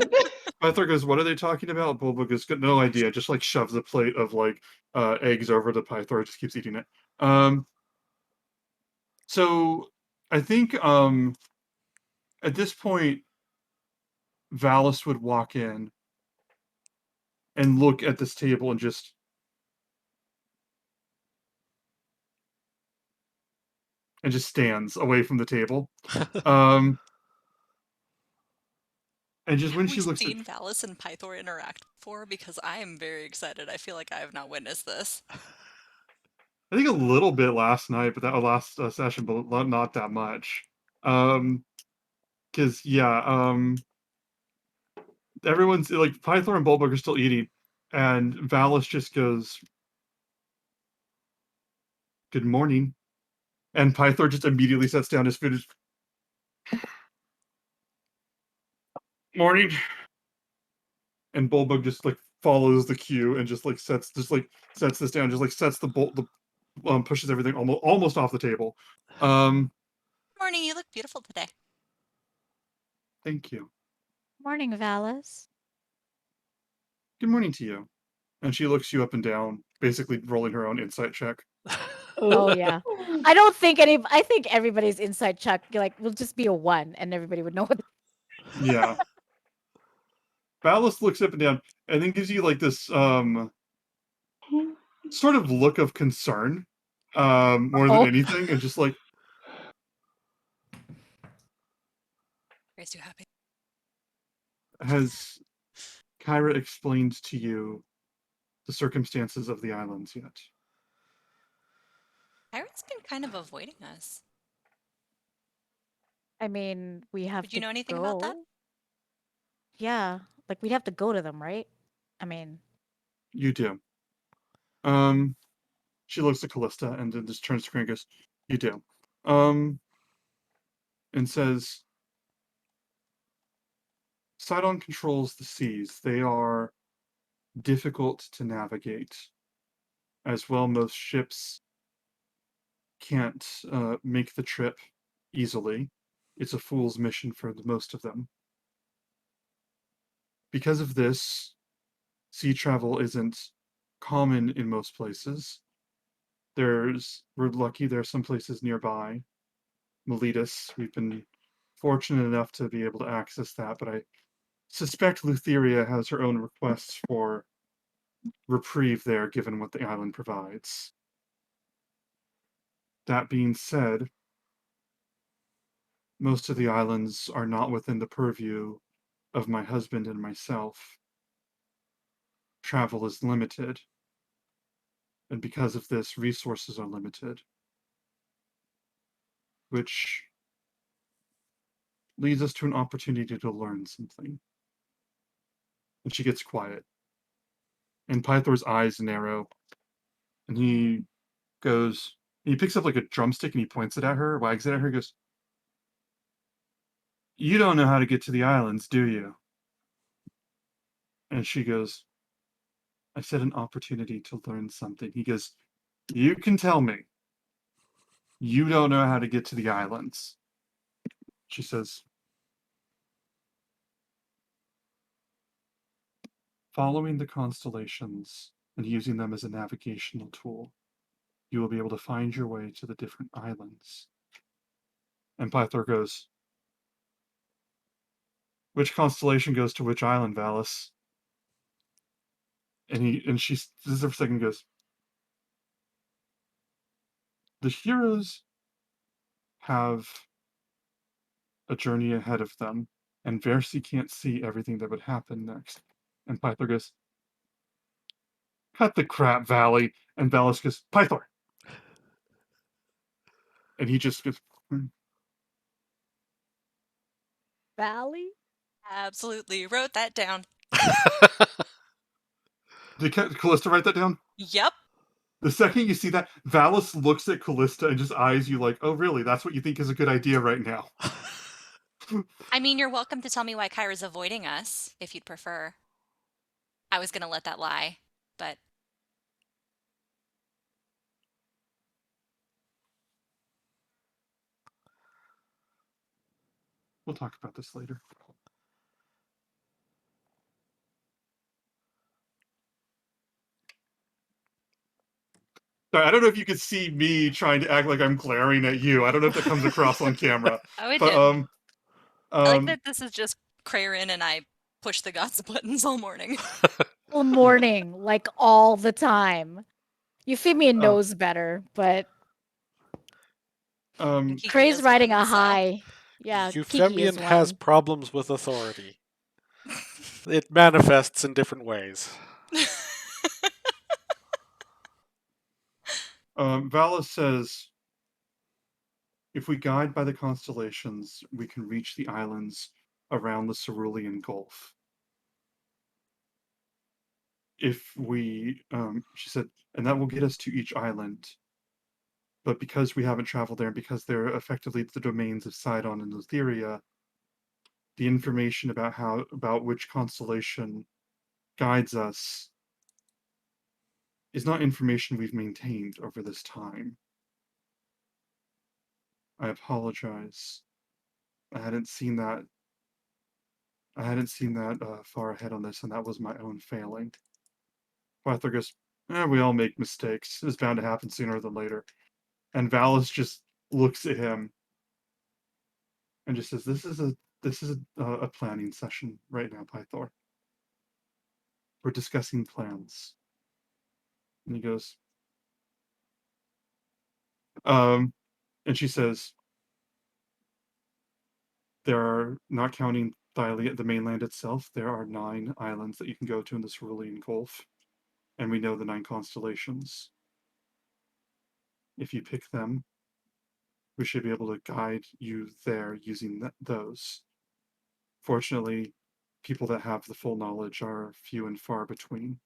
[SPEAKER 2] Pythor goes, "What are they talking about?" Bulba goes, "Got no idea." Just like shoves a plate of like eggs over to Pythor, just keeps eating it. So I think at this point, Valis would walk in and look at this table and just stands away from the table. And just when
[SPEAKER 4] Have
[SPEAKER 2] she
[SPEAKER 4] we
[SPEAKER 2] looks at,
[SPEAKER 4] seen Valis and Pythor interact before? Because I am very excited. I feel like I have not witnessed this.
[SPEAKER 2] I think a little bit last night, but that last session, but not that much. Because everyone's like Pythor and Bulbug are still eating, and Valis just goes, "Good morning," and Pythor just immediately sets down his food. "Morning," and Bulbug just like follows the cue and just like sets this down, just like sets pushes everything almost off the table.
[SPEAKER 4] Morning, you look beautiful today.
[SPEAKER 2] Thank you.
[SPEAKER 3] Morning, Valis.
[SPEAKER 2] Good morning to you. And she looks you up and down, basically rolling her own insight check.
[SPEAKER 3] Oh yeah. I don't think I think everybody's inside check like will just be a 1 and everybody would know what.
[SPEAKER 2] Yeah. Valis looks up and down and then gives you like this sort of look of concern, more than
[SPEAKER 3] Oh.
[SPEAKER 2] anything, and just like,
[SPEAKER 4] Grace, you happy?
[SPEAKER 2] "Has Kyra explained to you the circumstances of the islands yet.
[SPEAKER 4] Kyron's been kind of avoiding us.
[SPEAKER 3] I mean, we have
[SPEAKER 4] Would you
[SPEAKER 3] to
[SPEAKER 4] know anything
[SPEAKER 3] go.
[SPEAKER 4] about that?
[SPEAKER 3] Yeah, like we'd have to go to them, right? I mean,
[SPEAKER 2] You do. She looks at Callista and then just turns to her and goes, "You do." And says, "Sidon controls the seas. They are difficult to navigate. As well, most ships can't make the trip easily. It's a fool's mission for most of them. Because of this, sea travel isn't common in most places. We're lucky there are some places nearby. Miletus, we've been fortunate enough to be able to access that, but I suspect Lutheria has her own requests for reprieve there, given what the island provides. That being said, most of the islands are not within the purview of my husband and myself. Travel is limited, and because of this, resources are limited, which leads us to an opportunity to learn something." And she gets quiet. And Pythor's eyes narrow, and he picks up like a drumstick and he points it at her, wags it at her, goes, "You don't know how to get to the islands, do you?" And she goes, "I said an opportunity to learn something." He goes, "You can tell me. You don't know how to get to the islands." She says, "Following the constellations and using them as a navigational tool, you will be able to find your way to the different islands." And Pythor goes, "Which constellation goes to which island, Valis?" And she says for a second, goes, "The heroes have a journey ahead of them, and Versi can't see everything that would happen next." And Pythor goes, "Cut the crap, Valley." And Valis goes, "Pythor." And he just goes, "Hmm."
[SPEAKER 3] Valley?
[SPEAKER 4] Absolutely. Wrote that down.
[SPEAKER 2] Did Callista write that down?
[SPEAKER 4] Yep.
[SPEAKER 2] The second you see that, Valis looks at Callista and just eyes you like, "Oh, really? That's what you think is a good idea right now?"
[SPEAKER 4] I mean, you're welcome to tell me why Kyra's avoiding us, if you'd prefer. I was going to let that lie, but
[SPEAKER 2] We'll talk about this later. Sorry, I don't know if you could see me trying to act like I'm glaring at you. I don't know if that comes across on camera.
[SPEAKER 4] oh, it
[SPEAKER 2] But
[SPEAKER 4] did. I like that this is just Krarin and I push the gods buttons all morning.
[SPEAKER 3] All morning, like all the time. Euphemia knows better, but
[SPEAKER 4] Kiki
[SPEAKER 3] Cray's
[SPEAKER 4] is
[SPEAKER 3] riding
[SPEAKER 4] one,
[SPEAKER 3] a
[SPEAKER 4] so.
[SPEAKER 3] high. Yeah, Kiki is
[SPEAKER 1] Euphemian has
[SPEAKER 3] one.
[SPEAKER 1] problems with authority. It manifests in different ways.
[SPEAKER 2] Valis says, "If we guide by the constellations, we can reach the islands around the Cerulean Gulf. If we," she said, "and that will get us to each island. But because we haven't traveled there, and because they're effectively the domains of Sidon and Lutheria, the information about which constellation guides us is not information we've maintained over this time. I apologize. I hadn't seen that. Far ahead on this, and that was my own failing." Arthur goes, "We all make mistakes. It's bound to happen sooner than later." And Valis just looks at him and just says, "This is a planning session right now, Pythor. We're discussing plans." And he goes, um, and she says, "There are, not counting the mainland itself, there are 9 islands that you can go to in the Cerulean Gulf. and we know the 9 constellations. If you pick them, we should be able to guide you there using those. Fortunately, people that have the full knowledge are few and far between.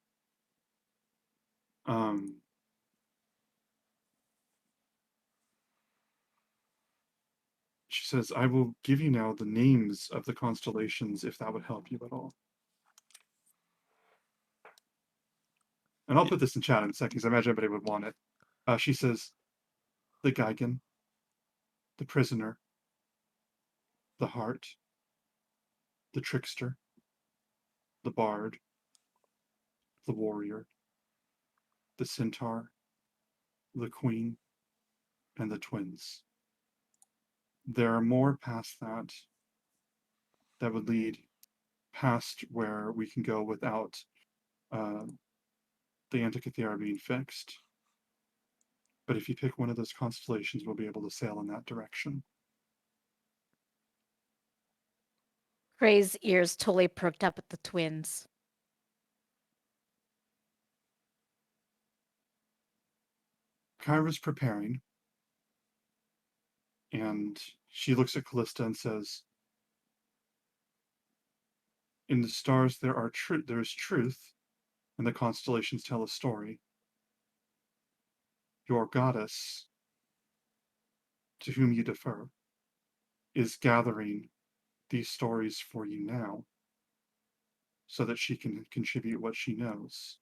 [SPEAKER 2] She says, I will give you now the names of the constellations if that would help you at all. And I'll put this in chat in a second because I imagine everybody would want it. She says, the Gigan, the Prisoner, the Heart, the Trickster, the Bard, the Warrior, the Centaur, the Queen, and the Twins. There are more past that would lead past where we can go without the Antikythera being fixed. But if you pick one of those constellations, we'll be able to sail in that direction.
[SPEAKER 3] Gray's ears totally perked up at the twins.
[SPEAKER 2] Kyra's preparing, and she looks at Callista and says, in the stars there is truth, and the constellations tell a story. Your goddess, to whom you defer, is gathering these stories for you now so that she can contribute what she knows.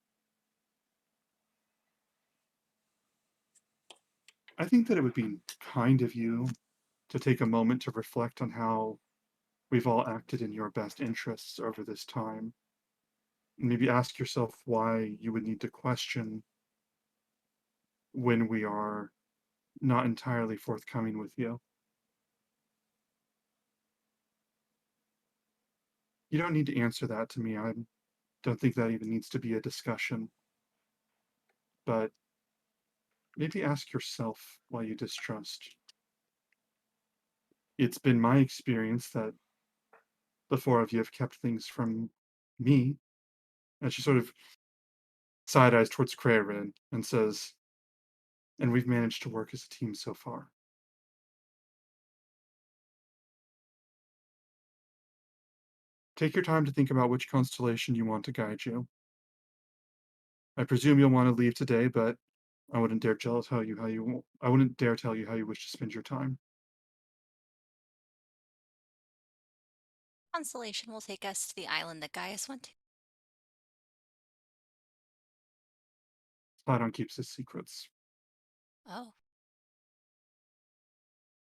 [SPEAKER 2] I think that it would be kind of you to take a moment to reflect on how we've all acted in your best interests over this time. Maybe ask yourself why you would need to question when we are not entirely forthcoming with you. You don't need to answer that to me. I don't think that even needs to be a discussion. But maybe ask yourself why you distrust. It's been my experience that the 4 of you have kept things from me. And she sort of side-eyes towards Krarin and says, and we've managed to work as a team so far. Take your time to think about which constellation you want to guide you. I presume you'll want to leave today, but I wouldn't dare tell you how you wish to spend your time.
[SPEAKER 4] Constellation will take us to the island that Gaius went to.
[SPEAKER 2] Sidon keeps his secrets.
[SPEAKER 4] Oh.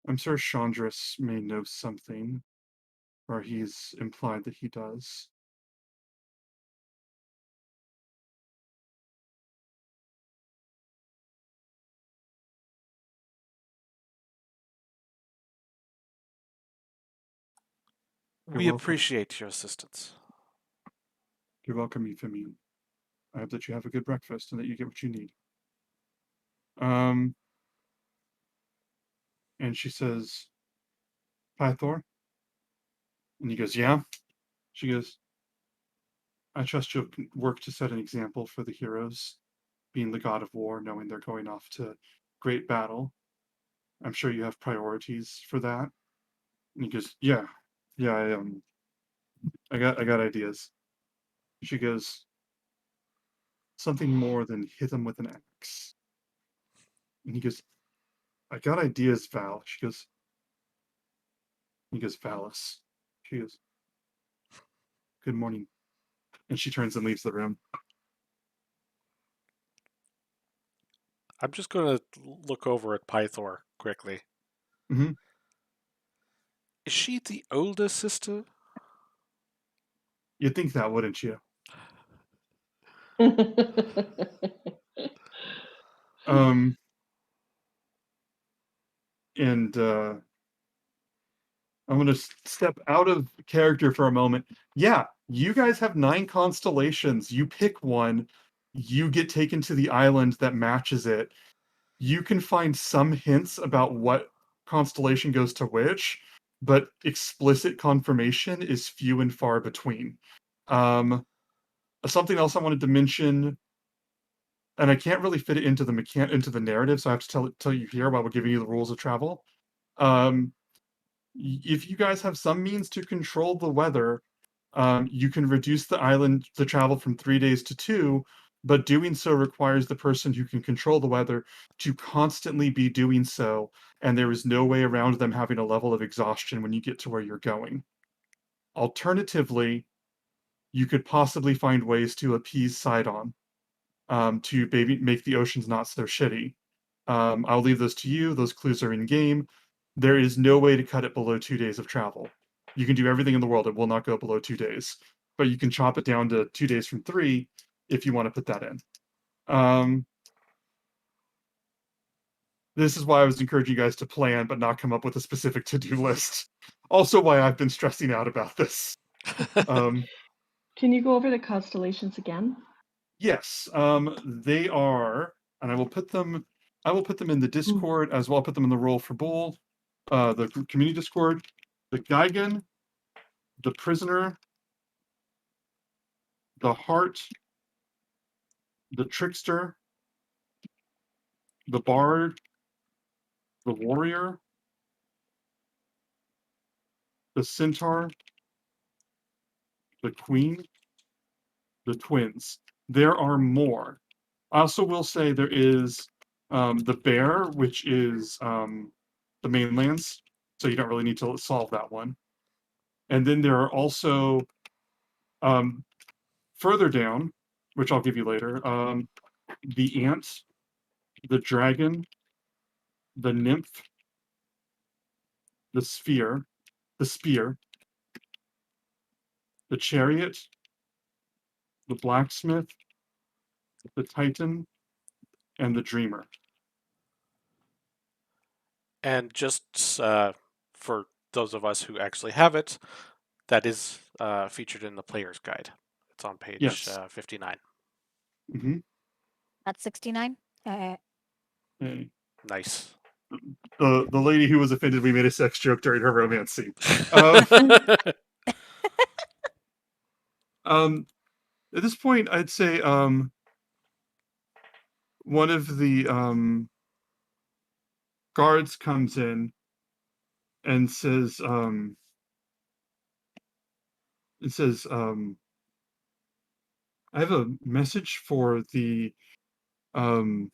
[SPEAKER 2] I'm sure Chandris may know something, or he's implied that he does.
[SPEAKER 1] We appreciate your assistance.
[SPEAKER 2] You're welcome, Euphemia. I hope that you have a good breakfast and that you get what you need. And she says, Pythor? And he goes, yeah. She goes, I trust you'll work to set an example for the heroes, being the god of war, knowing they're going off to great battle. I'm sure you have priorities for that. And he goes, yeah, I got ideas. She goes, something more than hit them with an axe. And he goes, I got ideas, Val. He goes, Valis. She goes, good morning. And she turns and leaves the room.
[SPEAKER 1] I'm just going to look over at Pythor quickly.
[SPEAKER 2] Mm-hmm.
[SPEAKER 1] Is she the older sister?
[SPEAKER 2] You'd think that, wouldn't you? And I'm going to step out of character for a moment. Yeah, you guys have 9 constellations. You pick one, you get taken to the island that matches it. You can find some hints about what constellation goes to which, but explicit confirmation is few and far between. Something else I wanted to mention, and I can't really fit it into the narrative, so I have to tell you here while we're giving you the rules of travel. If you guys have some means to control the weather, you can reduce the travel from 3 days to 2, but doing so requires the person who can control the weather to constantly be doing so, and there is no way around them having a level of exhaustion when you get to where you're going. Alternatively, you could possibly find ways to appease Sidon, to maybe make the oceans not so shitty. I'll leave those to you. Those clues are in game. There is no way to cut it below 2 days of travel. You can do everything in the world. It will not go below 2 days, but you can chop it down to 2 days from 3 if you want to put that in. This is why I was encouraging you guys to plan, but not come up with a specific to-do list. Also, why I've been stressing out about this.
[SPEAKER 5] Can you go over the constellations again?
[SPEAKER 2] Yes, they are, and I will put them in the Discord as well. I'll put them in the roll for Bull, the community Discord. The Gigan, the Prisoner, the Heart, the Trickster, the Bard, the Warrior, the Centaur, the Queen, the Twins. There are more. I also will say there is the Bear, which is the mainlands, so you don't really need to solve that one. And then there are also further down, which I'll give you later, the Ant, the Dragon, the Nymph, the Sphere, the Spear, the Chariot, the Blacksmith, the Titan, and the Dreamer.
[SPEAKER 1] And just for those of us who actually have it, that is featured in the player's guide. It's on page
[SPEAKER 2] Yes.
[SPEAKER 1] 59.
[SPEAKER 2] Mm-hmm.
[SPEAKER 3] That's 69.
[SPEAKER 2] Hey.
[SPEAKER 1] Nice.
[SPEAKER 2] The lady who was offended we made a sex joke during her romance scene. At this point, I'd say one of the guards comes in and says, I have a message for the, well,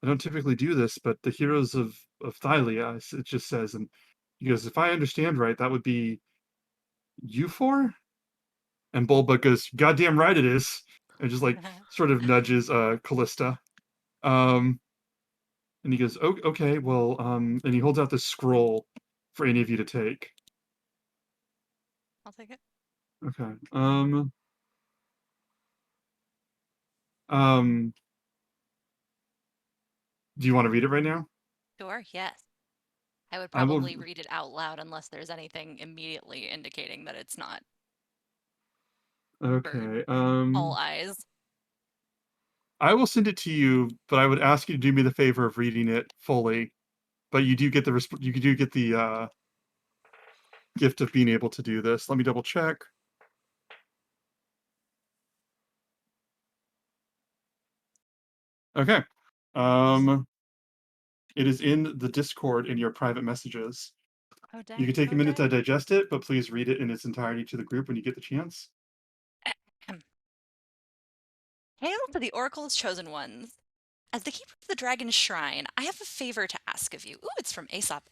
[SPEAKER 2] I don't typically do this, but the heroes of Thylia, it just says, and he goes, if I understand right, that would be you four? And Bulba goes, goddamn right it is, and just like sort of nudges Callista. And he goes, oh, okay, well, and he holds out this scroll for any of you to take.
[SPEAKER 4] I'll take it.
[SPEAKER 2] Okay. Do you want to read it right now?
[SPEAKER 4] Sure, yes. I would
[SPEAKER 2] I will-
[SPEAKER 4] probably read it out loud unless there's anything immediately indicating that it's not
[SPEAKER 2] Okay.
[SPEAKER 4] all eyes.
[SPEAKER 2] I will send it to you, but I would ask you to do me the favor of reading it fully. But you do get the gift of being able to do this. Let me double check. Okay. It is in the Discord in your private messages.
[SPEAKER 4] Oh, dang.
[SPEAKER 2] You can take a minute to digest it, but please read it in its entirety to the group when you get the chance.
[SPEAKER 4] Hail to the Oracle's chosen ones. As the keeper of the Dragon's Shrine, I have a favor to ask of you. Ooh, it's from Aesop.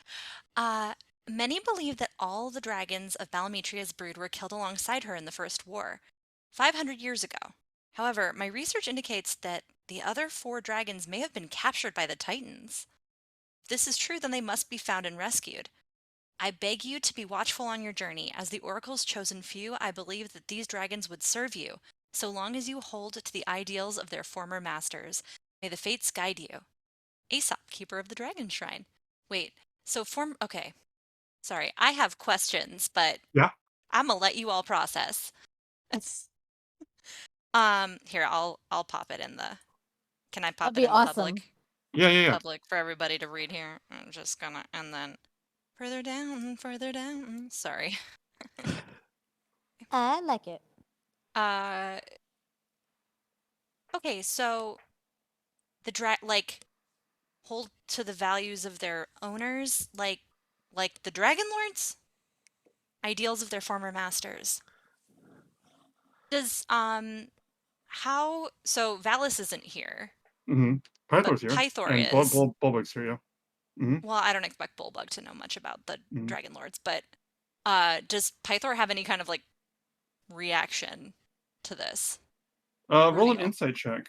[SPEAKER 4] Many believe that all the dragons of Malametria's brood were killed alongside her in the First War, 500 years ago. However, my research indicates that the other 4 dragons may have been captured by the Titans. If this is true, then they must be found and rescued. I beg you to be watchful on your journey. As the Oracle's chosen few, I believe that these dragons would serve you, so long as you hold to the ideals of their former masters. May the fates guide you. Aesop, keeper of the Dragon Shrine. Wait, so okay. Sorry, I have questions, but
[SPEAKER 2] Yeah.
[SPEAKER 4] I'm gonna let you all process. Here, I'll pop it in the. Can I pop
[SPEAKER 3] That'd
[SPEAKER 4] it
[SPEAKER 3] be
[SPEAKER 4] in the
[SPEAKER 3] awesome.
[SPEAKER 4] public?
[SPEAKER 2] Yeah.
[SPEAKER 4] Public for everybody to read here. I'm just gonna, and then further down. Sorry.
[SPEAKER 3] I like it.
[SPEAKER 4] Okay, so the hold to the values of their owners, like the Dragonlords, ideals of their former masters. Does how so Valis isn't here,
[SPEAKER 2] Mm-hmm.
[SPEAKER 4] but
[SPEAKER 2] Pythor's here,
[SPEAKER 4] Pythor
[SPEAKER 2] and
[SPEAKER 4] is.
[SPEAKER 2] Bulbug's here. Yeah. Mm-hmm.
[SPEAKER 4] Well, I don't expect Bulbug to know much about the
[SPEAKER 2] Mm-hmm.
[SPEAKER 4] Dragonlords, but does Pythor have any kind of like reaction to this
[SPEAKER 2] Roll an
[SPEAKER 4] reveal?
[SPEAKER 2] insight check.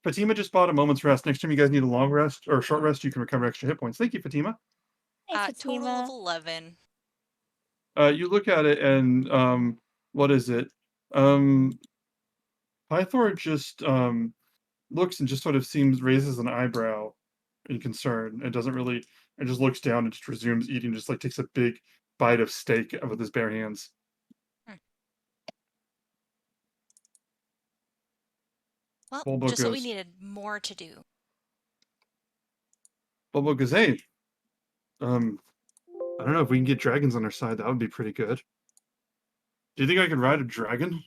[SPEAKER 2] Fatima just bought a moment's rest. Next time you guys need a long rest or a short rest, you can recover extra hit points. Thank you, Fatima.
[SPEAKER 3] Thanks,
[SPEAKER 4] Total of
[SPEAKER 3] Fatima.
[SPEAKER 4] 11.
[SPEAKER 2] You look at it and what is it? Um, Pythor just looks and just sort of raises an eyebrow in concern. It doesn't really. It just looks down and just resumes eating. Just like takes a big bite of steak with his bare hands.
[SPEAKER 4] Hmm. Well,
[SPEAKER 2] Bulbug
[SPEAKER 4] just what we
[SPEAKER 2] goes.
[SPEAKER 4] needed, more to do.
[SPEAKER 2] Bulbug goes. Hey, um, I don't know if we can get dragons on our side. That would be pretty good. Do you think I can ride a dragon?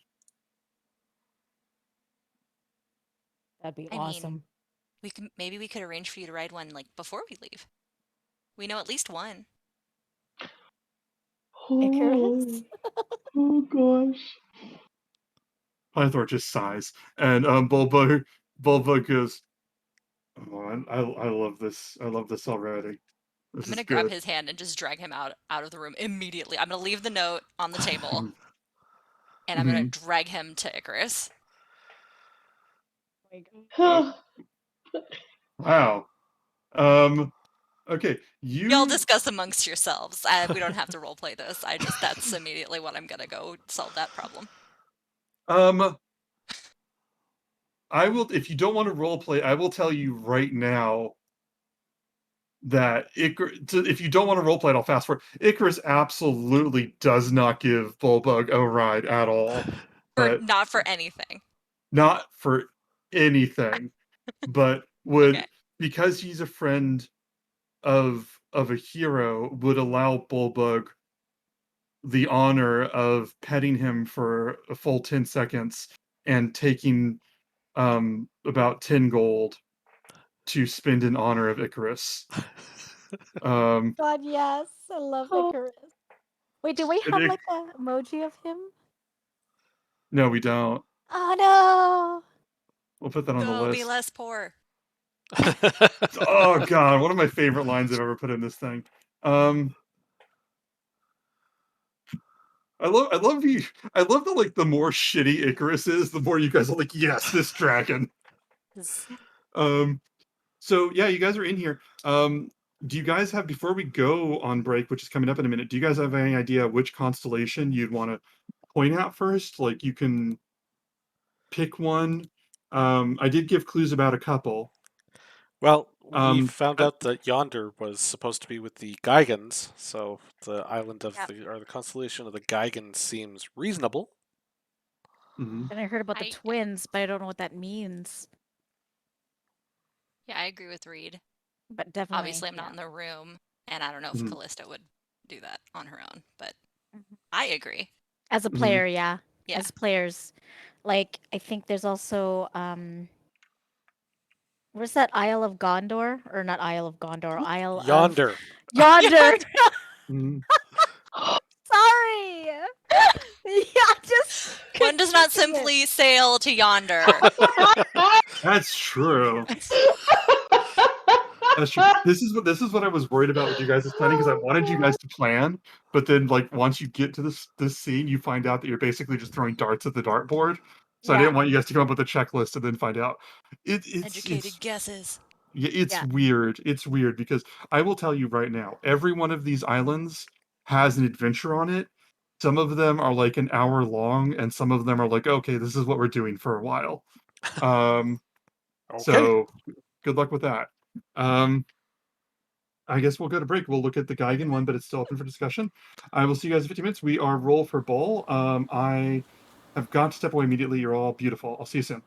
[SPEAKER 3] That'd be
[SPEAKER 4] I mean,
[SPEAKER 3] awesome.
[SPEAKER 4] maybe we could arrange for you to ride one like before we leave. We know at least one.
[SPEAKER 3] Icarus?
[SPEAKER 5] Oh gosh.
[SPEAKER 2] Pythor just sighs, and Bulbug goes. Oh, I love this. I love this already. This
[SPEAKER 4] I'm
[SPEAKER 2] is
[SPEAKER 4] gonna grab
[SPEAKER 2] good.
[SPEAKER 4] his hand and just drag him out of the room immediately. I'm gonna leave the note on the table and I'm gonna
[SPEAKER 2] Mhm.
[SPEAKER 4] drag him to Icarus.
[SPEAKER 2] Wow. Um. Okay.
[SPEAKER 4] Y'all
[SPEAKER 2] You.
[SPEAKER 4] discuss amongst yourselves. We don't have to roleplay this. That's immediately what I'm gonna go solve that problem.
[SPEAKER 2] Um. I will. If you don't want to role play, I will tell you right now that if you don't want to role play it, I'll fast forward. Icarus absolutely does not give Bulbug a ride at all, but
[SPEAKER 4] Not for anything.
[SPEAKER 2] not for anything. But
[SPEAKER 4] Okay.
[SPEAKER 2] would, because he's a friend of a hero, would allow Bulbug the honor of petting him for a full 10 seconds and taking about 10 gold to spend in honor of Icarus. Um,
[SPEAKER 3] God, yes. I love
[SPEAKER 5] Oh.
[SPEAKER 3] Icarus. Wait, do we
[SPEAKER 2] and
[SPEAKER 3] have like a emoji of him?
[SPEAKER 2] no, we don't.
[SPEAKER 3] Oh no!
[SPEAKER 2] We'll put that on the
[SPEAKER 4] Go be
[SPEAKER 2] list.
[SPEAKER 4] less poor.
[SPEAKER 2] Oh god, one of my favorite lines I've ever put in this thing. Um, I love that, like, the more shitty Icarus is, the more you guys are like, yes, this dragon. Um, so yeah, you guys are in here. Do you guys have, before we go on break, which is coming up in a minute, do you guys have any idea which constellation you'd want to point out first? Like, you can pick one. I did give clues about a couple.
[SPEAKER 1] Well, we found
[SPEAKER 2] I-
[SPEAKER 1] out that Yonder was supposed to be with the Geigans, so the island of
[SPEAKER 3] Yeah.
[SPEAKER 1] the constellation of the Geigans seems reasonable.
[SPEAKER 2] mhm.
[SPEAKER 3] And I heard about the
[SPEAKER 4] I-
[SPEAKER 3] twins, but I don't know what that means.
[SPEAKER 4] Yeah, I agree with Reed.
[SPEAKER 3] But definitely.
[SPEAKER 4] Obviously, I'm not in the room, and I don't know if
[SPEAKER 2] Mhm.
[SPEAKER 4] Callista would do that on her own, but
[SPEAKER 3] Mhm.
[SPEAKER 4] I agree.
[SPEAKER 3] As a
[SPEAKER 2] Mhm.
[SPEAKER 3] player, yeah.
[SPEAKER 4] Yeah.
[SPEAKER 3] As players. Like, I think there's also where's that Isle of Gondor? Or not Isle of Gondor, Isle of
[SPEAKER 1] Yonder.
[SPEAKER 3] Yonder.
[SPEAKER 2] Mhm.
[SPEAKER 3] Sorry. Yeah, just
[SPEAKER 4] One does not
[SPEAKER 3] confusing it.
[SPEAKER 4] simply sail to Yonder.
[SPEAKER 2] That's true. That's true. This is what I was worried about with you guys' planning, because I wanted you guys to plan, but then, like, once you get to this scene, you find out that you're basically just throwing darts at the dartboard. So I
[SPEAKER 3] Yeah.
[SPEAKER 2] didn't want you guys to come up with a checklist and then find out.
[SPEAKER 4] Educated guesses.
[SPEAKER 2] Yeah, it's
[SPEAKER 3] Yeah.
[SPEAKER 2] weird. It's weird because I will tell you right now, every one of these islands has an adventure on it. Some of them are like an hour long, and some of them are like, okay, this is what we're doing for a while. Um,
[SPEAKER 1] Okay.
[SPEAKER 2] so good luck with that. I guess we'll go to break. We'll look at the Geigen one, but it's still open for discussion. I will see you guys in 50 minutes. We are roll for bowl. I have got to step away immediately. You're all beautiful. I'll see you soon.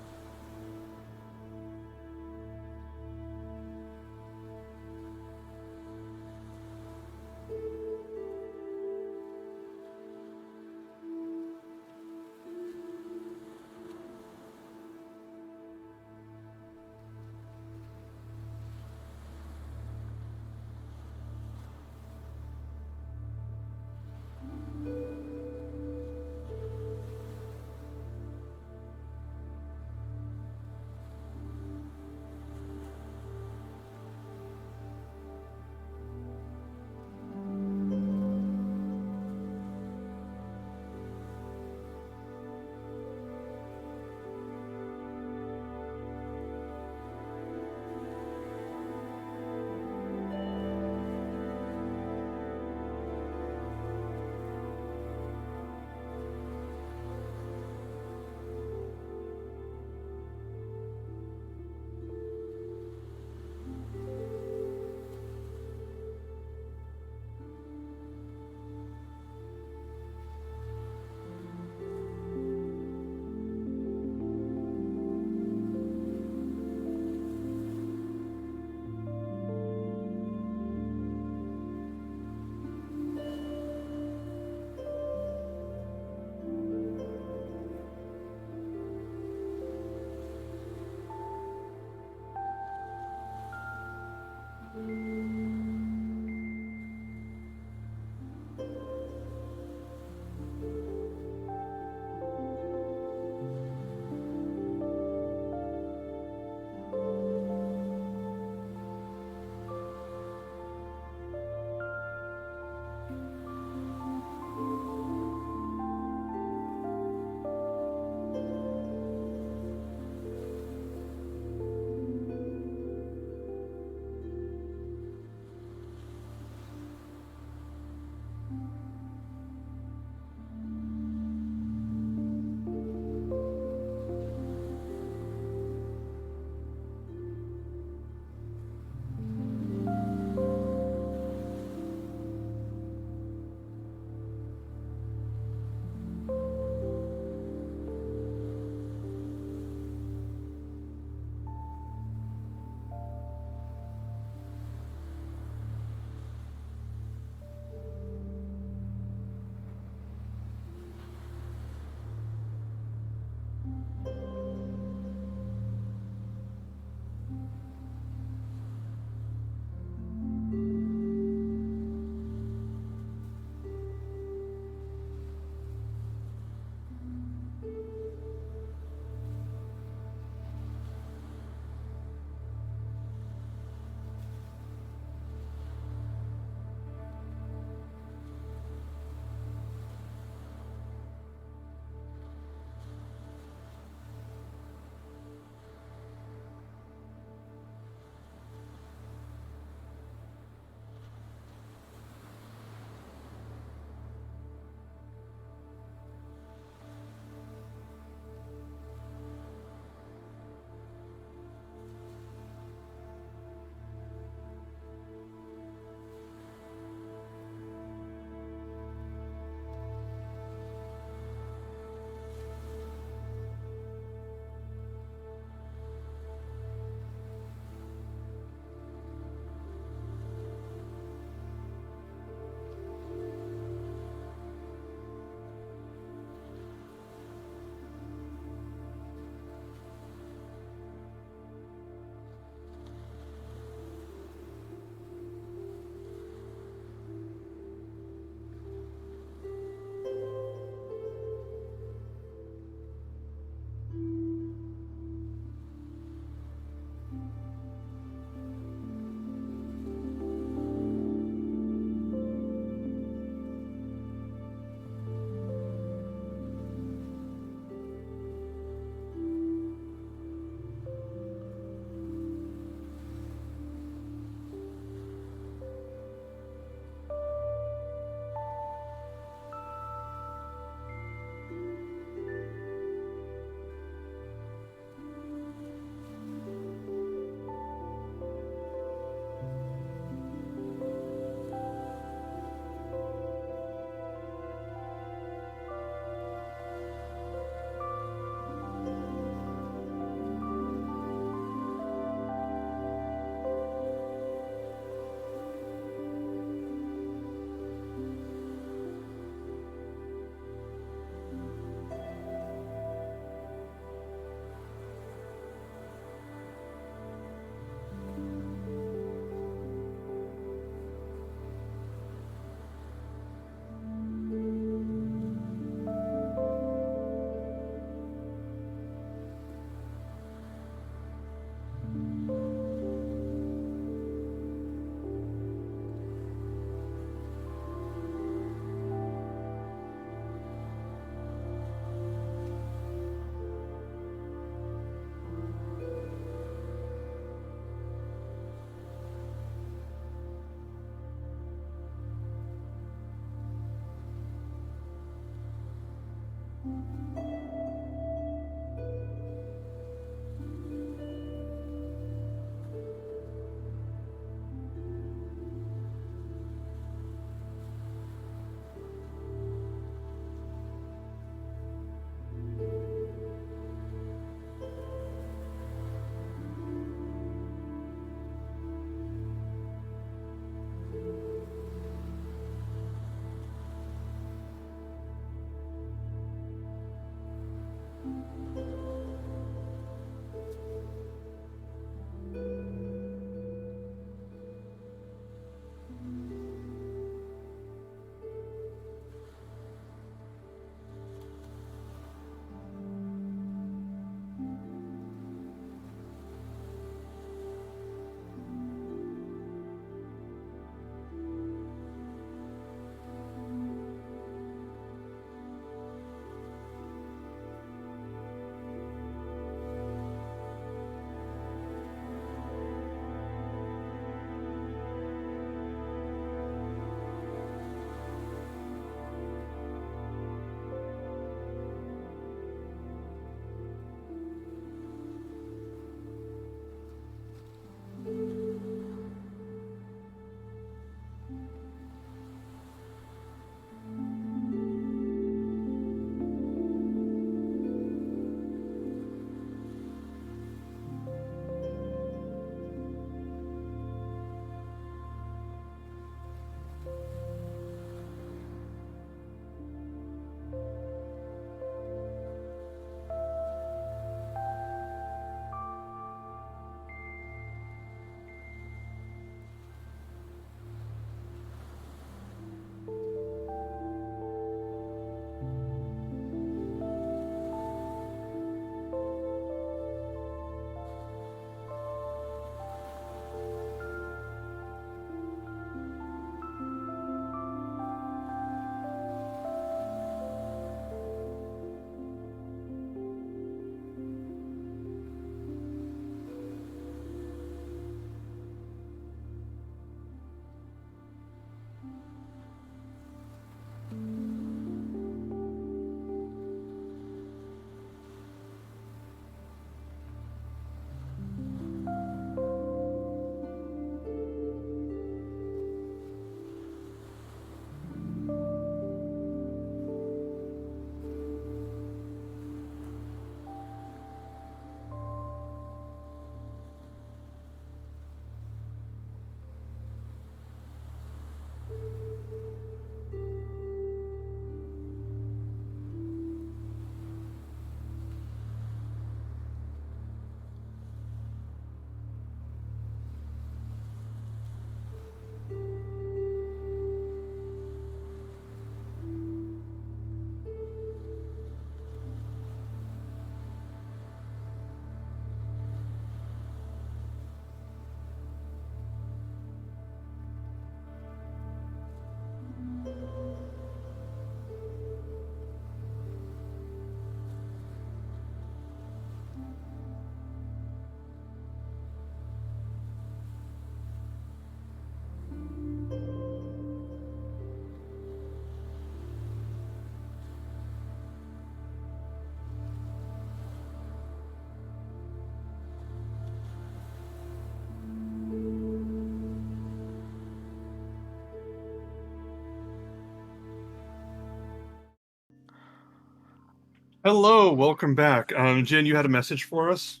[SPEAKER 2] Hello, welcome back. Jen, you had a message for us?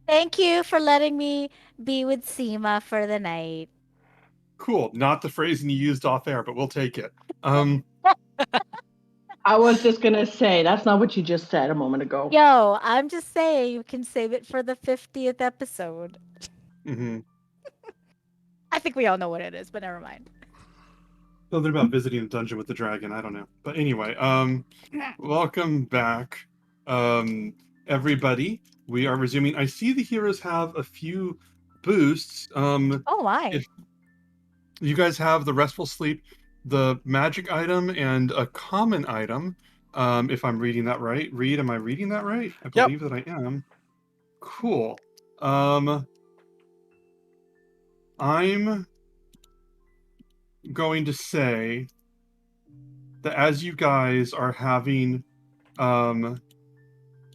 [SPEAKER 3] Thank you for letting me be with Seema for the night.
[SPEAKER 2] Cool. Not the phrasing you used off air, but we'll take it. Um,
[SPEAKER 5] I was just gonna say that's not what you just said a moment ago.
[SPEAKER 3] Yo, I'm just saying you can save it for the 50th episode.
[SPEAKER 2] mhm.
[SPEAKER 3] I think we all know what it is, but never mind.
[SPEAKER 2] Something about visiting a dungeon with the dragon. I don't know. But anyway, welcome back, everybody. We are resuming. I see the heroes have a few boosts.
[SPEAKER 3] Oh my.
[SPEAKER 2] If you guys have the restful sleep, the magic item, and a common item. If I'm reading that right. Reed, am I reading that right? I
[SPEAKER 1] Yep.
[SPEAKER 2] believe that I am. Cool. I'm going to say that as you guys are having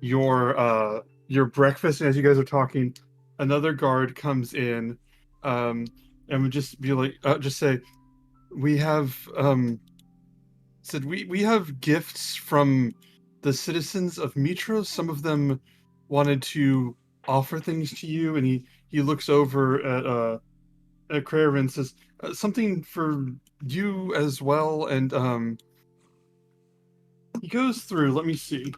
[SPEAKER 2] your breakfast, and as you guys are talking, another guard comes in, and would just be like, just say, we have said we have gifts from the citizens of Mitros. Some of them wanted to offer things to you, and he looks over at Crayer and says, something for you as well. And he goes through. Let me see.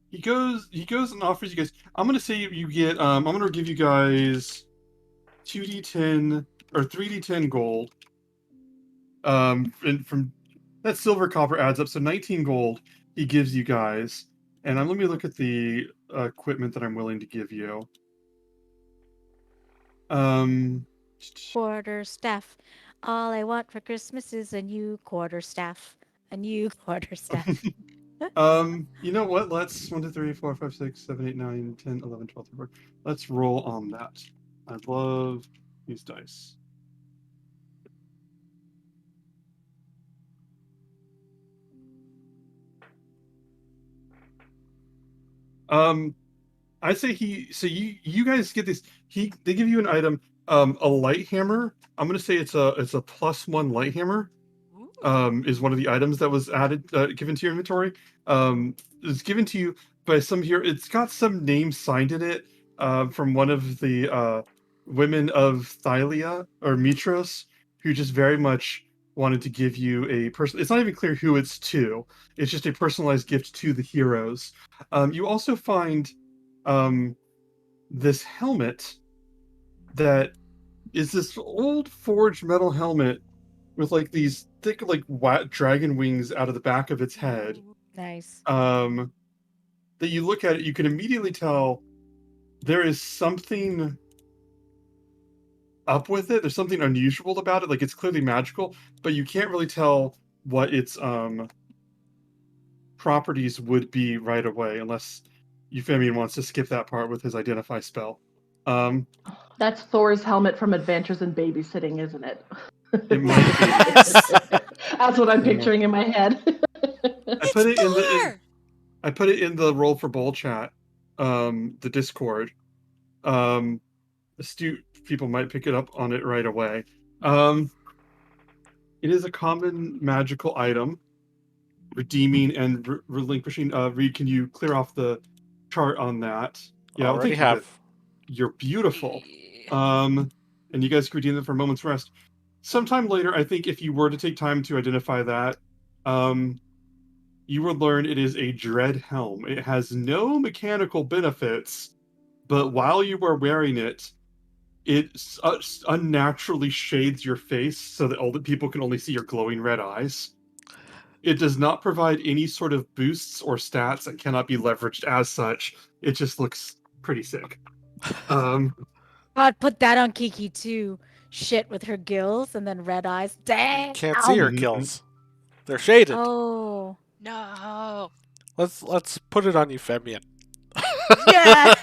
[SPEAKER 2] He goes and offers you guys. I'm gonna say you get. I'm gonna give you guys 2d10 or 3d10 gold. And from that silver copper adds up, so 19 gold he gives you guys. And let me look at the equipment that I'm willing to give you. Um,
[SPEAKER 3] Quarterstaff. All I want for Christmas is a new quarterstaff. A new quarterstaff.
[SPEAKER 2] you know what? Let's 1, 2, 3, 4, 5, 6, 7, 8, 9, 10, 11, 12, 13, 14. Let's roll on that. I love these dice. I say you guys get this. They give you an item, a light hammer. I'm gonna say it's a +1 light hammer. Is one of the items that was added, given to your inventory. It's given to you by some here. It's got some name signed in it, from one of the women of Thylia or Mitros, who just very much wanted to give you a person. It's not even clear who it's to. It's just a personalized gift to the heroes. You also find this helmet that is this old forged metal helmet with like these thick like dragon wings out of the back of its head.
[SPEAKER 3] Nice.
[SPEAKER 2] That you look at it, you can immediately tell there is something up with it. There's something unusual about it. Like it's clearly magical, but you can't really tell what its properties would be right away, unless Euphemian wants to skip that part with his identify spell.
[SPEAKER 5] That's Thor's helmet from Adventures in Babysitting, isn't it?
[SPEAKER 2] It might be.
[SPEAKER 3] Yes!
[SPEAKER 5] That's what I'm picturing in my head.
[SPEAKER 2] I put it in the roll for bowl chat, the Discord. Astute people might pick it up on it right away. It is a common magical item, redeeming and relinquishing. Reed, can you clear off the chart on that? Yeah, I'll
[SPEAKER 1] Already
[SPEAKER 2] take you good.
[SPEAKER 1] have.
[SPEAKER 2] You're beautiful. And you guys can redeem it for a moment's rest. Sometime later, I think if you were to take time to identify that, you will learn it is a dread helm. It has no mechanical benefits, but while you are wearing it, it unnaturally shades your face so that all the people can only see your glowing red eyes. It does not provide any sort of boosts or stats that cannot be leveraged as such. It just looks pretty sick.
[SPEAKER 3] God, put that on Kiki too. Shit with her gills and then red eyes. Dang!
[SPEAKER 1] Can't see her
[SPEAKER 2] Mhm.
[SPEAKER 1] gills. They're shaded.
[SPEAKER 3] Oh.
[SPEAKER 4] No.
[SPEAKER 1] Let's put it on Euphemian.
[SPEAKER 3] Yeah!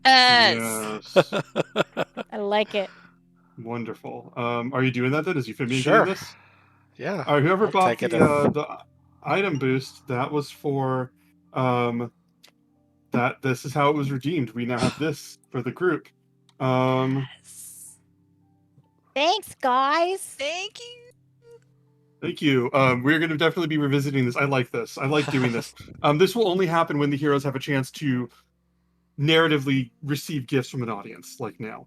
[SPEAKER 2] Yes.
[SPEAKER 3] I like it.
[SPEAKER 2] Wonderful. Are you doing that then? Is Euphemian getting
[SPEAKER 1] Sure.
[SPEAKER 2] this?
[SPEAKER 1] Yeah.
[SPEAKER 2] Whoever
[SPEAKER 1] I'll
[SPEAKER 2] bought
[SPEAKER 1] take it.
[SPEAKER 2] the item boost, that was for that this is how it was redeemed. We now have this for the group.
[SPEAKER 4] Yes.
[SPEAKER 3] Thanks, guys.
[SPEAKER 4] Thank you.
[SPEAKER 2] Thank you. We're going to definitely be revisiting this. I like this. I like doing this. This will only happen when the heroes have a chance to narratively receive gifts from an audience, like now.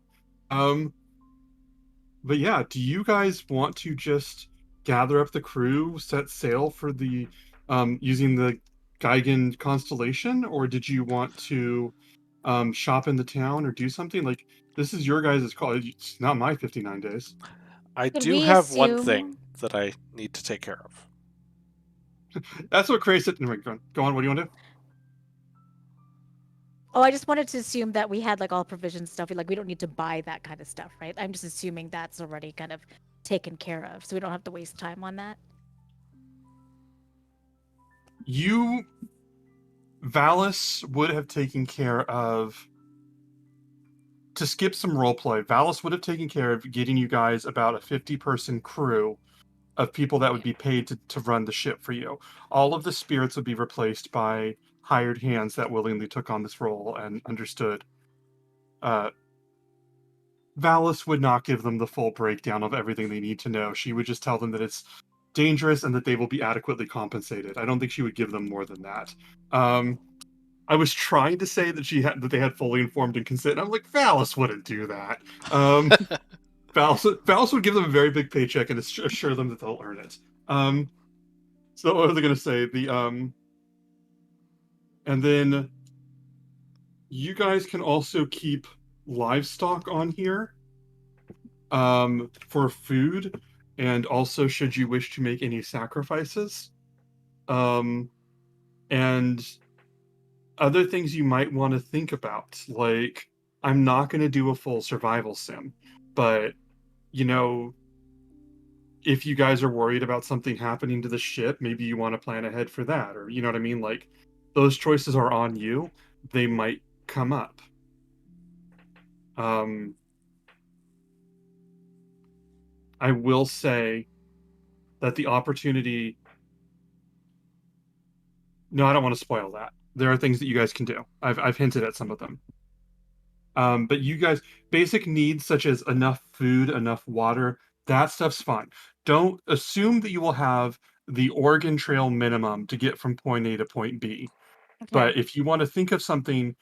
[SPEAKER 2] But yeah, do you guys want to just gather up the crew, set sail for the using the Geigen constellation, or did you want to shop in the town or do something? Like this is your guys' call. It's not my 59 days.
[SPEAKER 1] I
[SPEAKER 3] Could
[SPEAKER 1] do
[SPEAKER 3] we
[SPEAKER 1] have one thing
[SPEAKER 3] assume?
[SPEAKER 1] that I need to take care of.
[SPEAKER 2] That's what Cray said. Anyway, go on. What do you want to do?
[SPEAKER 3] Oh, I just wanted to assume that we had like all provision stuff. Like we don't need to buy that kind of stuff, right? I'm just assuming that's already kind of taken care of, so we don't have to waste time on that.
[SPEAKER 2] You, Valis would have taken care of. To skip some roleplay, Valis would have taken care of getting you guys about a 50-person crew of people that would be paid to run the ship for you. All of the spirits would be replaced by hired hands that willingly took on this role and understood. Uh, Valis would not give them the full breakdown of everything they need to know. She would just tell them that it's dangerous and that they will be adequately compensated. I don't think she would give them more than that. I was trying to say that they had fully informed and consent. I'm like, Valis wouldn't do that. Valis would give them a very big paycheck and assure them that they'll earn it. So what was I going to say? And then you guys can also keep livestock on here for food, and also should you wish to make any sacrifices, and other things you might want to think about. Like, I'm not going to do a full survival sim, but you know, if you guys are worried about something happening to the ship, maybe you want to plan ahead for that, or you know what I mean? Like, those choices are on you. They might come up. I will say that the opportunity. No, I don't want to spoil that. There are things that you guys can do. I've hinted at some of them. But you guys, basic needs such as enough food, enough water, that stuff's fine. Don't assume that you will have the Oregon Trail minimum to get from point A to point B.
[SPEAKER 3] Okay.
[SPEAKER 2] But if you want to think of something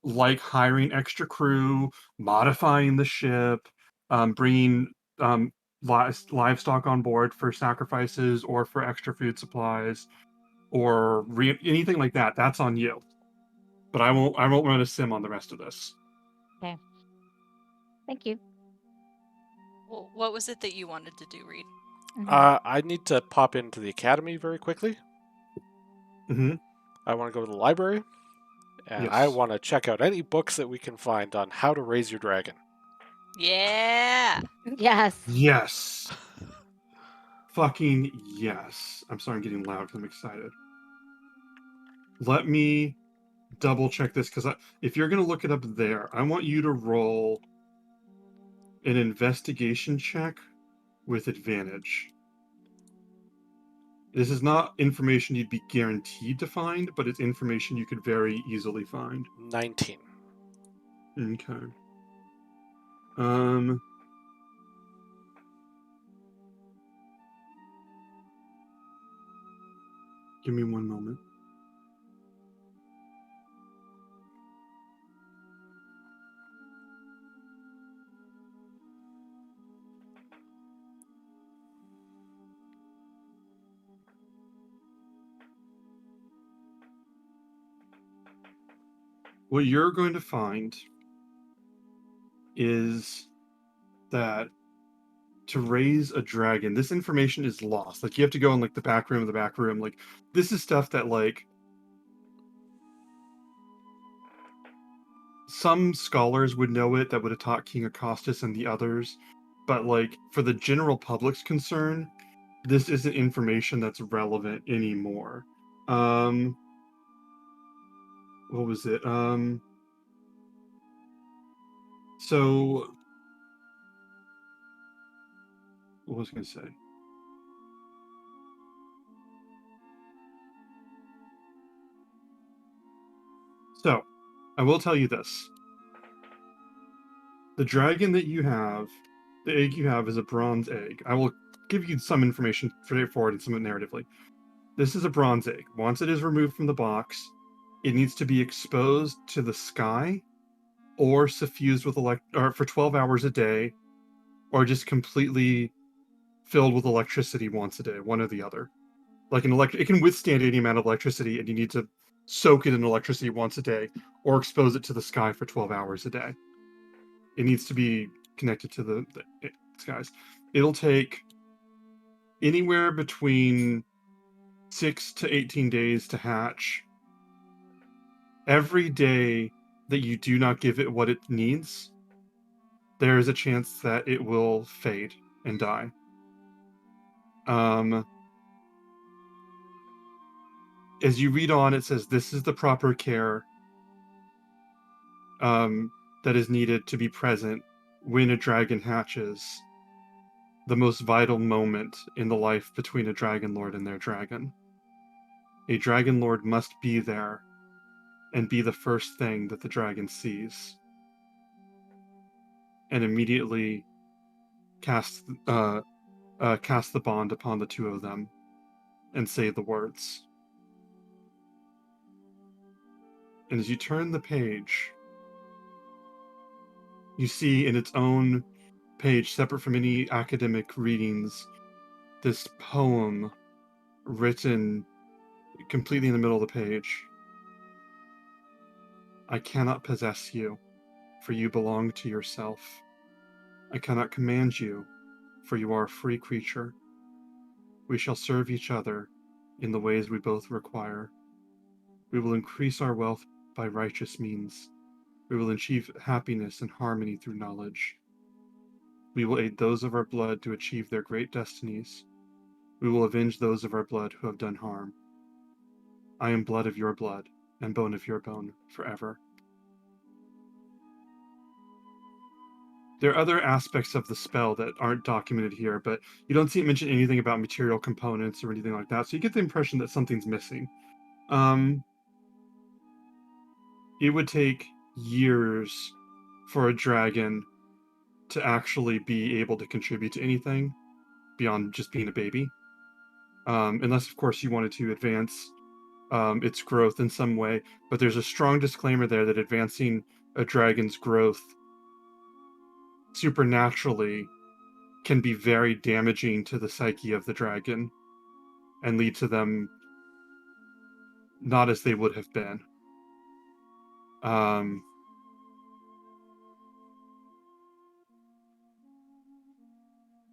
[SPEAKER 2] like hiring extra crew, modifying the ship, bringing livestock on board for sacrifices or for extra food supplies, or anything like that, that's on you. But I won't run a sim on the rest of this.
[SPEAKER 3] Okay. Thank you.
[SPEAKER 4] Well, what was it that you wanted to do, Reed?
[SPEAKER 1] I need to pop into the academy very quickly.
[SPEAKER 2] Mm-hmm.
[SPEAKER 1] I want to go to the library, and
[SPEAKER 2] Yes.
[SPEAKER 1] I want to check out any books that we can find on how to raise your dragon.
[SPEAKER 4] Yeah.
[SPEAKER 3] Yes.
[SPEAKER 2] Yes. Fucking yes. I'm sorry, I'm getting loud because I'm excited. Let me double check this, because if you're going to look it up there, I want you to roll an investigation check with advantage. This is not information you'd be guaranteed to find, but it's information you could very easily find.
[SPEAKER 1] 19.
[SPEAKER 2] Okay. Give me one moment. What you're going to find is that to raise a dragon, this information is lost. Like, you have to go in like the back room of the back room. Like, this is stuff that like some scholars would know it that would have taught King Acostus and the others, but like for the general public's concern, this isn't information that's relevant anymore. What was it? So what was I gonna say? So I will tell you this. The dragon that you have, the egg you have is a bronze egg. I will give you some information straightforward and some narratively. This is a bronze egg. Once it is removed from the box, it needs to be exposed to the sky or suffused with or for 12 hours a day, or just completely filled with electricity once a day, one or the other. Like it can withstand any amount of electricity, and you need to soak it in electricity once a day, or expose it to the sky for 12 hours a day. It needs to be connected to the skies. It'll take anywhere between 6 to 18 days to hatch. Every day that you do not give it what it needs, there is a chance that it will fade and die. As you read on, it says this is the proper care that is needed to be present when a dragon hatches, the most vital moment in the life between a Dragonlord and their dragon. A Dragonlord must be there and be the first thing that the dragon sees, and immediately cast the bond upon the two of them and say the words. And as you turn the page, you see in its own page, separate from any academic readings, this poem written completely in the middle of the page. I cannot possess you, for you belong to yourself. I cannot command you, for you are a free creature. We shall serve each other in the ways we both require. We will increase our wealth by righteous means. We will achieve happiness and harmony through knowledge. We will aid those of our blood to achieve their great destinies. We will avenge those of our blood who have done harm. I am blood of your blood, and bone of your bone, forever. There are other aspects of the spell that aren't documented here, but you don't see it mention anything about material components or anything like that, so you get the impression that something's missing. It would take years for a dragon to actually be able to contribute to anything beyond just being a baby. Unless, of course, you wanted to advance its growth in some way. But there's a strong disclaimer there that advancing a dragon's growth supernaturally can be very damaging to the psyche of the dragon and lead to them not as they would have been.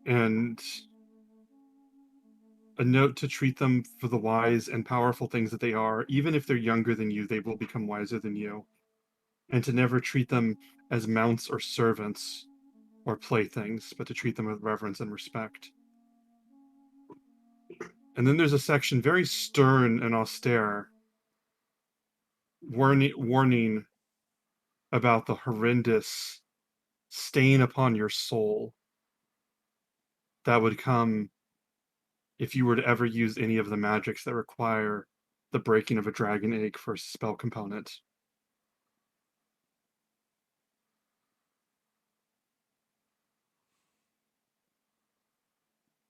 [SPEAKER 2] And a note to treat them for the wise and powerful things that they are. Even if they're younger than you, they will become wiser than you. And to never treat them as mounts or servants or playthings, but to treat them with reverence and respect. And then there's a section very stern and austere, warning about the horrendous stain upon your soul that would come if you were to ever use any of the magics that require the breaking of a dragon egg for a spell component.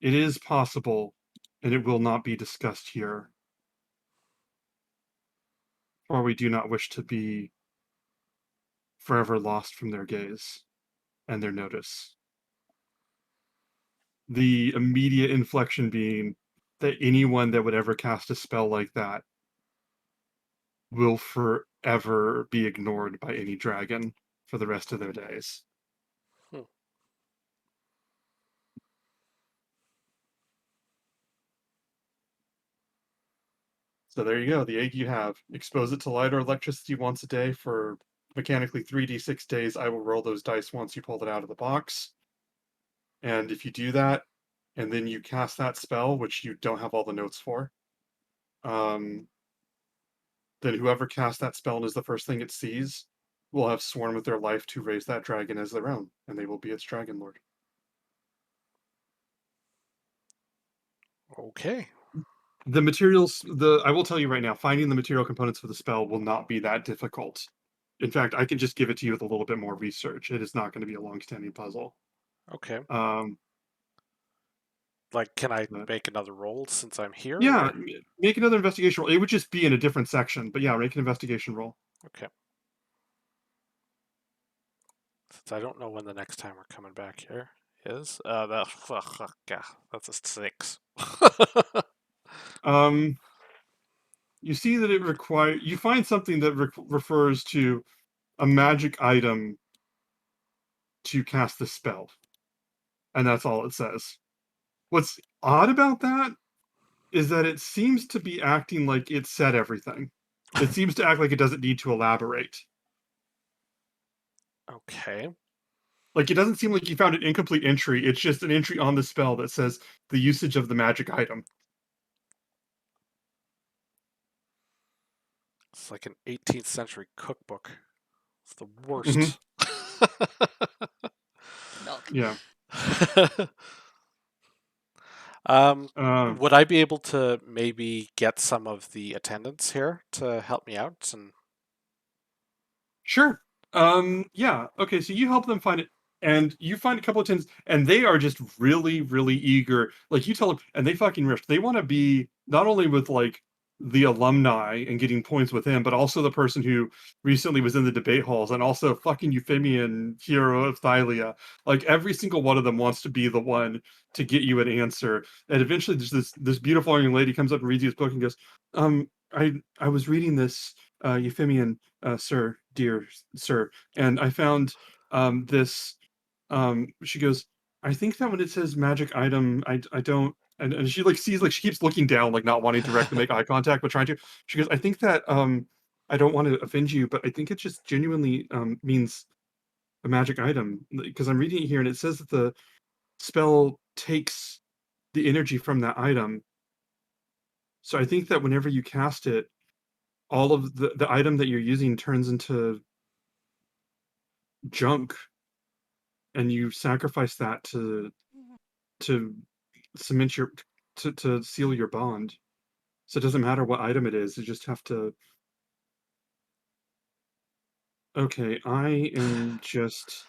[SPEAKER 2] It is possible, and it will not be discussed here, for we do not wish to be forever lost from their gaze and their notice. The immediate inflection being that anyone that would ever cast a spell like that will forever be ignored by any dragon for the rest of their days.
[SPEAKER 1] Hmm.
[SPEAKER 2] So there you go, the egg you have. Expose it to light or electricity once a day for mechanically 3d6 days. I will roll those dice once you pull it out of the box. And if you do that, and then you cast that spell, which you don't have all the notes for, then whoever casts that spell and is the first thing it sees will have sworn with their life to raise that dragon as their own, and they will be its Dragonlord.
[SPEAKER 1] Okay.
[SPEAKER 2] The materials, I will tell you right now, finding the material components for the spell will not be that difficult. In fact, I can just give it to you with a little bit more research. It is not going to be a long-standing puzzle.
[SPEAKER 1] Okay. Like, can I make another roll since I'm here?
[SPEAKER 2] Yeah,
[SPEAKER 1] or-
[SPEAKER 2] make another investigation roll. It would just be in a different section, but yeah, make an investigation roll.
[SPEAKER 1] Okay. Since I don't know when the next time we're coming back here is. That's a 6.
[SPEAKER 2] You see that it you find something that refers to a magic item to cast the spell, and that's all it says. What's odd about that is that it seems to be acting like it said everything. It seems to act like it doesn't need to elaborate.
[SPEAKER 1] Okay.
[SPEAKER 2] Like, it doesn't seem like you found an incomplete entry. It's just an entry on the spell that says the usage of the magic item.
[SPEAKER 1] It's like an 18th century cookbook. It's the
[SPEAKER 2] Mhm.
[SPEAKER 1] worst.
[SPEAKER 4] Milk.
[SPEAKER 2] Yeah.
[SPEAKER 1] Would I be able to maybe get some of the attendants here to help me out? And
[SPEAKER 2] Sure. Yeah. Okay, so you help them find it, and you find a couple of tins, and they are just really, really eager. Like, you tell them, and they fucking rift. They want to be not only with like the alumni and getting points with him, but also the person who recently was in the debate halls, and also fucking Euphemian hero of Thylia. Like, every single one of them wants to be the one to get you an answer. And eventually, there's this beautiful young lady comes up and reads you his book and goes, I was reading this Euphemian, sir, dear sir, and I found this. She goes, I think that when it says magic item, I don't. And she like sees, like, she keeps looking down, like not wanting to directly make eye contact, but trying to. She goes, I think that I don't want to offend you, but I think it just genuinely means a magic item, because I'm reading it here and it says that the spell takes the energy from that item. So I think that whenever you cast it, all of the item that you're using turns into junk, and you sacrifice that to cement your to seal your bond. So it doesn't matter what item it is, you just have to. Okay, I am just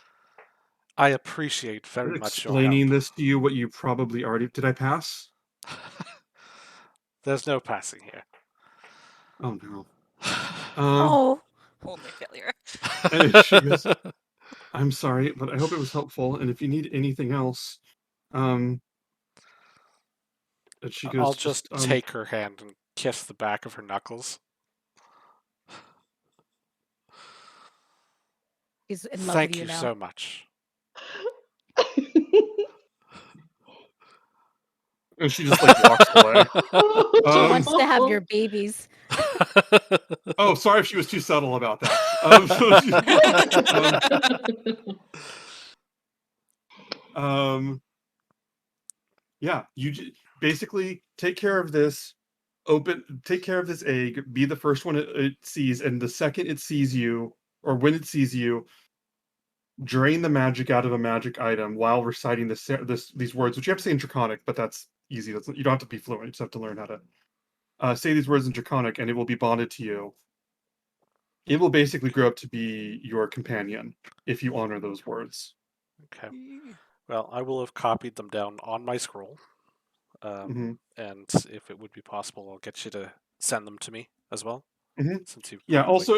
[SPEAKER 1] I appreciate very much your help.
[SPEAKER 2] explaining this to you, what you probably already did. I pass?
[SPEAKER 1] There's no passing here.
[SPEAKER 2] Oh no.
[SPEAKER 3] Oh,
[SPEAKER 4] Only failure.
[SPEAKER 2] And she goes, I'm sorry, but I hope it was helpful, and if you need anything else, um and she
[SPEAKER 1] I'll
[SPEAKER 2] goes,
[SPEAKER 1] just
[SPEAKER 2] just
[SPEAKER 1] take her hand and kiss the back of her knuckles.
[SPEAKER 3] he's in love with
[SPEAKER 1] Thank
[SPEAKER 3] you
[SPEAKER 1] you
[SPEAKER 3] now.
[SPEAKER 1] so much.
[SPEAKER 2] and she just like walks away.
[SPEAKER 3] She wants to have
[SPEAKER 5] Oh.
[SPEAKER 3] your babies.
[SPEAKER 2] Oh, sorry if she was too subtle about that. Yeah, basically take care of this. Take care of this egg. Be the first one it sees, and the second it sees you, or when it sees you, drain the magic out of a magic item while reciting these words, which you have to say in Draconic, but that's easy. You don't have to be fluent. You just have to learn how to say these words in Draconic, and it will be bonded to you. It will basically grow up to be your companion if you honor those words.
[SPEAKER 1] Okay. Well, I will have copied them down on my scroll.
[SPEAKER 2] Mhm.
[SPEAKER 1] And if it would be possible, I'll get you to send them to me as well.
[SPEAKER 2] Mhm.
[SPEAKER 1] Since you've
[SPEAKER 2] Yeah.
[SPEAKER 1] probably...
[SPEAKER 2] Also,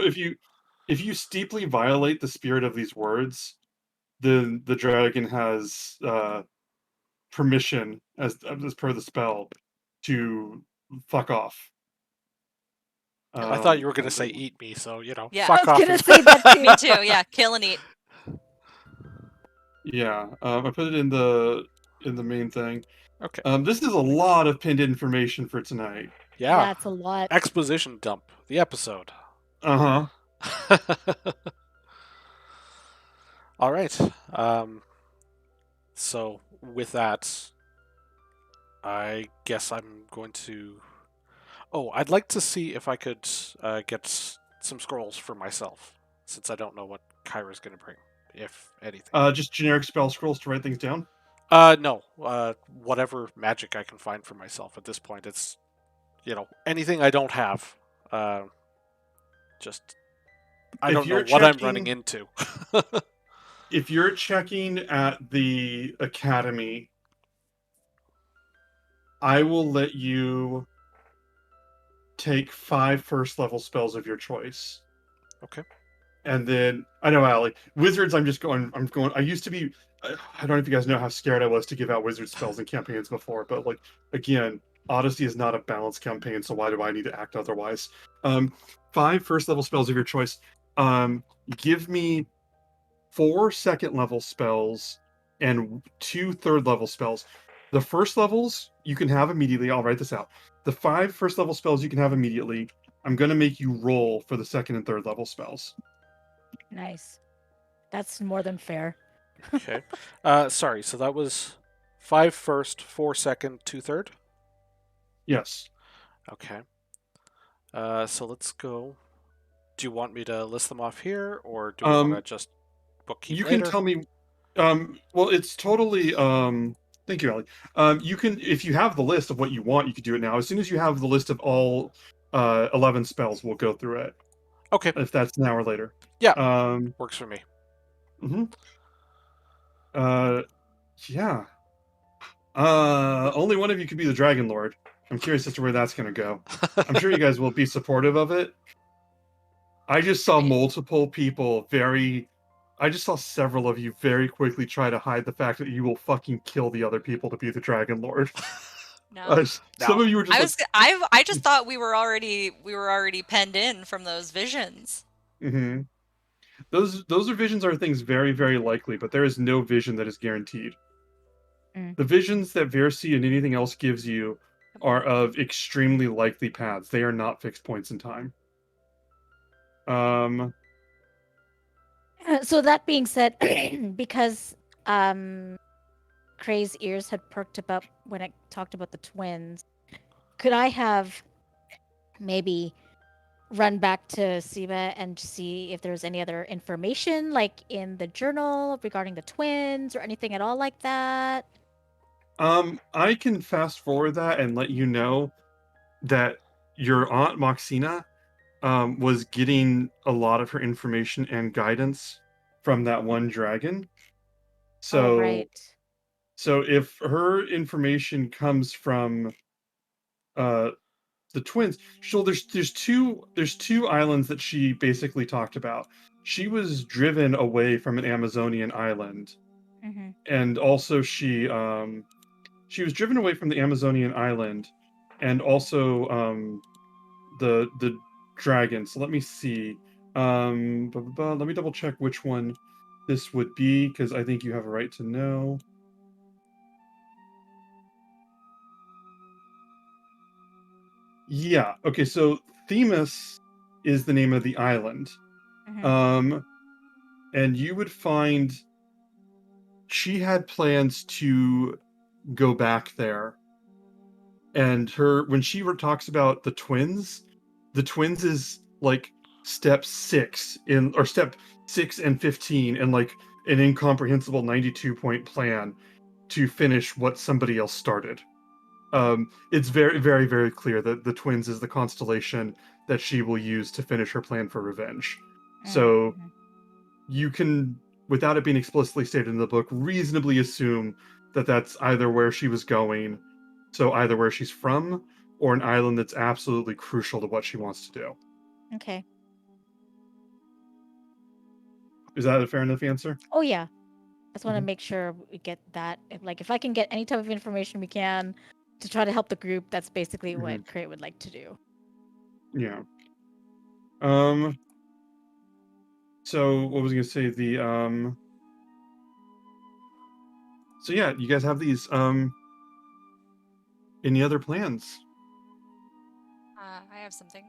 [SPEAKER 2] if you steeply violate the spirit of these words, then the dragon has permission, as per the spell, to fuck off.
[SPEAKER 1] I thought you were going to
[SPEAKER 2] And
[SPEAKER 1] say eat me, so,
[SPEAKER 4] Yeah.
[SPEAKER 1] fuck
[SPEAKER 3] I was
[SPEAKER 1] off.
[SPEAKER 3] gonna say that too.
[SPEAKER 4] Me too. Yeah, kill and eat.
[SPEAKER 2] yeah, I put it in the main thing.
[SPEAKER 1] Okay.
[SPEAKER 2] This is a lot of pinned information for tonight.
[SPEAKER 1] Yeah.
[SPEAKER 3] That's a lot.
[SPEAKER 1] Exposition dump. The episode.
[SPEAKER 2] Uh huh.
[SPEAKER 1] All right. So with that, I guess I'm going to... Oh, I'd like to see if I could get some scrolls for myself, since I don't know what Kyra's going to bring, if anything.
[SPEAKER 2] Just generic spell scrolls to write things down.
[SPEAKER 1] No. Whatever magic I can find for myself at this point. It's, anything I don't have. Just, I don't know what I'm running into.
[SPEAKER 2] If you're checking at the academy, I will let you take 5 first level spells of your choice.
[SPEAKER 1] Okay.
[SPEAKER 2] And then I know, Allie, wizards. I'm going. I used to be. I don't know if you guys know how scared I was to give out wizard spells in campaigns before, but like again, Odyssey is not a balanced campaign, so why do I need to act otherwise? Um, 5 first level spells of your choice. Give me 4 second level spells and 2 third level spells. The first levels you can have immediately. I'll write this out. The 5 first level spells you can have immediately. I'm going to make you roll for the second and third level spells.
[SPEAKER 3] Nice. That's more than fair.
[SPEAKER 1] Okay. Sorry. So that was 5 first, 4 second, 2 third.
[SPEAKER 2] Yes.
[SPEAKER 1] Okay. So let's go. Do you want me to list them off here, or do we want to just bookkeep
[SPEAKER 2] You can
[SPEAKER 1] later?
[SPEAKER 2] tell me. Well, it's totally. Thank you, Ellie. You can, if you have the list of what you want, you could do it now. As soon as you have the list of all 11 spells, we'll go through it.
[SPEAKER 1] Okay.
[SPEAKER 2] If that's now or later.
[SPEAKER 1] Yeah.
[SPEAKER 2] Um.
[SPEAKER 1] Works for me.
[SPEAKER 2] Mhm. Yeah. Only one of you could be the Dragonlord. I'm curious as to where that's going to go. I'm sure you guys will be supportive of it. I just saw multiple people I just saw several of you very quickly try to hide the fact that you will fucking kill the other people to be the Dragon Lord.
[SPEAKER 4] No.
[SPEAKER 2] Some
[SPEAKER 1] No.
[SPEAKER 2] of you were just
[SPEAKER 4] I just thought we were already penned in from those visions.
[SPEAKER 2] hmm those are visions are things very, very likely, but there is no vision that is guaranteed.
[SPEAKER 3] Mm.
[SPEAKER 2] The visions that Versi and anything else gives you are of extremely likely paths. They are not fixed points in time.
[SPEAKER 3] So that being said, because Cray's ears had perked up when I talked about the twins, could I have maybe run back to Siba and see if there's any other information, like in the journal regarding the twins or anything at all like that?
[SPEAKER 2] I can fast forward that and let you know that your aunt Moxina was getting a lot of her information and guidance from that one dragon.
[SPEAKER 3] Oh,
[SPEAKER 2] So,
[SPEAKER 3] right.
[SPEAKER 2] so if her information comes from uh, the twins, so there's two islands that she basically talked about. She was driven away from an Amazonian island,
[SPEAKER 3] Mm-hmm.
[SPEAKER 2] and also she was driven away from the Amazonian island, and also the dragon. So let me see. Let me double check which one this would be because I think you have a right to know. Yeah. Okay. So Themis is the name of the island.
[SPEAKER 3] Mm-hmm.
[SPEAKER 2] Um, and you would find she had plans to go back there. And her when she talks about the twins is like step 6 in or step 6 and 15 and like an incomprehensible 92-point plan to finish what somebody else started. It's very, very, very clear that the twins is the constellation that she will use to finish her plan for revenge. So
[SPEAKER 3] Mm-hmm.
[SPEAKER 2] you can, without it being explicitly stated in the book, reasonably assume that that's either where she was going, so either where she's from, or an island that's absolutely crucial to what she wants to do.
[SPEAKER 3] Okay.
[SPEAKER 2] Is that a fair enough answer?
[SPEAKER 3] Oh, yeah. I just want to
[SPEAKER 2] Mhm.
[SPEAKER 3] make sure we get that. If I can get any type of information we can to try to help the group, that's basically
[SPEAKER 2] Mhm.
[SPEAKER 3] what Cray would like to do.
[SPEAKER 2] Yeah. Um. So what was I gonna say? So yeah, you guys have these. Any other plans?
[SPEAKER 4] I have something.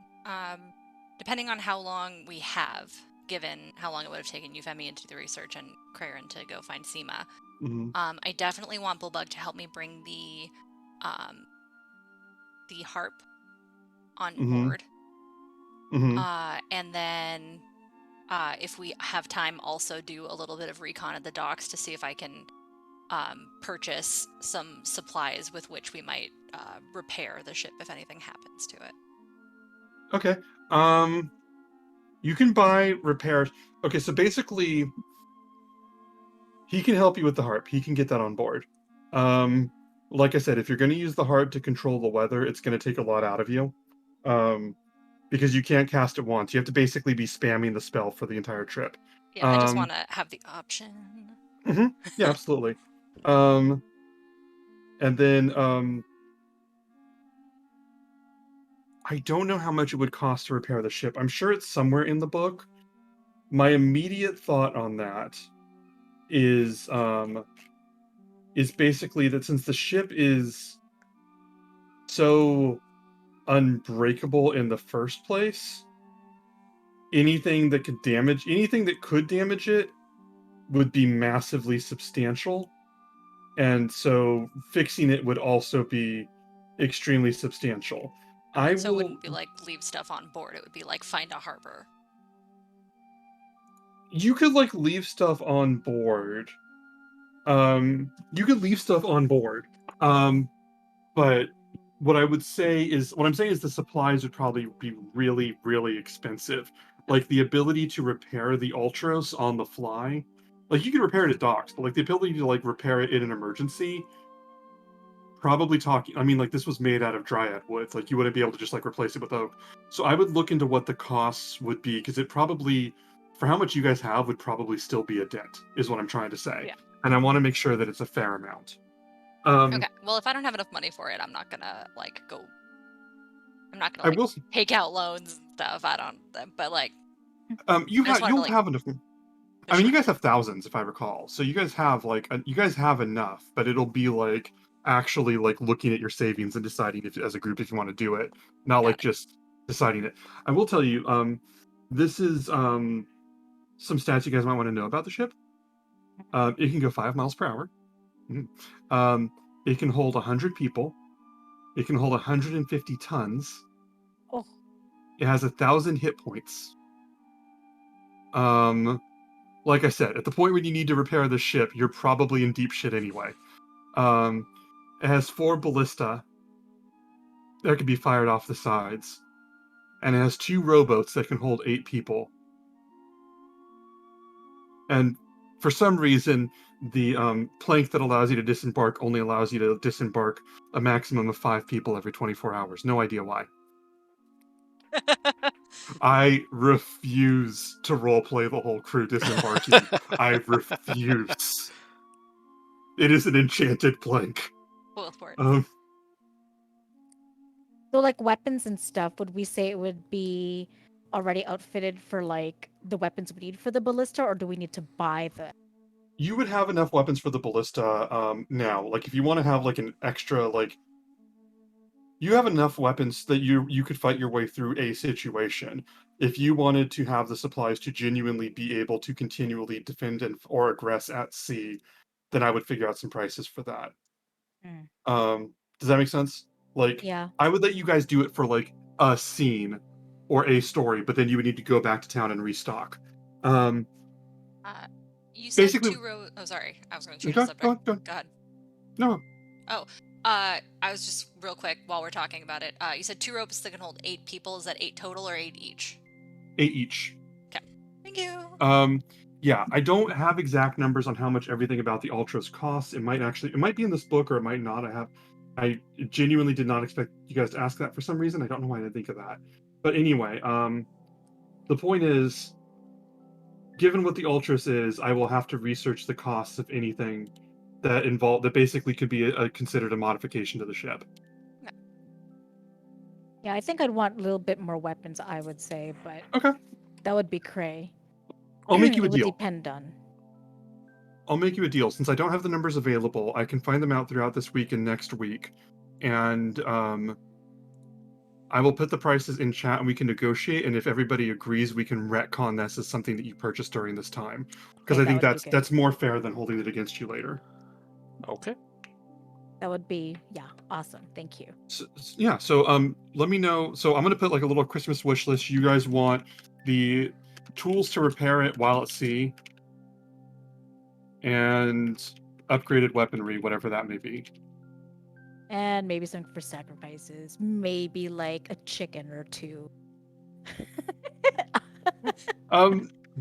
[SPEAKER 4] Depending on how long we have, given how long it would have taken Euphemia to do the research and Craren to go find Seema,
[SPEAKER 2] Mm-hmm.
[SPEAKER 4] I definitely want Bullbug to help me bring the harp on
[SPEAKER 2] Mm-hmm.
[SPEAKER 4] board.
[SPEAKER 2] Mm-hmm.
[SPEAKER 4] And then if we have time, also do a little bit of recon at the docks to see if I can purchase some supplies with which we might repair the ship if anything happens to it.
[SPEAKER 2] Okay. You can buy repairs. Okay, so basically, he can help you with the harp. He can get that on board. Um, like I said, if you're going to use the heart to control the weather, it's going to take a lot out of you. Because you can't cast it once. You have to basically be spamming the spell for the entire trip.
[SPEAKER 4] Yeah, I just want to have the option.
[SPEAKER 2] Yeah, absolutely. And then I don't know how much it would cost to repair the ship. I'm sure it's somewhere in the book. My immediate thought on that is basically that since the ship is so unbreakable in the first place, anything that could damage it would be massively substantial. And so fixing it would also be extremely substantial.
[SPEAKER 4] So it wouldn't be like leave stuff on board. It would be like find a harbor.
[SPEAKER 2] You could like leave stuff on board. You could leave stuff on board. But what I'm saying is the supplies would probably be really, really expensive. Like the ability to repair the Ultros on the fly. Like you can repair it at docks, but like the ability to like repair it in an emergency, probably talking. I mean, like this was made out of dryad wood. Like you wouldn't be able to just like replace it with oak. So I would look into what the costs would be because it probably, for how much you guys have, would probably still be a dent. Is what I'm trying to say.
[SPEAKER 4] Yeah.
[SPEAKER 2] And I want to make sure that it's a fair amount.
[SPEAKER 4] Okay. Well, if I don't have enough money for it, I'm not gonna like go. I'm not gonna like take out loans and stuff. I don't. But like.
[SPEAKER 2] You'll have enough. I mean, you guys have thousands, if I recall. So you guys have enough, but it'll be like actually like looking at your savings and deciding if, as a group, if you want to do it, not like just deciding it. I will tell you, this is some stats you guys might want to know about the ship. It can go 5 miles per hour. It can hold 100 people. It can hold 150 tons.
[SPEAKER 3] Oh.
[SPEAKER 2] It has 1,000 hit points. Like I said, at the point when you need to repair the ship, you're probably in deep shit anyway. It has 4 ballista that can be fired off the sides. And it has 2 rowboats that can hold 8 people. And for some reason, the plank that allows you to disembark only allows you to disembark a maximum of 5 people every 24 hours. No idea why. I refuse to roleplay the whole crew disembarking. I refuse. It is an enchanted plank.
[SPEAKER 4] Well, for it.
[SPEAKER 3] So like weapons and stuff, would we say it would be already outfitted for like the weapons we need for the ballista, or do we need to buy them?
[SPEAKER 2] You would have enough weapons for the ballista now. Like if you want to have like an extra like you have enough weapons that you could fight your way through a situation. If you wanted to have the supplies to genuinely be able to continually defend or aggress at sea, then I would figure out some prices for that. Does that make sense? Like,
[SPEAKER 3] yeah.
[SPEAKER 2] I would let you guys do it for like a scene or a story, but then you would need to go back to town and restock.
[SPEAKER 4] You said
[SPEAKER 2] basically,
[SPEAKER 4] 2 rows. Oh, sorry. I was going to change the subject.
[SPEAKER 2] Go
[SPEAKER 4] ahead.
[SPEAKER 2] No.
[SPEAKER 4] Oh, I was just real quick while we're talking about it. You said 2 ropes that can hold 8 people. Is that 8 total or 8 each?
[SPEAKER 2] 8 each.
[SPEAKER 4] Okay. Thank you.
[SPEAKER 2] Yeah, I don't have exact numbers on how much everything about the Ultras costs. It might be in this book or it might not. I genuinely did not expect you guys to ask that for some reason. I don't know why I didn't think of that. But anyway, the point is, given what the Ultras is, I will have to research the costs of anything that basically could be considered a modification to the ship.
[SPEAKER 3] Yeah, I think I'd want a little bit more weapons, I would say, but
[SPEAKER 2] okay,
[SPEAKER 3] that would be cray.
[SPEAKER 2] I'll make you a
[SPEAKER 3] it would
[SPEAKER 2] deal.
[SPEAKER 3] depend on.
[SPEAKER 2] I'll make you a deal. Since I don't have the numbers available, I can find them out throughout this week and next week. And I will put the prices in chat and we can negotiate. And if everybody agrees, we can retcon this as something that you purchased during this time. Because I think that's more fair than holding it against you later.
[SPEAKER 1] Okay.
[SPEAKER 3] That would be, awesome. Thank you.
[SPEAKER 2] So let me know. So I'm going to put like a little Christmas wish list. You guys want the tools to repair it while at sea and upgraded weaponry, whatever that may be.
[SPEAKER 3] And maybe something for sacrifices. Maybe like a chicken or 2.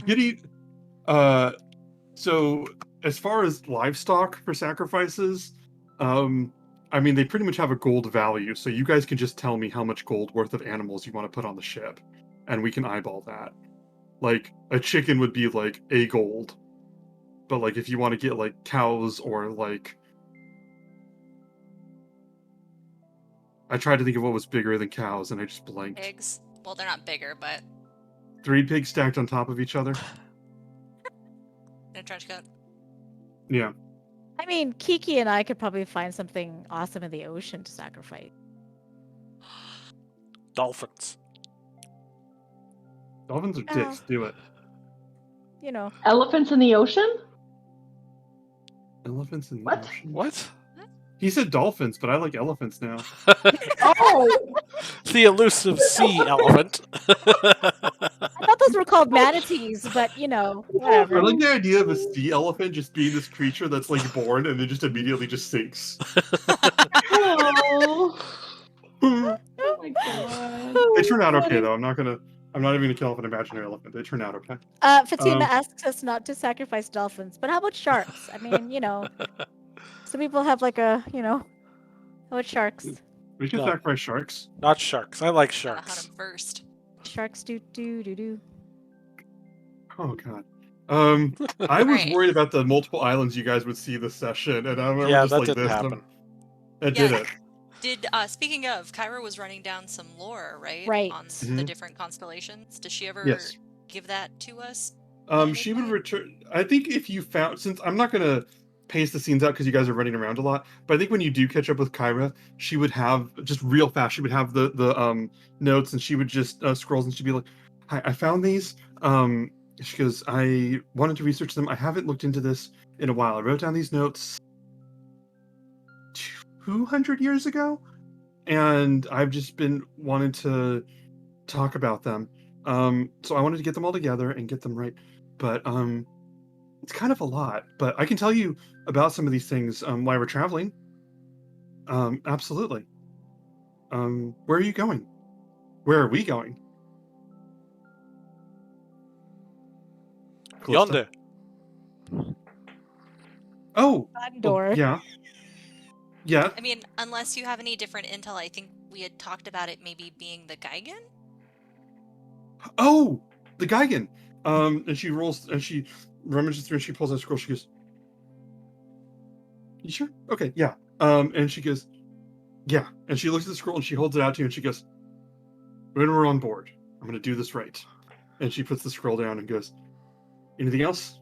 [SPEAKER 2] Giddy, so as far as livestock for sacrifices, I mean, they pretty much have a gold value, so you guys can just tell me how much gold worth of animals you want to put on the ship, and we can eyeball that. Like, a chicken would be like a gold, but like if you want to get like cows or like, I tried to think of what was bigger than cows, and I just blanked.
[SPEAKER 4] Pigs. Well, they're not bigger, but
[SPEAKER 2] 3 pigs stacked on top of each other.
[SPEAKER 4] in a trench coat.
[SPEAKER 2] Yeah.
[SPEAKER 3] I mean, Kiki and I could probably find something awesome in the ocean to sacrifice.
[SPEAKER 1] Dolphins.
[SPEAKER 2] Dolphins are dicks. Do it.
[SPEAKER 3] You know.
[SPEAKER 5] Elephants in the ocean?
[SPEAKER 2] Elephants in the
[SPEAKER 5] What?
[SPEAKER 2] ocean.
[SPEAKER 1] What?
[SPEAKER 2] He said dolphins, but I like elephants now.
[SPEAKER 5] Oh!
[SPEAKER 1] The elusive sea elephant.
[SPEAKER 3] I thought those were called manatees, but you know,
[SPEAKER 2] I
[SPEAKER 3] whatever.
[SPEAKER 2] like the idea of a sea elephant just being this creature that's like born and then just immediately just sinks.
[SPEAKER 5] Oh,
[SPEAKER 2] They
[SPEAKER 5] oh my god.
[SPEAKER 2] turn out okay though. I'm not even gonna kill off an imaginary elephant. They turn out okay.
[SPEAKER 3] Fatima asks us not to sacrifice dolphins, but how about sharks? I mean, you know, some people have like a, you know, how about sharks?
[SPEAKER 2] We can
[SPEAKER 1] No.
[SPEAKER 2] sacrifice sharks.
[SPEAKER 1] Not sharks. I like
[SPEAKER 4] Gotta hunt
[SPEAKER 1] sharks.
[SPEAKER 4] them first.
[SPEAKER 3] Sharks do do do do.
[SPEAKER 2] Oh god. I was
[SPEAKER 4] Right.
[SPEAKER 2] worried about the multiple islands you guys would see this session, and I'm
[SPEAKER 1] Yeah,
[SPEAKER 2] just
[SPEAKER 1] that
[SPEAKER 2] like
[SPEAKER 1] didn't
[SPEAKER 2] this.
[SPEAKER 1] happen.
[SPEAKER 2] That
[SPEAKER 4] Yeah.
[SPEAKER 2] did it.
[SPEAKER 4] Did speaking of, Kyra was running down some lore, right?
[SPEAKER 3] Right.
[SPEAKER 4] On the
[SPEAKER 2] Mhm.
[SPEAKER 4] different constellations. Does she ever
[SPEAKER 2] Yes.
[SPEAKER 4] give that to us? at any
[SPEAKER 2] She would
[SPEAKER 4] point?
[SPEAKER 2] return. I think if you found, since I'm not gonna pace the scenes out because you guys are running around a lot, but I think when you do catch up with Kyra, she would have just real fast. She would have the notes, and she would just scrolls, and she'd be like, "Hi, I found these." She goes, "I wanted to research them. I haven't looked into this in a while. I wrote down these notes 200 years ago, and I've just been wanting to talk about them. So I wanted to get them all together and get them right, but it's kind of a lot. But I can tell you about some of these things while we're traveling. Absolutely. Where are you going? Where are we going? Callista?
[SPEAKER 1] Yonder.
[SPEAKER 2] Oh,
[SPEAKER 3] Door.
[SPEAKER 2] yeah. Yeah.
[SPEAKER 4] I mean, unless you have any different intel, I think we had talked about it maybe being the Geigen?
[SPEAKER 2] Oh, the Geigen. And she rolls and she rummages through and she pulls out a scroll. She goes, "You sure? Okay, yeah." And she goes, "Yeah." And she looks at the scroll and she holds it out to you and she goes, "When we're on board, I'm gonna do this right." And she puts the scroll down and goes, "Anything else?"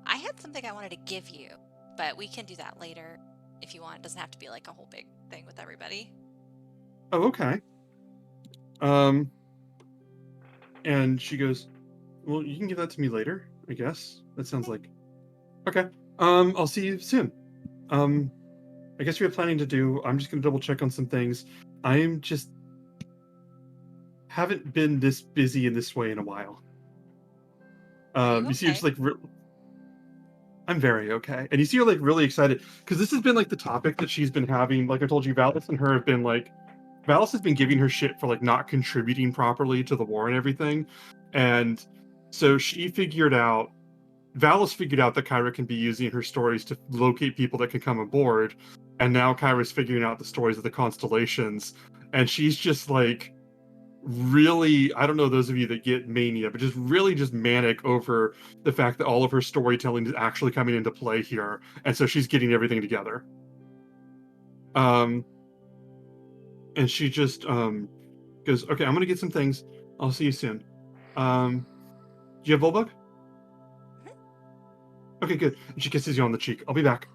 [SPEAKER 4] I had something I wanted to give you, but we can do that later if you want. It doesn't have to be like a whole big thing with everybody.
[SPEAKER 2] Oh, okay. And she goes, "Well, you can give that to me later, I guess." That sounds like okay. I'll see you soon. I guess we have planning to do. I'm just gonna double check on some things. I'm just haven't been this busy in this way in a while.
[SPEAKER 4] Are you
[SPEAKER 2] You see, her
[SPEAKER 4] okay?
[SPEAKER 2] just like I'm very okay, and you see her like really excited because this has been like the topic that she's been having. Like I told you, Valis and her have been like, Valis has been giving her shit for like not contributing properly to the war and everything, and so Valis figured out that Kyra can be using her stories to locate people that can come aboard, and now Kyra's figuring out the stories of the Constellations, and she's just like really, I don't know those of you that get mania, but just really just manic over the fact that all of her storytelling is actually coming into play here, and so she's getting everything together. And she just goes, "Okay, I'm gonna get some things. I'll see you soon." Do you have Volbug? Okay, good. And she kisses you on the cheek. "I'll be back."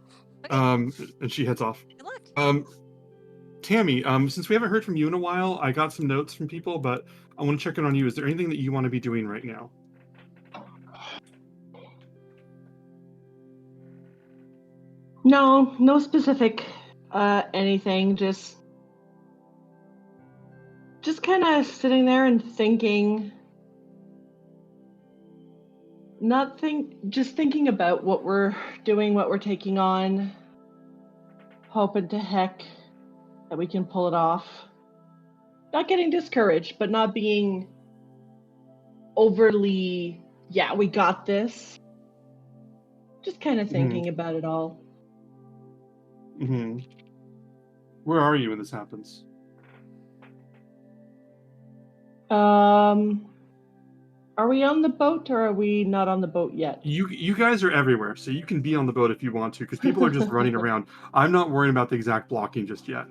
[SPEAKER 4] Okay.
[SPEAKER 2] And she heads off.
[SPEAKER 4] Good luck.
[SPEAKER 2] Tammy, since we haven't heard from you in a while, I got some notes from people, but I want to check in on you. Is there anything that you want to be doing right now?
[SPEAKER 5] No, no specific anything. Just kind of sitting there and thinking. Just thinking about what we're doing, what we're taking on. Hoping to heck that we can pull it off. Not getting discouraged, but not being overly, "Yeah, we got this." Just kind of
[SPEAKER 2] Mhm.
[SPEAKER 5] thinking about it all.
[SPEAKER 2] Mm-hmm. Where are you when this happens?
[SPEAKER 5] Are we on the boat or are we not on the boat yet?
[SPEAKER 2] You guys are everywhere, so you can be on the boat if you want to, because people are just running around. I'm not worrying about the exact blocking just yet.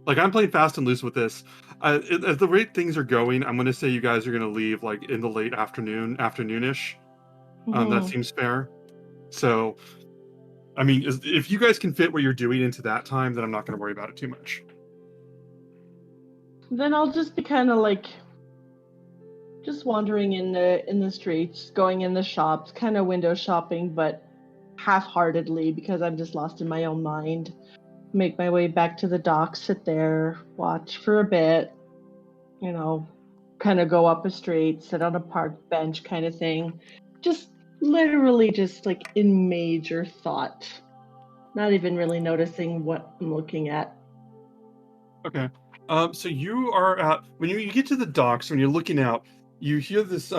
[SPEAKER 2] Like, I'm playing fast and loose with this. As the rate things are going, I'm going to say you guys are going to leave like in the late afternoonish. That
[SPEAKER 5] Mhm.
[SPEAKER 2] seems fair. So, I mean, if you guys can fit what you're doing into that time, then I'm not going to worry about it too much.
[SPEAKER 5] Then I'll just be kind of like just wandering in the streets, going in the shops, kind of window shopping, but half-heartedly because I'm just lost in my own mind. Make my way back to the dock, sit there, watch for a bit, you know, kind of go up a street, sit on a park bench kind of thing. Just literally just like in major thought. Not even really noticing what I'm looking at.
[SPEAKER 2] Okay. So you are at when you get to the docks, when you're looking out, you hear this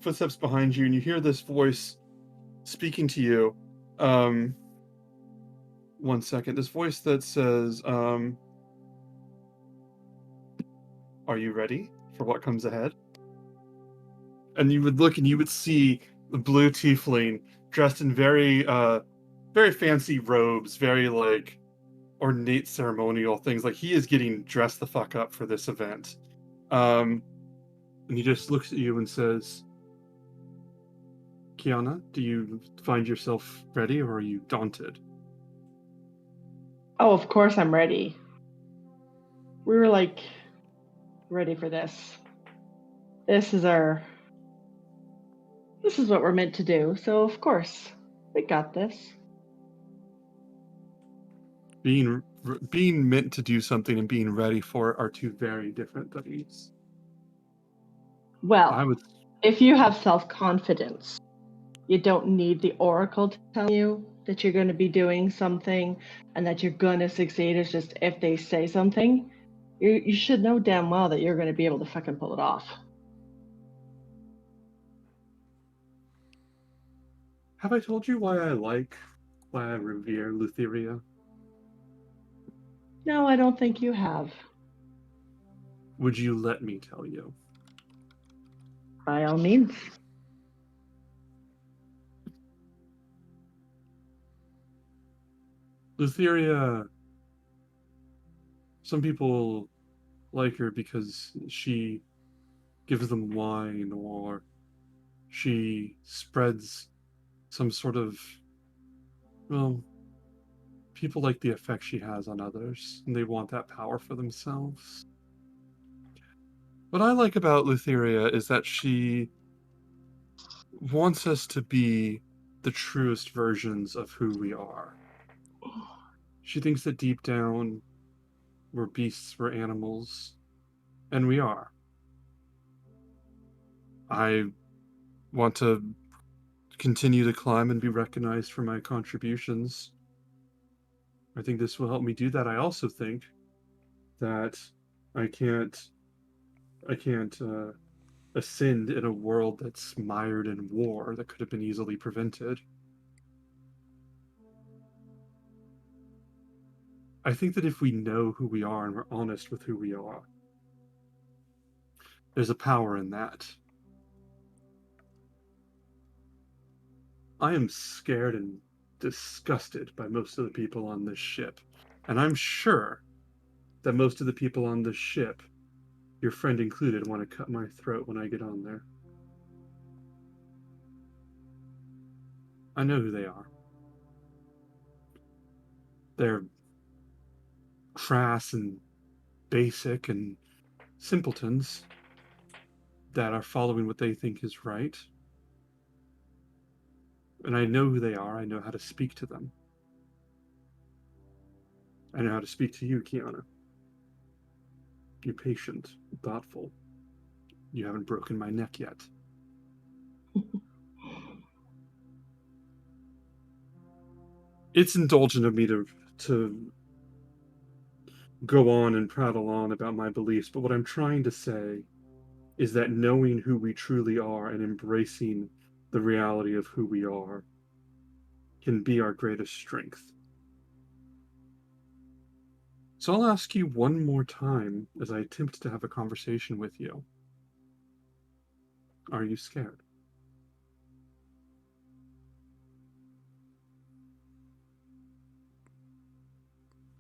[SPEAKER 2] footsteps behind you, and you hear this voice speaking to you. One second. This voice that says, "Are you ready for what comes ahead?" And you would look, and you would see the blue tiefling dressed in very fancy robes, very like ornate ceremonial things. Like, he is getting dressed the fuck up for this event. Um, and he just looks at you and says, "Kiana, do you find yourself ready, or are you daunted?"
[SPEAKER 5] Oh, of course I'm ready. We were like ready for this. This is our this is what we're meant to do. So of course, we got this.
[SPEAKER 2] Being meant to do something and being ready for it are two very different things. I
[SPEAKER 5] Well,
[SPEAKER 2] would.
[SPEAKER 5] if you have self-confidence, you don't need the oracle to tell you that you're going to be doing something and that you're going to succeed. It's just if they say something, you should know damn well that you're going to be able to fucking pull it off.
[SPEAKER 2] Have I told you why I revere Lutheria?
[SPEAKER 5] No, I don't think you have.
[SPEAKER 2] Would you let me tell you?
[SPEAKER 5] By all means.
[SPEAKER 2] Lutheria, some people like her because she gives them wine, or she spreads some sort of, well, people like the effect she has on others, and they want that power for themselves. What I like about Lutheria is that she wants us to be the truest versions of who we are. She thinks that deep down we're beasts, we're animals, and we are. I want to continue to climb and be recognized for my contributions. I think this will help me do that. I also think that I can't I can't ascend in a world that's mired in war that could have been easily prevented. I think that if we know who we are and we're honest with who we are, there's a power in that. I am scared and disgusted by most of the people on this ship, and I'm sure that most of the people on this ship, your friend included, want to cut my throat when I get on there. I know who they are. They're crass and basic and simpletons that are following what they think is right. And I know who they are. I know how to speak to them. I know how to speak to you, Kiana. You're patient, thoughtful. You haven't broken my neck yet. It's indulgent of me to go on and prattle on about my beliefs, but what I'm trying to say is that knowing who we truly are and embracing the reality of who we are can be our greatest strength. So I'll ask you one more time as I attempt to have a conversation with you. Are you scared?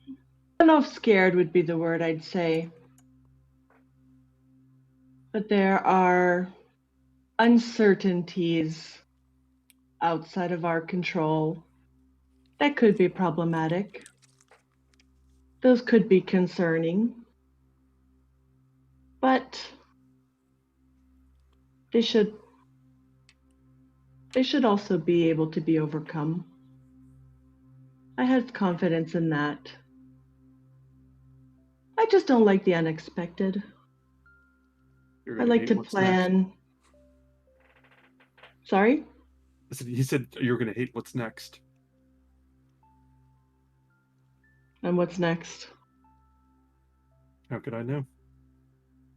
[SPEAKER 5] I don't know if scared would be the word I'd say. But there are uncertainties outside of our control that could be problematic. Those could be concerning. But they should also be able to be overcome. I have confidence in that. I just don't like the unexpected. I like to plan. Sorry?
[SPEAKER 2] He said you're going to hate what's next.
[SPEAKER 5] And what's next?
[SPEAKER 2] How could I know?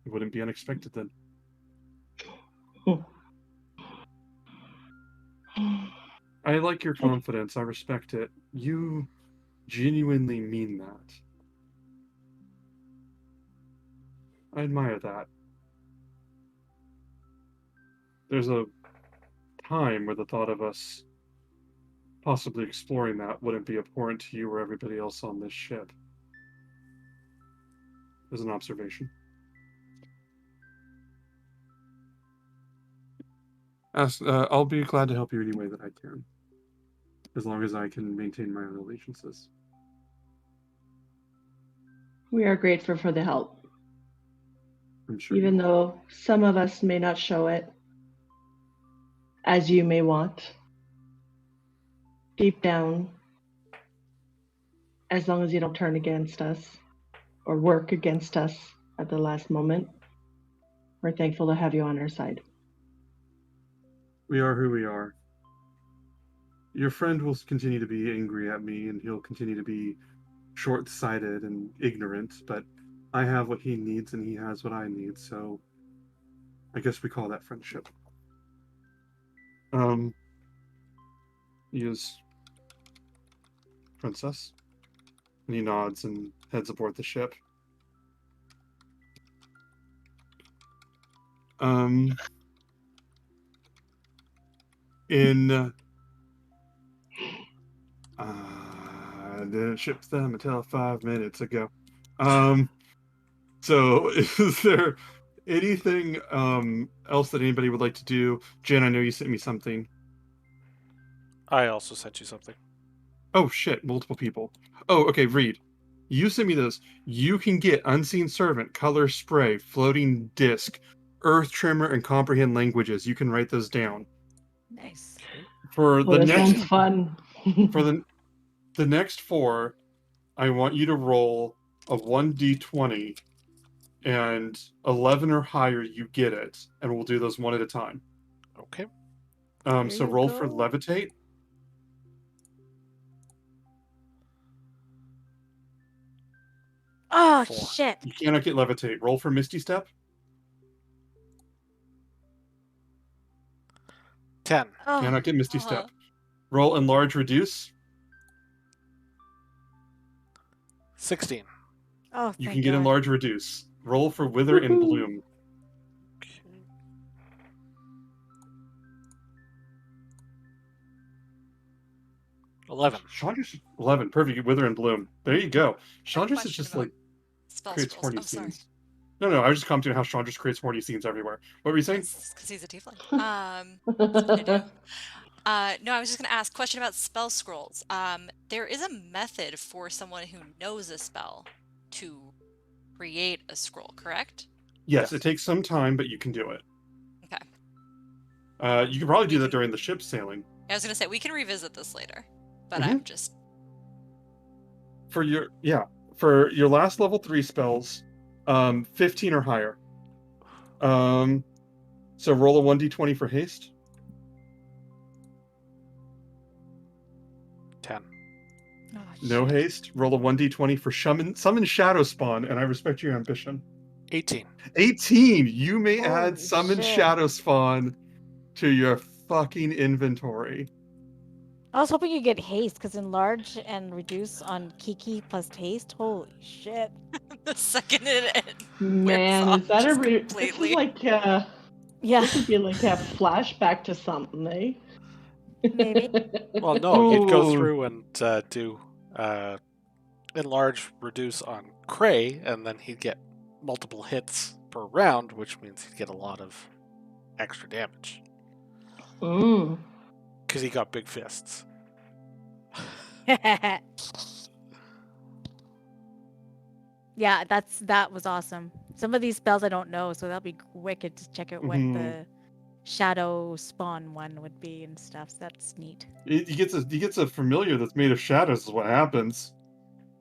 [SPEAKER 2] It wouldn't be unexpected then. I like your confidence. I respect it. You genuinely mean that. I admire that. There's a time where the thought of us possibly exploring that wouldn't be abhorrent to you or everybody else on this ship. As an observation. I'll be glad to help you any way that I can. As long as I can maintain my own allegiances.
[SPEAKER 5] We are grateful for the help.
[SPEAKER 2] I'm sure.
[SPEAKER 5] Even though some of us may not show it as you may want. Deep down, as long as you don't turn against us or work against us at the last moment, we're thankful to have you on our side.
[SPEAKER 2] We are who we are. Your friend will continue to be angry at me, and he'll continue to be short-sighted and ignorant, but I have what he needs, and he has what I need, so I guess we call that friendship. Yes, Princess. And he nods and heads aboard the ship. I didn't ship them until 5 minutes ago. So is there anything else that anybody would like to do? Jen, I know you sent me something.
[SPEAKER 1] I also sent you something.
[SPEAKER 2] Oh shit, multiple people. Oh, okay, Reed. You sent me those. You can get Unseen Servant, Color Spray, Floating Disc, Earth Tremor, and Comprehend Languages. You can write those down.
[SPEAKER 3] Nice.
[SPEAKER 2] For the
[SPEAKER 5] that
[SPEAKER 2] next
[SPEAKER 5] sounds fun.
[SPEAKER 2] for the next 4, I want you to roll a 1d20, and 11 or higher, you get it, and we'll do those one at a time.
[SPEAKER 1] Okay.
[SPEAKER 2] So roll for Levitate.
[SPEAKER 3] Oh
[SPEAKER 1] 4.
[SPEAKER 3] shit.
[SPEAKER 2] You cannot get Levitate. Roll for Misty Step.
[SPEAKER 1] 10.
[SPEAKER 3] Oh.
[SPEAKER 2] Cannot get Misty Step. Roll Enlarge Reduce.
[SPEAKER 1] 16.
[SPEAKER 3] Oh,
[SPEAKER 2] You
[SPEAKER 3] thank
[SPEAKER 2] can get
[SPEAKER 3] God.
[SPEAKER 2] Enlarge Reduce. Roll for Wither and Bloom.
[SPEAKER 1] Okay. 11.
[SPEAKER 2] Chandra's 11. Perfect. Wither and Bloom. There you go. Chandra's is
[SPEAKER 4] question
[SPEAKER 2] just
[SPEAKER 4] about
[SPEAKER 2] like
[SPEAKER 4] spell
[SPEAKER 2] creates
[SPEAKER 4] scrolls.
[SPEAKER 2] horny
[SPEAKER 4] Oh, sorry.
[SPEAKER 2] scenes. No, I was just commenting on how Chandra's creates horny scenes everywhere. What were you saying?
[SPEAKER 4] Because he's a tiefling. That's what I do. No, I was just going to ask a question about spell scrolls. There is a method for someone who knows a spell to create a scroll, correct?
[SPEAKER 2] Yes,
[SPEAKER 1] Yes.
[SPEAKER 2] it takes some time, but you can do it.
[SPEAKER 4] Okay.
[SPEAKER 2] You can probably do that during the ship sailing.
[SPEAKER 4] I was going to say, we can revisit this later, but
[SPEAKER 2] Mhm.
[SPEAKER 4] I'm just...
[SPEAKER 2] For your last level 3 spells, 15 or higher. So roll a 1d20 for haste.
[SPEAKER 1] 10.
[SPEAKER 3] Oh,
[SPEAKER 2] No
[SPEAKER 3] shit.
[SPEAKER 2] haste. Roll a 1d20 for summon Shadow Spawn, and I respect your ambition.
[SPEAKER 1] 18.
[SPEAKER 2] 18. You may add
[SPEAKER 3] Holy
[SPEAKER 2] summon
[SPEAKER 3] shit.
[SPEAKER 2] Shadow Spawn to your fucking inventory.
[SPEAKER 3] I was hoping you get haste because enlarge and reduce on Kiki plus haste. Holy shit!
[SPEAKER 4] The second it wears
[SPEAKER 5] Man,
[SPEAKER 4] off
[SPEAKER 5] is that
[SPEAKER 4] just
[SPEAKER 5] this is
[SPEAKER 4] completely.
[SPEAKER 5] like
[SPEAKER 3] Yeah,
[SPEAKER 5] this would be like a flashback to something, eh?
[SPEAKER 3] maybe.
[SPEAKER 1] Well, no, you'd go
[SPEAKER 2] Oh,
[SPEAKER 1] through and do enlarge, reduce on Cray, and then he'd get multiple hits per round, which means he'd get a lot of extra damage
[SPEAKER 5] Mm.
[SPEAKER 1] because he got big fists.
[SPEAKER 3] Yeah, that was awesome. Some of these spells I don't know, so that'll be wicked to check out what the shadow spawn one would be and stuff. So that's neat.
[SPEAKER 2] he gets a familiar that's made of shadows. Is what happens.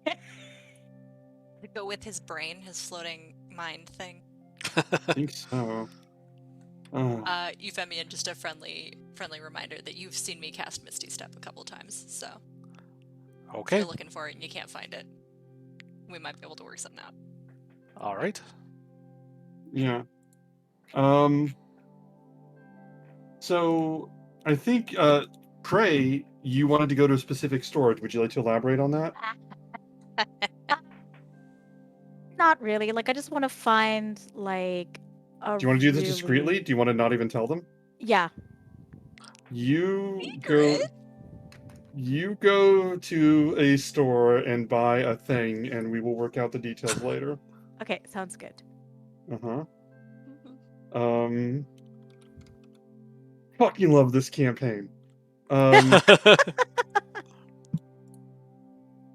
[SPEAKER 4] To go with his brain, his floating mind thing.
[SPEAKER 2] I think so.
[SPEAKER 4] Euphemian, just a friendly reminder that you've seen me cast Misty Step a couple times, so if
[SPEAKER 1] Okay,
[SPEAKER 4] you're looking for it and you can't find it, we might be able to work something out.
[SPEAKER 1] all right.
[SPEAKER 2] Yeah. So I think Cray, you wanted to go to a specific storage. Would you like to elaborate on that?
[SPEAKER 3] Not really. Like I just want to find like a
[SPEAKER 2] Do you want to do this
[SPEAKER 3] really...
[SPEAKER 2] discreetly? Do you want to not even tell them?
[SPEAKER 3] Yeah.
[SPEAKER 2] You
[SPEAKER 4] Secret?
[SPEAKER 2] go to a store and buy a thing, and we will work out the details later.
[SPEAKER 3] Okay, sounds good.
[SPEAKER 2] Uh-huh. Fucking love this campaign.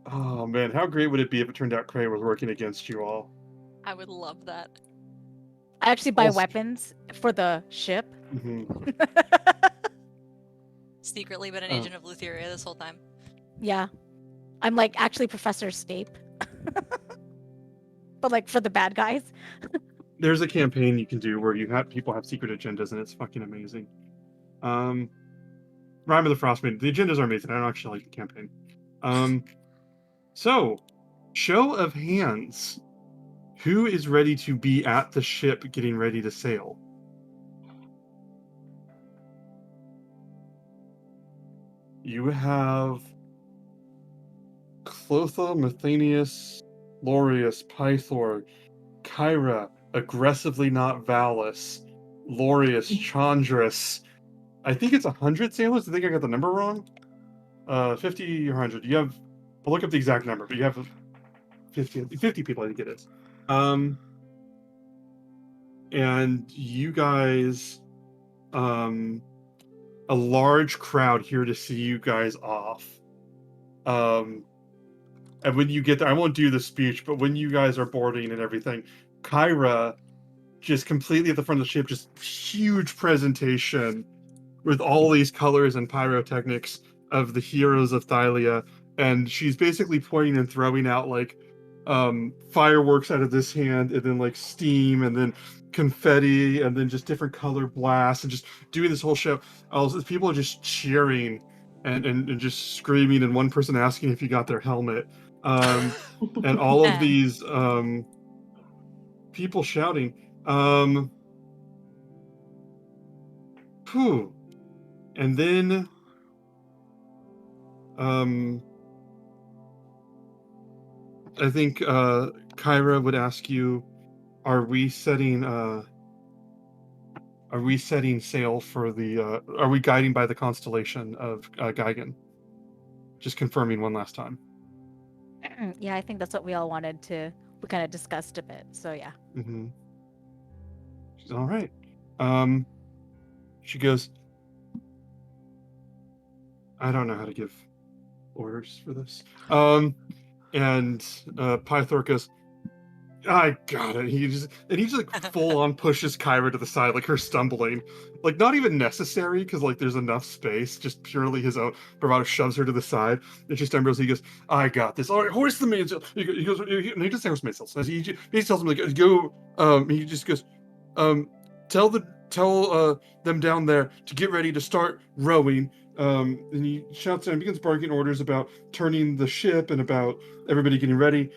[SPEAKER 2] Oh man, how great would it be if it turned out Cray was working against you all?
[SPEAKER 4] I would love that.
[SPEAKER 3] I actually buy
[SPEAKER 2] Also-
[SPEAKER 3] weapons for the ship.
[SPEAKER 2] Mhm.
[SPEAKER 4] Secretly been an
[SPEAKER 2] Oh.
[SPEAKER 4] agent of Lutheria this whole time.
[SPEAKER 3] Yeah. I'm like actually Professor Snape. But like for the bad guys.
[SPEAKER 2] There's a campaign you can do where you have people have secret agendas, and it's fucking amazing. Rhyme of the Frostmaiden. The agendas are amazing. I don't actually like the campaign. So, show of hands. Who is ready to be at the ship getting ready to sail? You have Clotha, Mathanius, Laureus, Pythor, Kyra, aggressively not Valis, Laureus, Chandris. I think it's 100 sailors. I think I got the number wrong. 50 or 100. You have, I'll look up the exact number, but you have 50 people, I think it is. And you guys, a large crowd here to see you guys off. And when you get there, I won't do the speech, but when you guys are boarding and everything, Kyra, just completely at the front of the ship, just huge presentation with all these colors and pyrotechnics of the heroes of Thylia, and she's basically pointing and throwing out like fireworks out of this hand, and then like steam, and then confetti, and then just different color blasts, and just doing this whole show. People are just cheering and just screaming, and one person asking if you got their helmet, and all of these people shouting. Whew. And then I think Kyra would ask you, are we setting sail for the are we guiding by the constellation of Geigen? Just confirming one last time.
[SPEAKER 3] Yeah, I think that's what we all wanted to. We kind of discussed a bit. So yeah.
[SPEAKER 2] Mm-hmm. She's all right. She goes, I don't know how to give orders for this. And Pythor goes, I got it. He just like full on pushes Kyra to the side, like her stumbling, like not even necessary because like there's enough space, just purely his own bravado shoves her to the side, and she stumbles. He goes, I got this. All right, hoist the mainsail. He goes, and he just hoist mainsail. So he tells him like, go. He just goes, tell them down there to get ready to start rowing. And he shouts and begins barking orders about turning the ship and about everybody getting ready.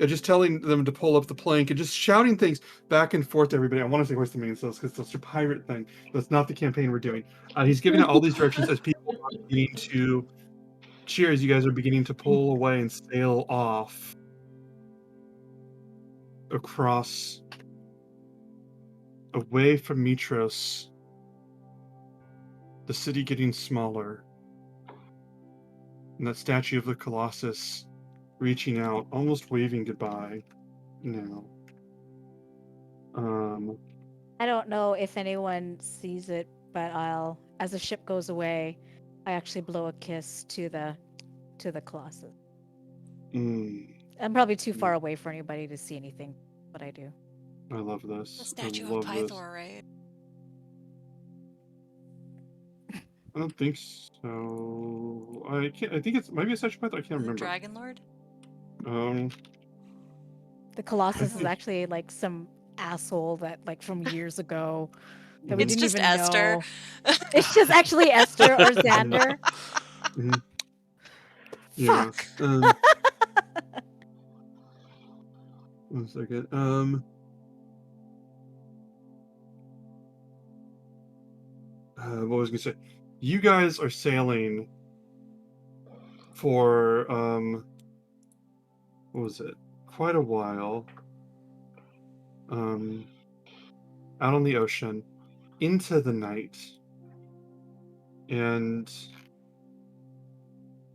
[SPEAKER 2] Just telling them to pull up the plank and just shouting things back and forth to everybody. I want to say hoist the mainsails because that's a pirate thing. That's not the campaign we're doing. He's giving out all these directions as people beginning to cheers. You guys are beginning to pull away and sail off across, away from Mitros. The city getting smaller, and that statue of the Colossus reaching out, almost waving goodbye now.
[SPEAKER 3] I don't know if anyone sees it, but as the ship goes away, I actually blow a kiss to the Colossus. I'm probably too far away for anybody to see anything, but I do.
[SPEAKER 2] I love this.
[SPEAKER 4] The statue
[SPEAKER 2] I
[SPEAKER 4] of
[SPEAKER 2] love this.
[SPEAKER 4] Pythor, right?
[SPEAKER 2] I don't think so. I think it's maybe a statue of Pythor. I can't
[SPEAKER 4] The
[SPEAKER 2] remember.
[SPEAKER 4] Dragonlord?
[SPEAKER 3] The Colossus is actually like some asshole that like from years ago that we
[SPEAKER 4] It's
[SPEAKER 3] didn't
[SPEAKER 4] just
[SPEAKER 3] even
[SPEAKER 4] Esther.
[SPEAKER 3] know. It's just actually Esther or Xander.
[SPEAKER 2] Yeah.
[SPEAKER 3] Fuck.
[SPEAKER 2] 1 second. What was I gonna say? You guys are sailing for what was it? Quite a while. Out on the ocean, into the night, and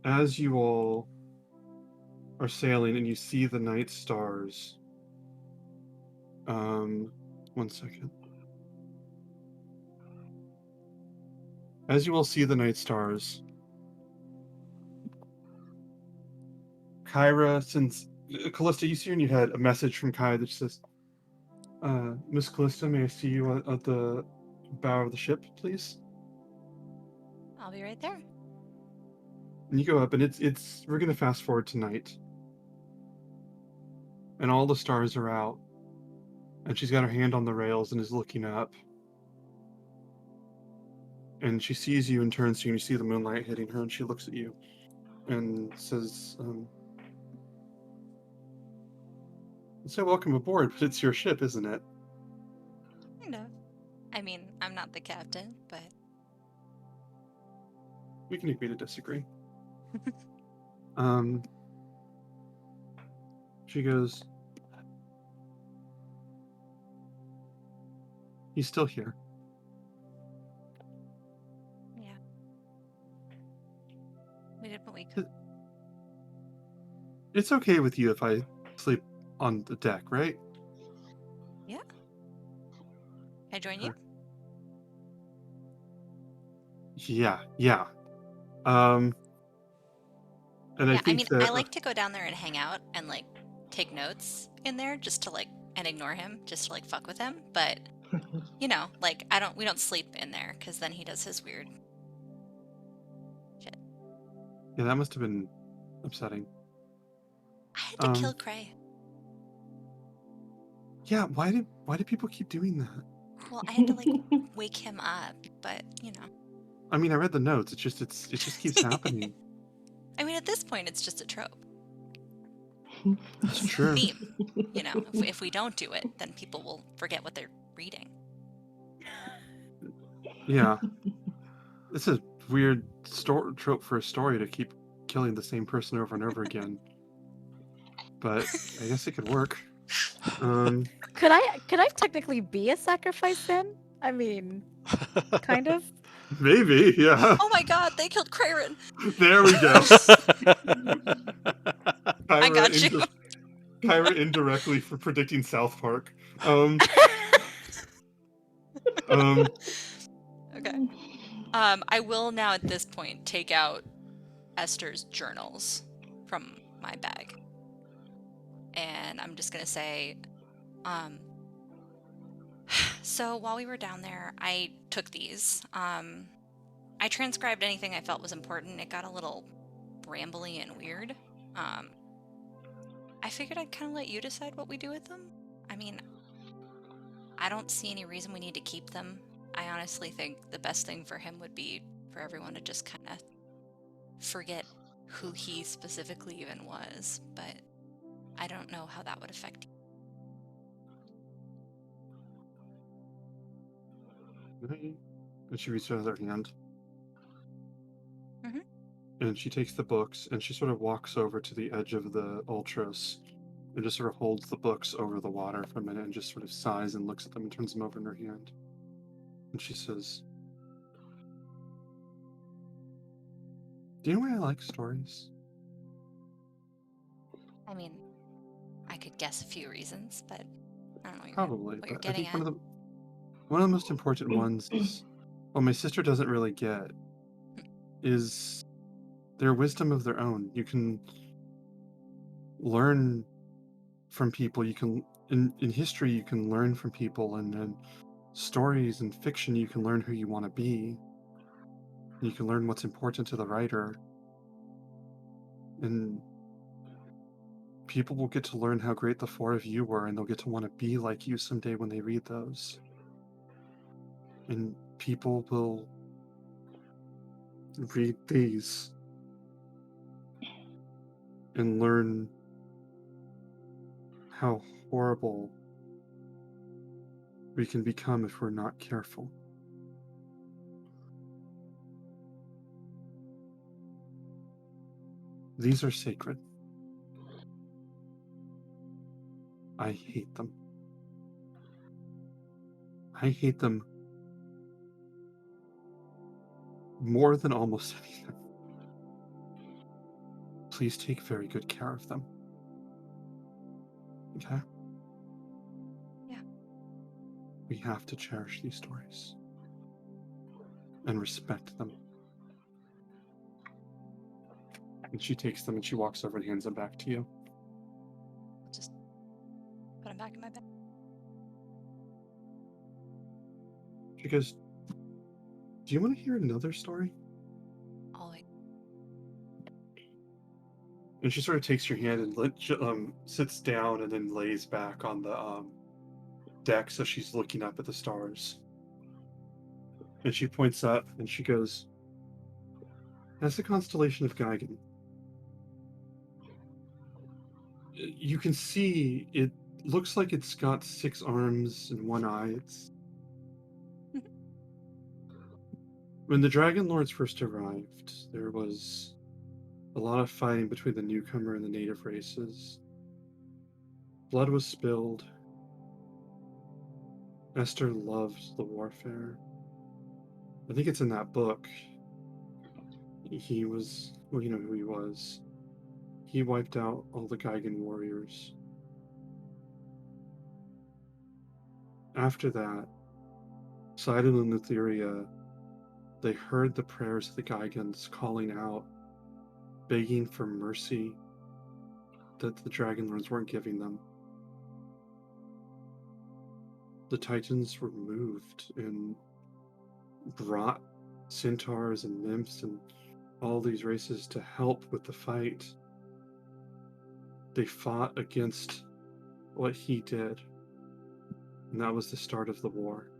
[SPEAKER 2] as you all are sailing and you see the night stars. 1 second. As you all see the night stars, Kyra sends Callista. You see, and you had a message from Kai that says, "Miss Callista, may I see you at the bow of the ship, please?"
[SPEAKER 4] I'll be right there.
[SPEAKER 2] And you go up, and it's. We're gonna fast forward to night, and all the stars are out, and she's got her hand on the rails and is looking up, and she sees you and turns to you, and you see the moonlight hitting her, and she looks at you, and says, "So welcome aboard, but it's your ship, isn't it?"
[SPEAKER 4] Kind of. I mean, I'm not the captain, but
[SPEAKER 2] We can agree to disagree. She goes, "He's still here."
[SPEAKER 4] yeah. We did what we could.
[SPEAKER 2] It's okay with you if I sleep on the deck, right?
[SPEAKER 4] Yeah. Can I join you?
[SPEAKER 2] Yeah. And
[SPEAKER 4] Yeah,
[SPEAKER 2] I think that
[SPEAKER 4] I like to go down there and hang out and like take notes in there just to like and ignore him, just to like fuck with him. But you know, like we don't sleep in there because then he does his weird shit.
[SPEAKER 2] yeah, that must have been upsetting.
[SPEAKER 4] I had to kill Cray.
[SPEAKER 2] Yeah, why did people keep doing that?
[SPEAKER 4] Well, I had to like wake him up, but you know.
[SPEAKER 2] I mean, I read the notes. It just keeps happening.
[SPEAKER 4] I mean, at this point, it's just a trope.
[SPEAKER 2] That's true.
[SPEAKER 4] Theme. You know, if we don't do it, then people will forget what they're reading.
[SPEAKER 2] Yeah, it's a weird trope for a story to keep killing the same person over and over again. But I guess it could work.
[SPEAKER 3] Could I technically be a sacrifice then? I mean, kind of.
[SPEAKER 2] Maybe, yeah.
[SPEAKER 4] Oh my god, they killed Crayron!
[SPEAKER 2] There we go.
[SPEAKER 4] I got you.
[SPEAKER 2] Kyra indirectly for predicting South Park.
[SPEAKER 4] Okay. I will now at this point take out Esther's journals from my bag. And I'm just gonna say, so while we were down there, I took these. I transcribed anything I felt was important. It got a little rambly and weird. I figured I'd kind of let you decide what we do with them. I mean, I don't see any reason we need to keep them. I honestly think the best thing for him would be for everyone to just kind of forget who he specifically even was, but I don't know how that would affect you.
[SPEAKER 2] And she reaches out her hand.
[SPEAKER 4] Mm-hmm.
[SPEAKER 2] And she takes the books and she sort of walks over to the edge of the Ultras and just sort of holds the books over the water for a minute and just sort of sighs and looks at them and turns them over in her hand. And she says, "Do you know why I like stories?"
[SPEAKER 4] I mean, I could guess a few reasons, but I don't know
[SPEAKER 2] Probably,
[SPEAKER 4] what you're
[SPEAKER 2] but I
[SPEAKER 4] getting
[SPEAKER 2] think
[SPEAKER 4] at.
[SPEAKER 2] one of the most important ones is, well, my sister doesn't really get, is their wisdom of their own. You can learn from people. You can in history you can learn from people, and in stories and fiction you can learn who you want to be. You can learn what's important to the writer, and people will get to learn how great the four of you were, and they'll get to want to be like you someday when they read those. And people will read these and learn how horrible we can become if we're not careful. These are sacred. I hate them. I hate them more than almost anything. Please take very good care of them. Okay?
[SPEAKER 4] Yeah.
[SPEAKER 2] We have to cherish these stories and respect them. And she takes them and she walks over and hands them back to you.
[SPEAKER 4] I'll just put them back in my bag.
[SPEAKER 2] She goes, "Do you want to hear another story?"
[SPEAKER 4] Always.
[SPEAKER 2] And she sort of takes your hand and sits down and then lays back on the deck so she's looking up at the stars. And she points up and she goes, "That's the constellation of Geigen. You can see it looks like it's got 6 arms and 1 eye. When the Dragonlords first arrived, there was a lot of fighting between the newcomer and the native races. Blood was spilled. Esther loved the warfare. I think it's in that book. He was, well, you know who he was. He wiped out all the Geigen warriors. After that, Sidon and Lutheria, they heard the prayers of the Geigens calling out, begging for mercy that the Dragonlords weren't giving them. The Titans were moved and brought centaurs and nymphs and all these races to help with the fight. They fought against what he did, and that was the start of the war.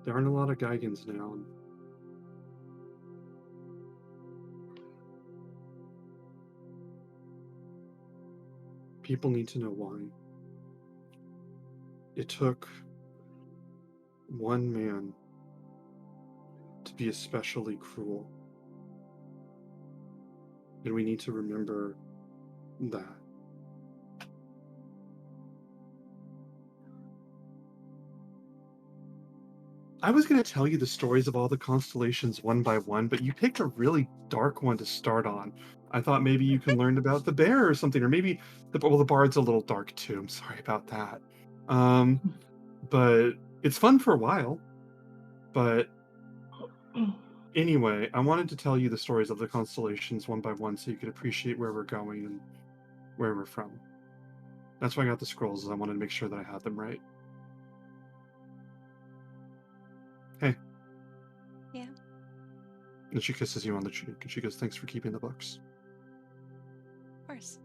[SPEAKER 2] There aren't a lot of Geigens now. People need to know why. It took one man to be especially cruel. And we need to remember that. I was going to tell you the stories of all the constellations one by one, but you picked a really dark one to start on. I thought maybe you can learn about the bear or something, or maybe the bard's a little dark too. I'm sorry about that. But it's fun for a while. But anyway, I wanted to tell you the stories of the constellations one by one so you could appreciate where we're going and where we're from. That's why I got the scrolls, is I wanted to make sure that I had them right. Hey.
[SPEAKER 4] Yeah.
[SPEAKER 2] And she kisses you on the cheek, and she goes, "Thanks for keeping the books."
[SPEAKER 4] Of course.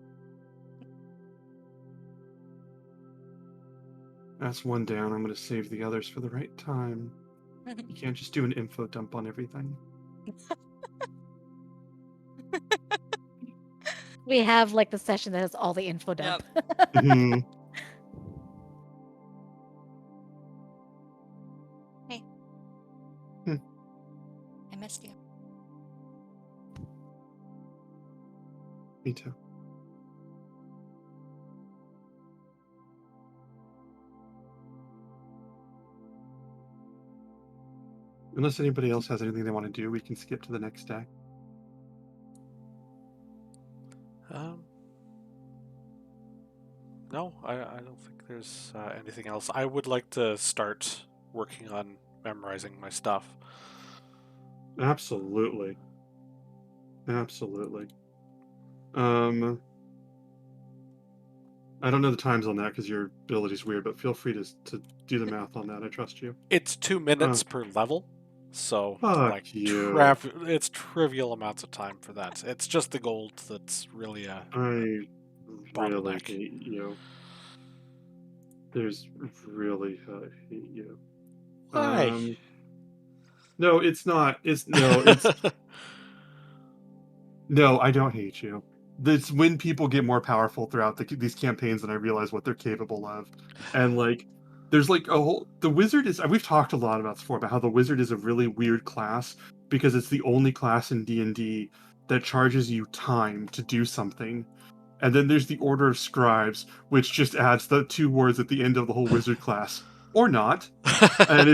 [SPEAKER 2] That's one down. I'm going to save the others for the right time. You can't just do an info dump on everything.
[SPEAKER 3] We have like the session that has all the info dump.
[SPEAKER 2] Mhm.
[SPEAKER 4] Hey.
[SPEAKER 2] Me too. Unless anybody else has anything they want to do, we can skip to the next day.
[SPEAKER 1] No, I don't think there's anything else. I would like to start working on memorizing my stuff.
[SPEAKER 2] Absolutely. Absolutely. I don't know the times on that because your ability's weird, but feel free to do the math on that. I trust you.
[SPEAKER 1] It's 2 minutes per level, so
[SPEAKER 2] Fuck
[SPEAKER 1] like
[SPEAKER 2] you.
[SPEAKER 1] it's trivial amounts of time for that. It's just the gold that's really a
[SPEAKER 2] I really
[SPEAKER 1] bottleneck.
[SPEAKER 2] hate you. There's really hate you.
[SPEAKER 1] Why?
[SPEAKER 2] No, it's not. It's no. I don't hate you. It's when people get more powerful throughout these campaigns that I realize what they're capable of, and like, there's like a whole. The wizard is. We've talked a lot about this before about how the wizard is a really weird class because it's the only class in D&D that charges you time to do something. And then there's the Order of Scribes, which just adds the 2 words at the end of the whole wizard class. Or not. And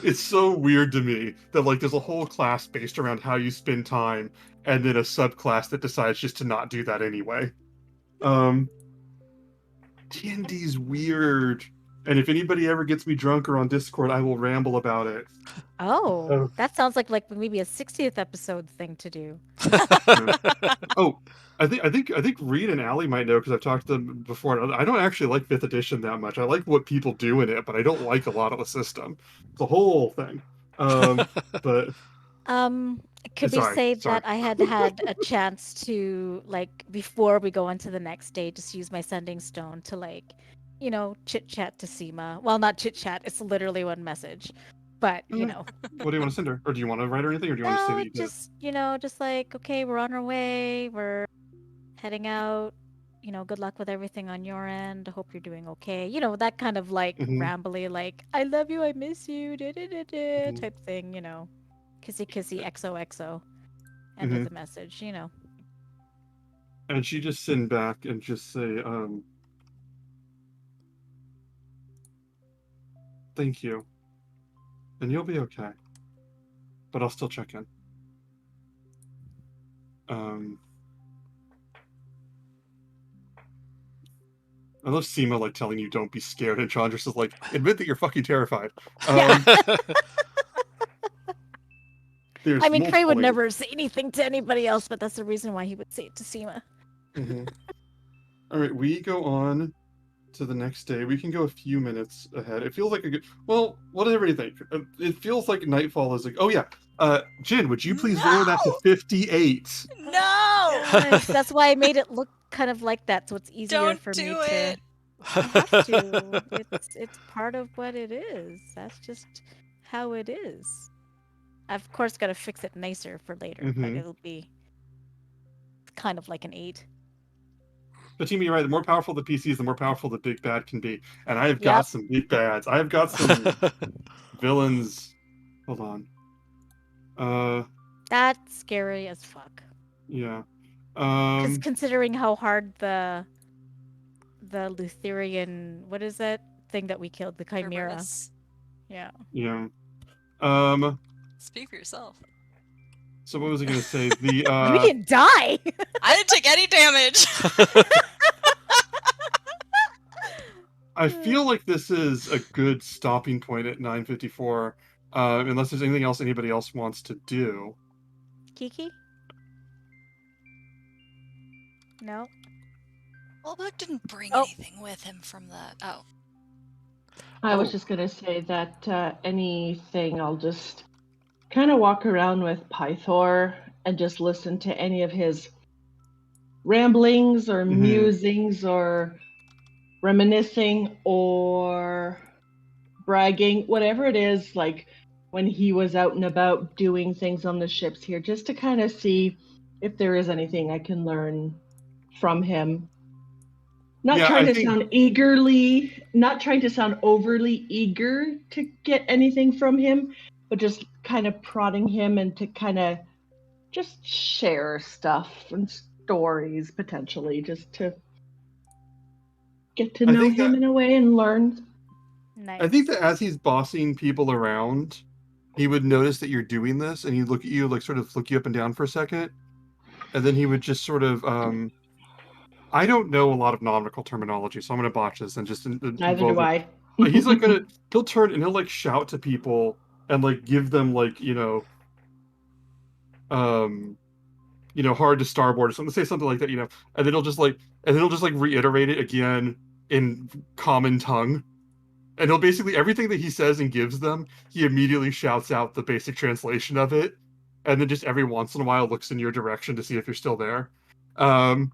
[SPEAKER 2] it's so weird to me that like there's a whole class based around how you spend time, and then a subclass that decides just to not do that anyway. D&D's weird. And if anybody ever gets me drunk or on Discord, I will ramble about it.
[SPEAKER 3] Oh, that sounds like maybe a 60th episode thing to do.
[SPEAKER 2] Oh, I think Reed and Allie might know because I've talked to them before. I don't actually like 5th edition that much. I like what people do in it, but I don't like a lot of the system. The whole thing. But
[SPEAKER 3] could we say that I had a chance to, like, before we go into the next day, just use my sending stone to, like, chit chat to Seema. Well, not chit chat. It's literally one message. But,
[SPEAKER 2] what do you want to send her? Or do you want to write her anything? Or do you want to say that you did?
[SPEAKER 3] Just like, okay, we're on our way. We're heading out. Good luck with everything on your end. Hope you're doing okay. That kind of like rambly, like, I love you, I miss you, type thing, Kissy kissy XOXO. End of the message,
[SPEAKER 2] And she just send back and just say, thank you. And you'll be okay. But I'll still check in. I love Seema like telling you don't be scared, and Chandras is like, admit that you're fucking terrified.
[SPEAKER 3] I mean, Cray would never say anything to anybody else, but that's the reason why he would say it to Seema.
[SPEAKER 2] All right, we go on to the next day. We can go a few minutes ahead. It feels like a good. Well, what does everybody think? It feels like nightfall is like. Oh yeah, Jin, would you please lower that to 58?
[SPEAKER 4] No.
[SPEAKER 3] That's why I made it look kind of like that, so it's easier for me to. I have to. It's part of what it is. That's just how it is. I've, of course, got to fix it nicer for later, but it'll be kind of like an 8.
[SPEAKER 2] But Team, you're right. The more powerful the PCs, the more powerful the big bad can be. And I have got some big bads. I have got some villains. Hold on.
[SPEAKER 3] That's scary as fuck.
[SPEAKER 2] Yeah.
[SPEAKER 3] Because considering how hard the Lutherian, what is that thing that we killed? The Chimera.
[SPEAKER 4] Cerberus.
[SPEAKER 3] Yeah.
[SPEAKER 2] Yeah.
[SPEAKER 4] Speak for yourself.
[SPEAKER 2] So what was I going to say? The
[SPEAKER 3] You didn't die.
[SPEAKER 4] I didn't take any damage.
[SPEAKER 2] I feel like this is a good stopping point at 9:54, unless there's anything else anybody else wants to do.
[SPEAKER 3] Kiki? No.
[SPEAKER 4] Well, Buck didn't bring anything with him from the. Oh.
[SPEAKER 5] I was just going to say that anything, I'll just kind of walk around with Pythor and just listen to any of his ramblings or musings or reminiscing or bragging, whatever it is, like when he was out and about doing things on the ships here, just to kind of see if there is anything I can learn from him. Not trying to sound overly eager to get anything from him, but just kind of prodding him and to kind of just share stuff and stories potentially, just to get to
[SPEAKER 2] I
[SPEAKER 5] know
[SPEAKER 2] think
[SPEAKER 5] him
[SPEAKER 2] that
[SPEAKER 5] in a way and learn.
[SPEAKER 3] Nice.
[SPEAKER 2] I think that as he's bossing people around, he would notice that you're doing this, and he'd look at you, like sort of look you up and down for a second, and then he would just sort of I don't know a lot of nautical terminology, so I'm gonna botch this and just
[SPEAKER 5] Neither
[SPEAKER 2] involve
[SPEAKER 5] do
[SPEAKER 2] it.
[SPEAKER 5] I.
[SPEAKER 2] But he's like he'll turn and he'll like shout to people and like give them like um hard to starboard or something, say something like that, and then he'll just like reiterate it again in common tongue. And he'll basically everything that he says and gives them, he immediately shouts out the basic translation of it, and then just every once in a while looks in your direction to see if you're still there. Um,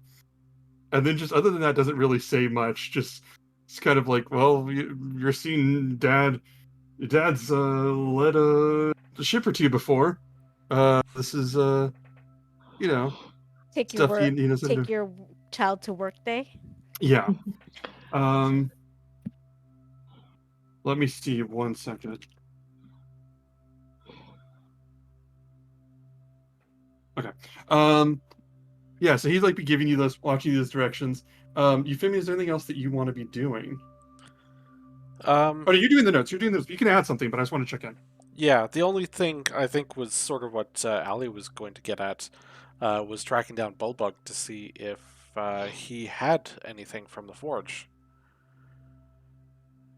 [SPEAKER 2] and then just other than that, doesn't really say much. Just it's kind of like, well, you're seeing Dad's led a ship or two before. This is
[SPEAKER 3] Take your
[SPEAKER 2] stuff
[SPEAKER 3] work.
[SPEAKER 2] he knows how to
[SPEAKER 3] Take
[SPEAKER 2] do.
[SPEAKER 3] your child to work day.
[SPEAKER 2] Yeah. Um, let me see 1 second. Okay. Yeah, so he'd like be giving you watching you those directions. Euphemia, is there anything else that you want to be doing? Oh, no, you're doing the notes. You're doing those. You can add something, but I just want to check in.
[SPEAKER 1] Yeah, the only thing I think was sort of what Ali was going to get at was tracking down Bulbug to see if he had anything from the forge.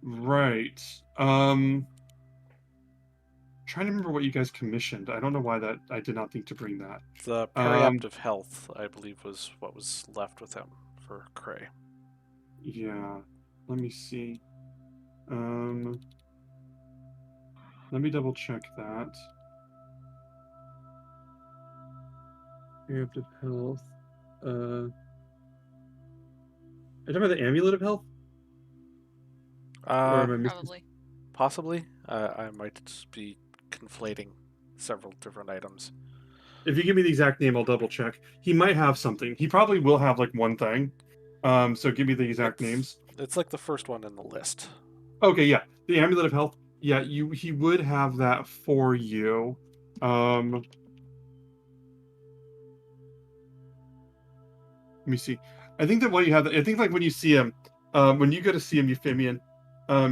[SPEAKER 2] Right. Trying to remember what you guys commissioned. I don't know why that I did not think to bring that.
[SPEAKER 1] The periaptive health, I believe, was what was left with him for Cray.
[SPEAKER 2] Yeah. Let me see. Let me double check that. Periaptive health. Are you talking about the amulet of health? Or am I missing?
[SPEAKER 4] Probably.
[SPEAKER 1] Possibly. I might be conflating several different items.
[SPEAKER 2] If you give me the exact name, I'll double check. He might have something. He probably will have like one thing. So give me the exact names.
[SPEAKER 1] It's like the first one in the list.
[SPEAKER 2] Okay, yeah. The amulet of health. Yeah, he would have that for you. Let me see. I think that what you have, I think like when you see him, when you go to see him, Euphemian,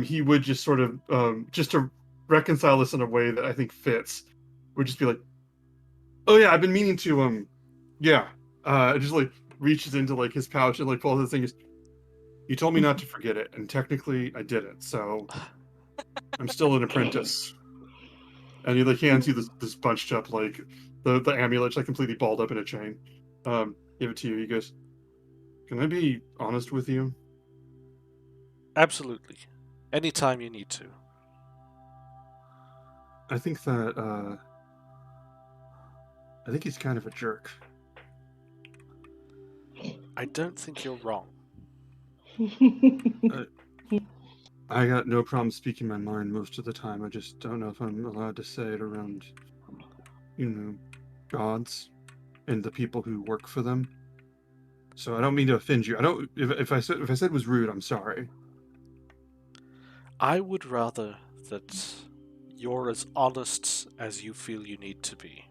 [SPEAKER 2] he would just sort of, just to reconcile this in a way that I think fits, would just be like, oh yeah, I've been meaning to, yeah. Just like reaches into like his pouch and like pulls the thing. You told me not to forget it, and technically I did it, so I'm still an apprentice. And he like hands you this bunched up like the amulet, like completely balled up in a chain. Give it to you. He goes, "Can I be honest with you?"
[SPEAKER 1] Absolutely. Anytime you need to.
[SPEAKER 2] I think that I think he's kind of a jerk.
[SPEAKER 1] I don't think you're wrong.
[SPEAKER 2] I got no problem speaking my mind most of the time. I just don't know if I'm allowed to say it around, gods and the people who work for them. So I don't mean to offend you. I don't. If I said it was rude, I'm sorry.
[SPEAKER 1] I would rather that you're as honest as you feel you need to be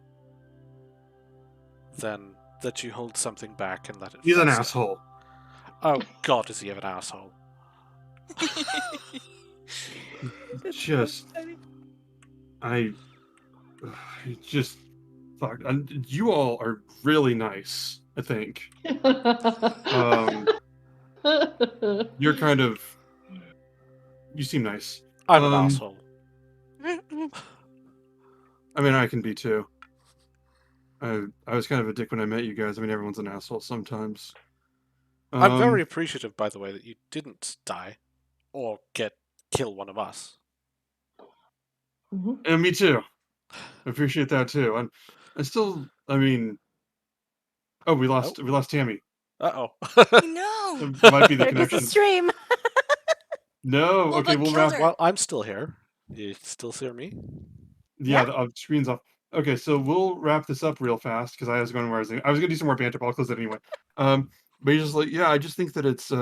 [SPEAKER 1] than that you hold something back and let it
[SPEAKER 2] He's an
[SPEAKER 1] fester.
[SPEAKER 2] asshole.
[SPEAKER 1] Oh God, is he an asshole?
[SPEAKER 2] Just, I just fuck. You all are really nice. I think. You're kind of. You seem nice.
[SPEAKER 1] I'm an asshole.
[SPEAKER 2] I mean, I can be too. I was kind of a dick when I met you guys. I mean, everyone's an asshole sometimes.
[SPEAKER 1] I'm very appreciative, by the way, that you didn't die or kill one of us.
[SPEAKER 2] And me too. I appreciate that too. And I still, I mean, oh, we lost Tammy.
[SPEAKER 1] Uh-oh.
[SPEAKER 4] No.
[SPEAKER 2] It might be the
[SPEAKER 3] There goes the
[SPEAKER 2] connection.
[SPEAKER 3] stream.
[SPEAKER 2] No.
[SPEAKER 4] Well,
[SPEAKER 2] Okay,
[SPEAKER 4] but
[SPEAKER 2] we'll
[SPEAKER 4] killed
[SPEAKER 2] wrap.
[SPEAKER 4] her.
[SPEAKER 1] Well, I'm still here. You still hear me?
[SPEAKER 2] Yeah, the screen's off. Okay, so we'll wrap this up real fast because I was going where I was going to do some more banter, but I'll close it anyway. But he's just like, yeah, I just think that it's, we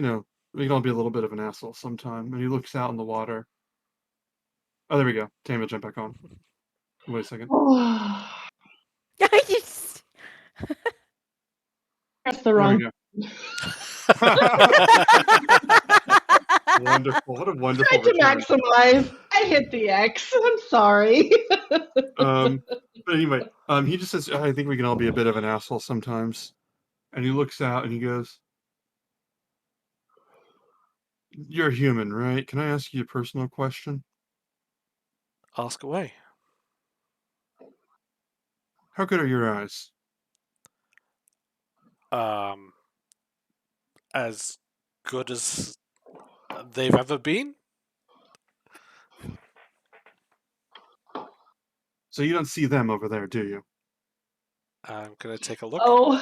[SPEAKER 2] can all be a little bit of an asshole sometime. And he looks out in the water. Oh, there we go. Tammy will jump back on. Wait a second.
[SPEAKER 3] I just-
[SPEAKER 5] Press the
[SPEAKER 2] There we
[SPEAKER 5] wrong.
[SPEAKER 2] go. Wonderful. What a wonderful
[SPEAKER 5] Tried to
[SPEAKER 2] return.
[SPEAKER 5] maximize. I hit the X. I'm sorry.
[SPEAKER 2] But anyway, he just says, I think we can all be a bit of an asshole sometimes. And he looks out and he goes, "You're human, right? Can I ask you a personal question?
[SPEAKER 1] Ask away.
[SPEAKER 2] How good are your eyes?"
[SPEAKER 1] As good as they've ever been.
[SPEAKER 2] So you don't see them over there, do you?
[SPEAKER 1] I'm gonna take a look.
[SPEAKER 5] Oh.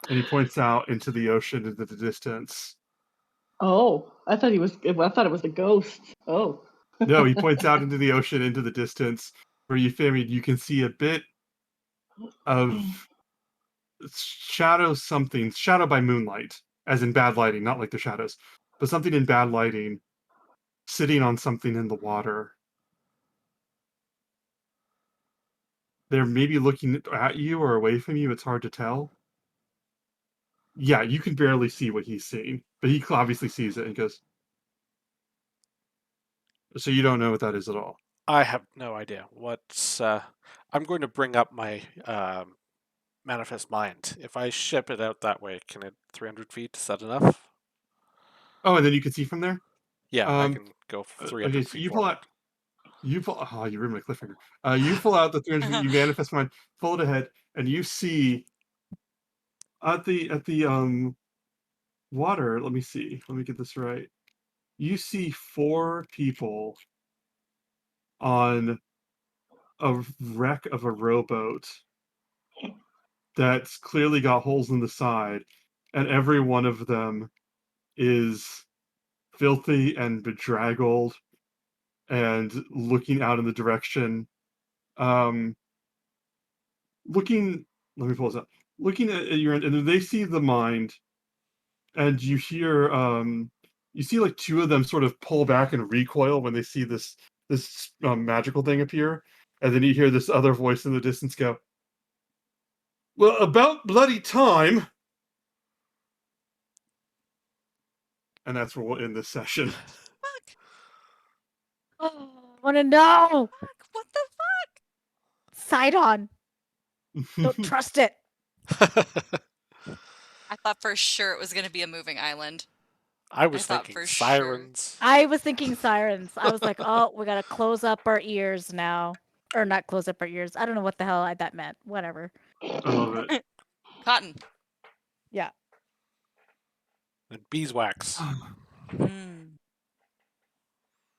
[SPEAKER 2] And he points out into the ocean into the distance.
[SPEAKER 5] Oh, I thought it was a ghost. Oh.
[SPEAKER 2] No, he points out into the ocean into the distance where you can see a bit of shadow by moonlight, as in bad lighting, not like the shadows, but something in bad lighting sitting on something in the water. They're maybe looking at you or away from you, it's hard to tell. Yeah, you can barely see what he's seeing, but he obviously sees it and goes, "So you don't know what that is at all?"
[SPEAKER 1] I have no idea. What's I'm going to bring up my manifest mind. If I ship it out that way, can it 300 feet? Is that enough?
[SPEAKER 2] Oh, and then you can see from there?
[SPEAKER 1] Yeah, I
[SPEAKER 2] Um,
[SPEAKER 1] can go
[SPEAKER 2] okay,
[SPEAKER 1] 300
[SPEAKER 2] so
[SPEAKER 1] feet forward.
[SPEAKER 2] you ruined my cliffhanger. You pull out the 300 feet, you manifest mind, pull it ahead, and you see at the water, let me see, let me get this right. You see 4 people on a wreck of a rowboat that's clearly got holes in the side, and every one of them is filthy and bedraggled and looking out in the direction, um, looking. Let me pull this up. Looking at your end, and they see the mind, and you see like 2 of them sort of pull back and recoil when they see this magical thing appear, and then you hear this other voice in the distance go, "Well, about bloody time." And that's where we'll end this session.
[SPEAKER 4] Fuck.
[SPEAKER 3] Oh, I want to know.
[SPEAKER 4] Fuck. What the
[SPEAKER 3] Sidon. Don't trust it.
[SPEAKER 4] fuck? I thought for sure it was going to be a moving island.
[SPEAKER 1] I was
[SPEAKER 4] thought
[SPEAKER 1] thinking
[SPEAKER 4] for sure.
[SPEAKER 1] sirens.
[SPEAKER 3] I was thinking sirens. I was like, oh, we gotta close up our ears now. Or not close up our ears. I don't know what the hell that meant. Whatever.
[SPEAKER 2] I love it.
[SPEAKER 4] Cotton.
[SPEAKER 3] Yeah.
[SPEAKER 1] And beeswax.
[SPEAKER 4] Mm.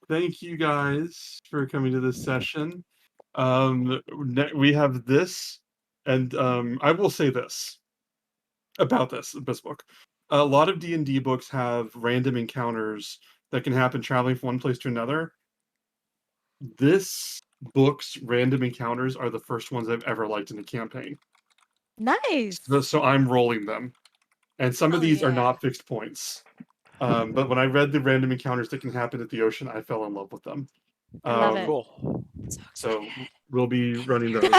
[SPEAKER 2] Thank you guys for coming to this session. We have this, and I will say this about this book. A lot of D&D books have random encounters that can happen traveling from one place to another. This book's random encounters are the first ones I've ever liked in a campaign.
[SPEAKER 3] Nice.
[SPEAKER 2] So I'm rolling them. And some of
[SPEAKER 4] Oh,
[SPEAKER 2] these are
[SPEAKER 4] yeah.
[SPEAKER 2] not fixed points. But when I read the random encounters that can happen at the ocean, I fell in love with them.
[SPEAKER 3] I love
[SPEAKER 1] Oh,
[SPEAKER 3] it.
[SPEAKER 1] cool.
[SPEAKER 4] So
[SPEAKER 2] So
[SPEAKER 4] excited.
[SPEAKER 2] we'll be running those.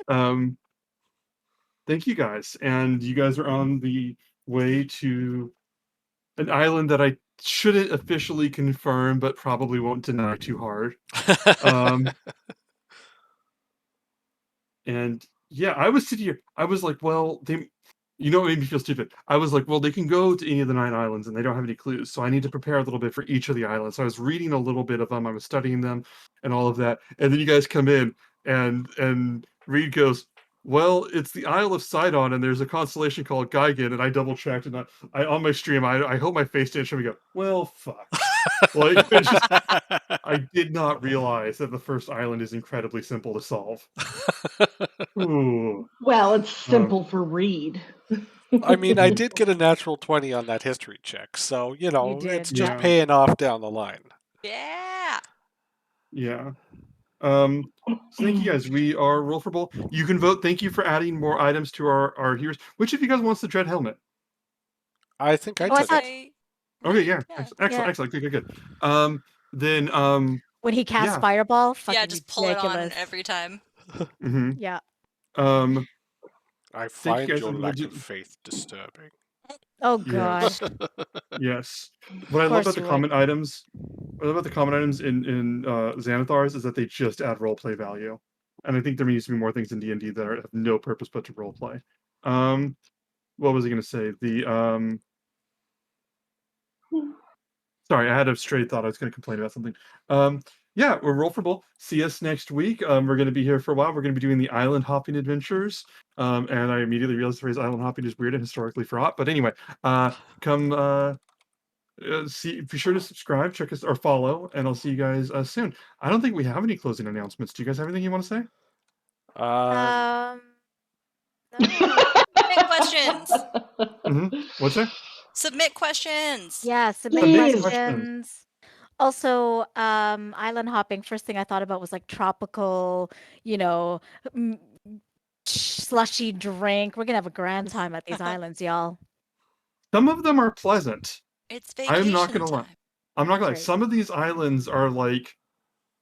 [SPEAKER 2] um, Thank you guys. And you guys are on the way to an island that I shouldn't officially confirm, but probably won't deny too hard. Um, and yeah, I was sitting here. I was like, well, what made me feel stupid? I was like, well, they can go to any of the 9 islands and they don't have any clues. So I need to prepare a little bit for each of the islands. So I was reading a little bit of them. I was studying them and all of that. And then you guys come in and Reed goes, well, it's the Isle of Sidon, and there's a constellation called Gigan, and I double checked, and I on my stream, I hope my face didn't show me go, well, fuck. Like, I did not realize that the first island is incredibly simple to solve. Ooh.
[SPEAKER 5] Well, it's simple for Reed.
[SPEAKER 1] I mean, I did get a natural 20 on that history check, so, it's
[SPEAKER 3] did.
[SPEAKER 1] just
[SPEAKER 2] Yeah.
[SPEAKER 1] paying off down the line.
[SPEAKER 4] Yeah.
[SPEAKER 2] Yeah. So thank you guys. We are Roll for Bowl. You can vote. Thank you for adding more items to our heroes. Which of you guys wants the dread helmet?
[SPEAKER 1] I think I
[SPEAKER 3] Oh, I
[SPEAKER 1] took
[SPEAKER 3] thought-
[SPEAKER 1] it.
[SPEAKER 2] Okay, yeah.
[SPEAKER 4] Yeah.
[SPEAKER 2] Excellent,
[SPEAKER 3] Yeah.
[SPEAKER 2] excellent. Good. Then
[SPEAKER 3] When he casts
[SPEAKER 2] yeah.
[SPEAKER 3] Fireball, fucking
[SPEAKER 4] Yeah, just pull it on
[SPEAKER 3] ridiculous.
[SPEAKER 4] every time.
[SPEAKER 2] mhm.
[SPEAKER 3] Yeah.
[SPEAKER 2] Um
[SPEAKER 1] I
[SPEAKER 2] Thank you
[SPEAKER 1] find
[SPEAKER 2] guys,
[SPEAKER 1] your
[SPEAKER 2] and we'll
[SPEAKER 1] lack
[SPEAKER 2] do.
[SPEAKER 1] of faith disturbing.
[SPEAKER 3] Oh god.
[SPEAKER 2] Yes, yes. What I
[SPEAKER 3] Of
[SPEAKER 2] love
[SPEAKER 3] course
[SPEAKER 2] about the
[SPEAKER 3] you would.
[SPEAKER 2] common items, what I love about the common items in Xanathars is that they just add roleplay value, and I think there needs to be more things in D&D that have no purpose but to roleplay. What was I going to say? Sorry, I had a stray thought. I was going to complain about something. Yeah, we're rollable. See us next week. We're going to be here for a while. We're going to be doing the island hopping adventures. And I immediately realized the phrase island hopping is weird and historically fraught. But anyway, come see. Be sure to subscribe, check us or follow, and I'll see you guys soon. I don't think we have any closing announcements. Do you guys have anything you want to say?
[SPEAKER 3] No.
[SPEAKER 4] Submit questions.
[SPEAKER 2] What's that?
[SPEAKER 4] Submit questions.
[SPEAKER 3] Yeah, submit
[SPEAKER 5] Please.
[SPEAKER 3] questions. Also, island hopping. First thing I thought about was like tropical, slushy drink. We're gonna have a grand time at these islands, y'all.
[SPEAKER 2] Some of them are pleasant.
[SPEAKER 4] It's
[SPEAKER 2] I'm not
[SPEAKER 4] vacation
[SPEAKER 2] gonna lie.
[SPEAKER 4] time.
[SPEAKER 2] I'm not gonna lie.
[SPEAKER 3] Right.
[SPEAKER 2] Some of these islands are like,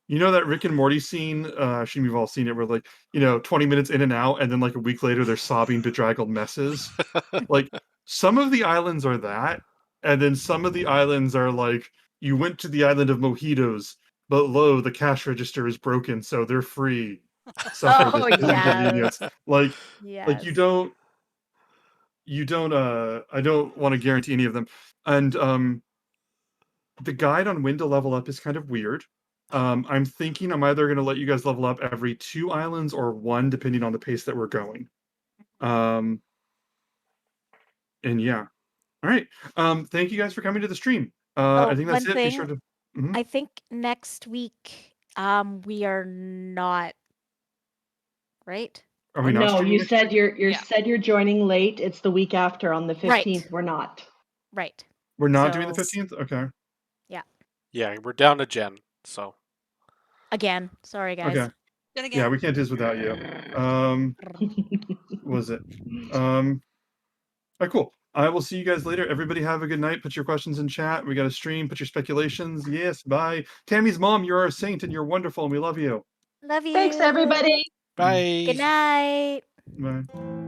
[SPEAKER 2] you know that Rick and Morty scene? I assume you've all seen it, where like, 20 minutes in and out, and then like a week later they're sobbing bedraggled messes. Like some of the islands are that, and then some of the islands are like, you went to the island of mojitos, but lo, the cash register is broken, so they're free. Suffer this
[SPEAKER 3] Oh
[SPEAKER 2] inconvenience.
[SPEAKER 3] yes.
[SPEAKER 2] Like
[SPEAKER 3] Yes.
[SPEAKER 2] you don't I don't want to guarantee any of them. And the guide on when to level up is kind of weird. I'm thinking I'm either going to let you guys level up every 2 islands or 1, depending on the pace that we're going. And yeah. All right. Thank you guys for coming to the stream. I think that's
[SPEAKER 3] One
[SPEAKER 2] it. Be
[SPEAKER 3] thing,
[SPEAKER 2] sure to. Mhm.
[SPEAKER 3] I think next week, we are not, right?
[SPEAKER 2] Are we not
[SPEAKER 5] No,
[SPEAKER 2] streaming
[SPEAKER 5] you
[SPEAKER 2] next
[SPEAKER 5] said
[SPEAKER 2] week?
[SPEAKER 5] you're
[SPEAKER 4] Yeah.
[SPEAKER 5] said you're joining late. It's the week after on the 15th.
[SPEAKER 3] Right.
[SPEAKER 5] We're not.
[SPEAKER 3] Right.
[SPEAKER 2] We're not doing the
[SPEAKER 3] So-
[SPEAKER 2] 15th? Okay.
[SPEAKER 1] Yeah, we're down to Jen, so.
[SPEAKER 3] Again, sorry guys.
[SPEAKER 2] Okay.
[SPEAKER 4] Then
[SPEAKER 2] Yeah,
[SPEAKER 4] again.
[SPEAKER 2] we can't do this without you. What was it? All right, cool. I will see you guys later. Everybody have a good night. Put your questions in chat. We got a stream. Put your speculations. Yes, bye. Tammy's mom, you're our saint and you're wonderful and we love you.
[SPEAKER 3] Love you.
[SPEAKER 5] Thanks, everybody.
[SPEAKER 1] Bye.
[SPEAKER 3] Good night.
[SPEAKER 2] Bye.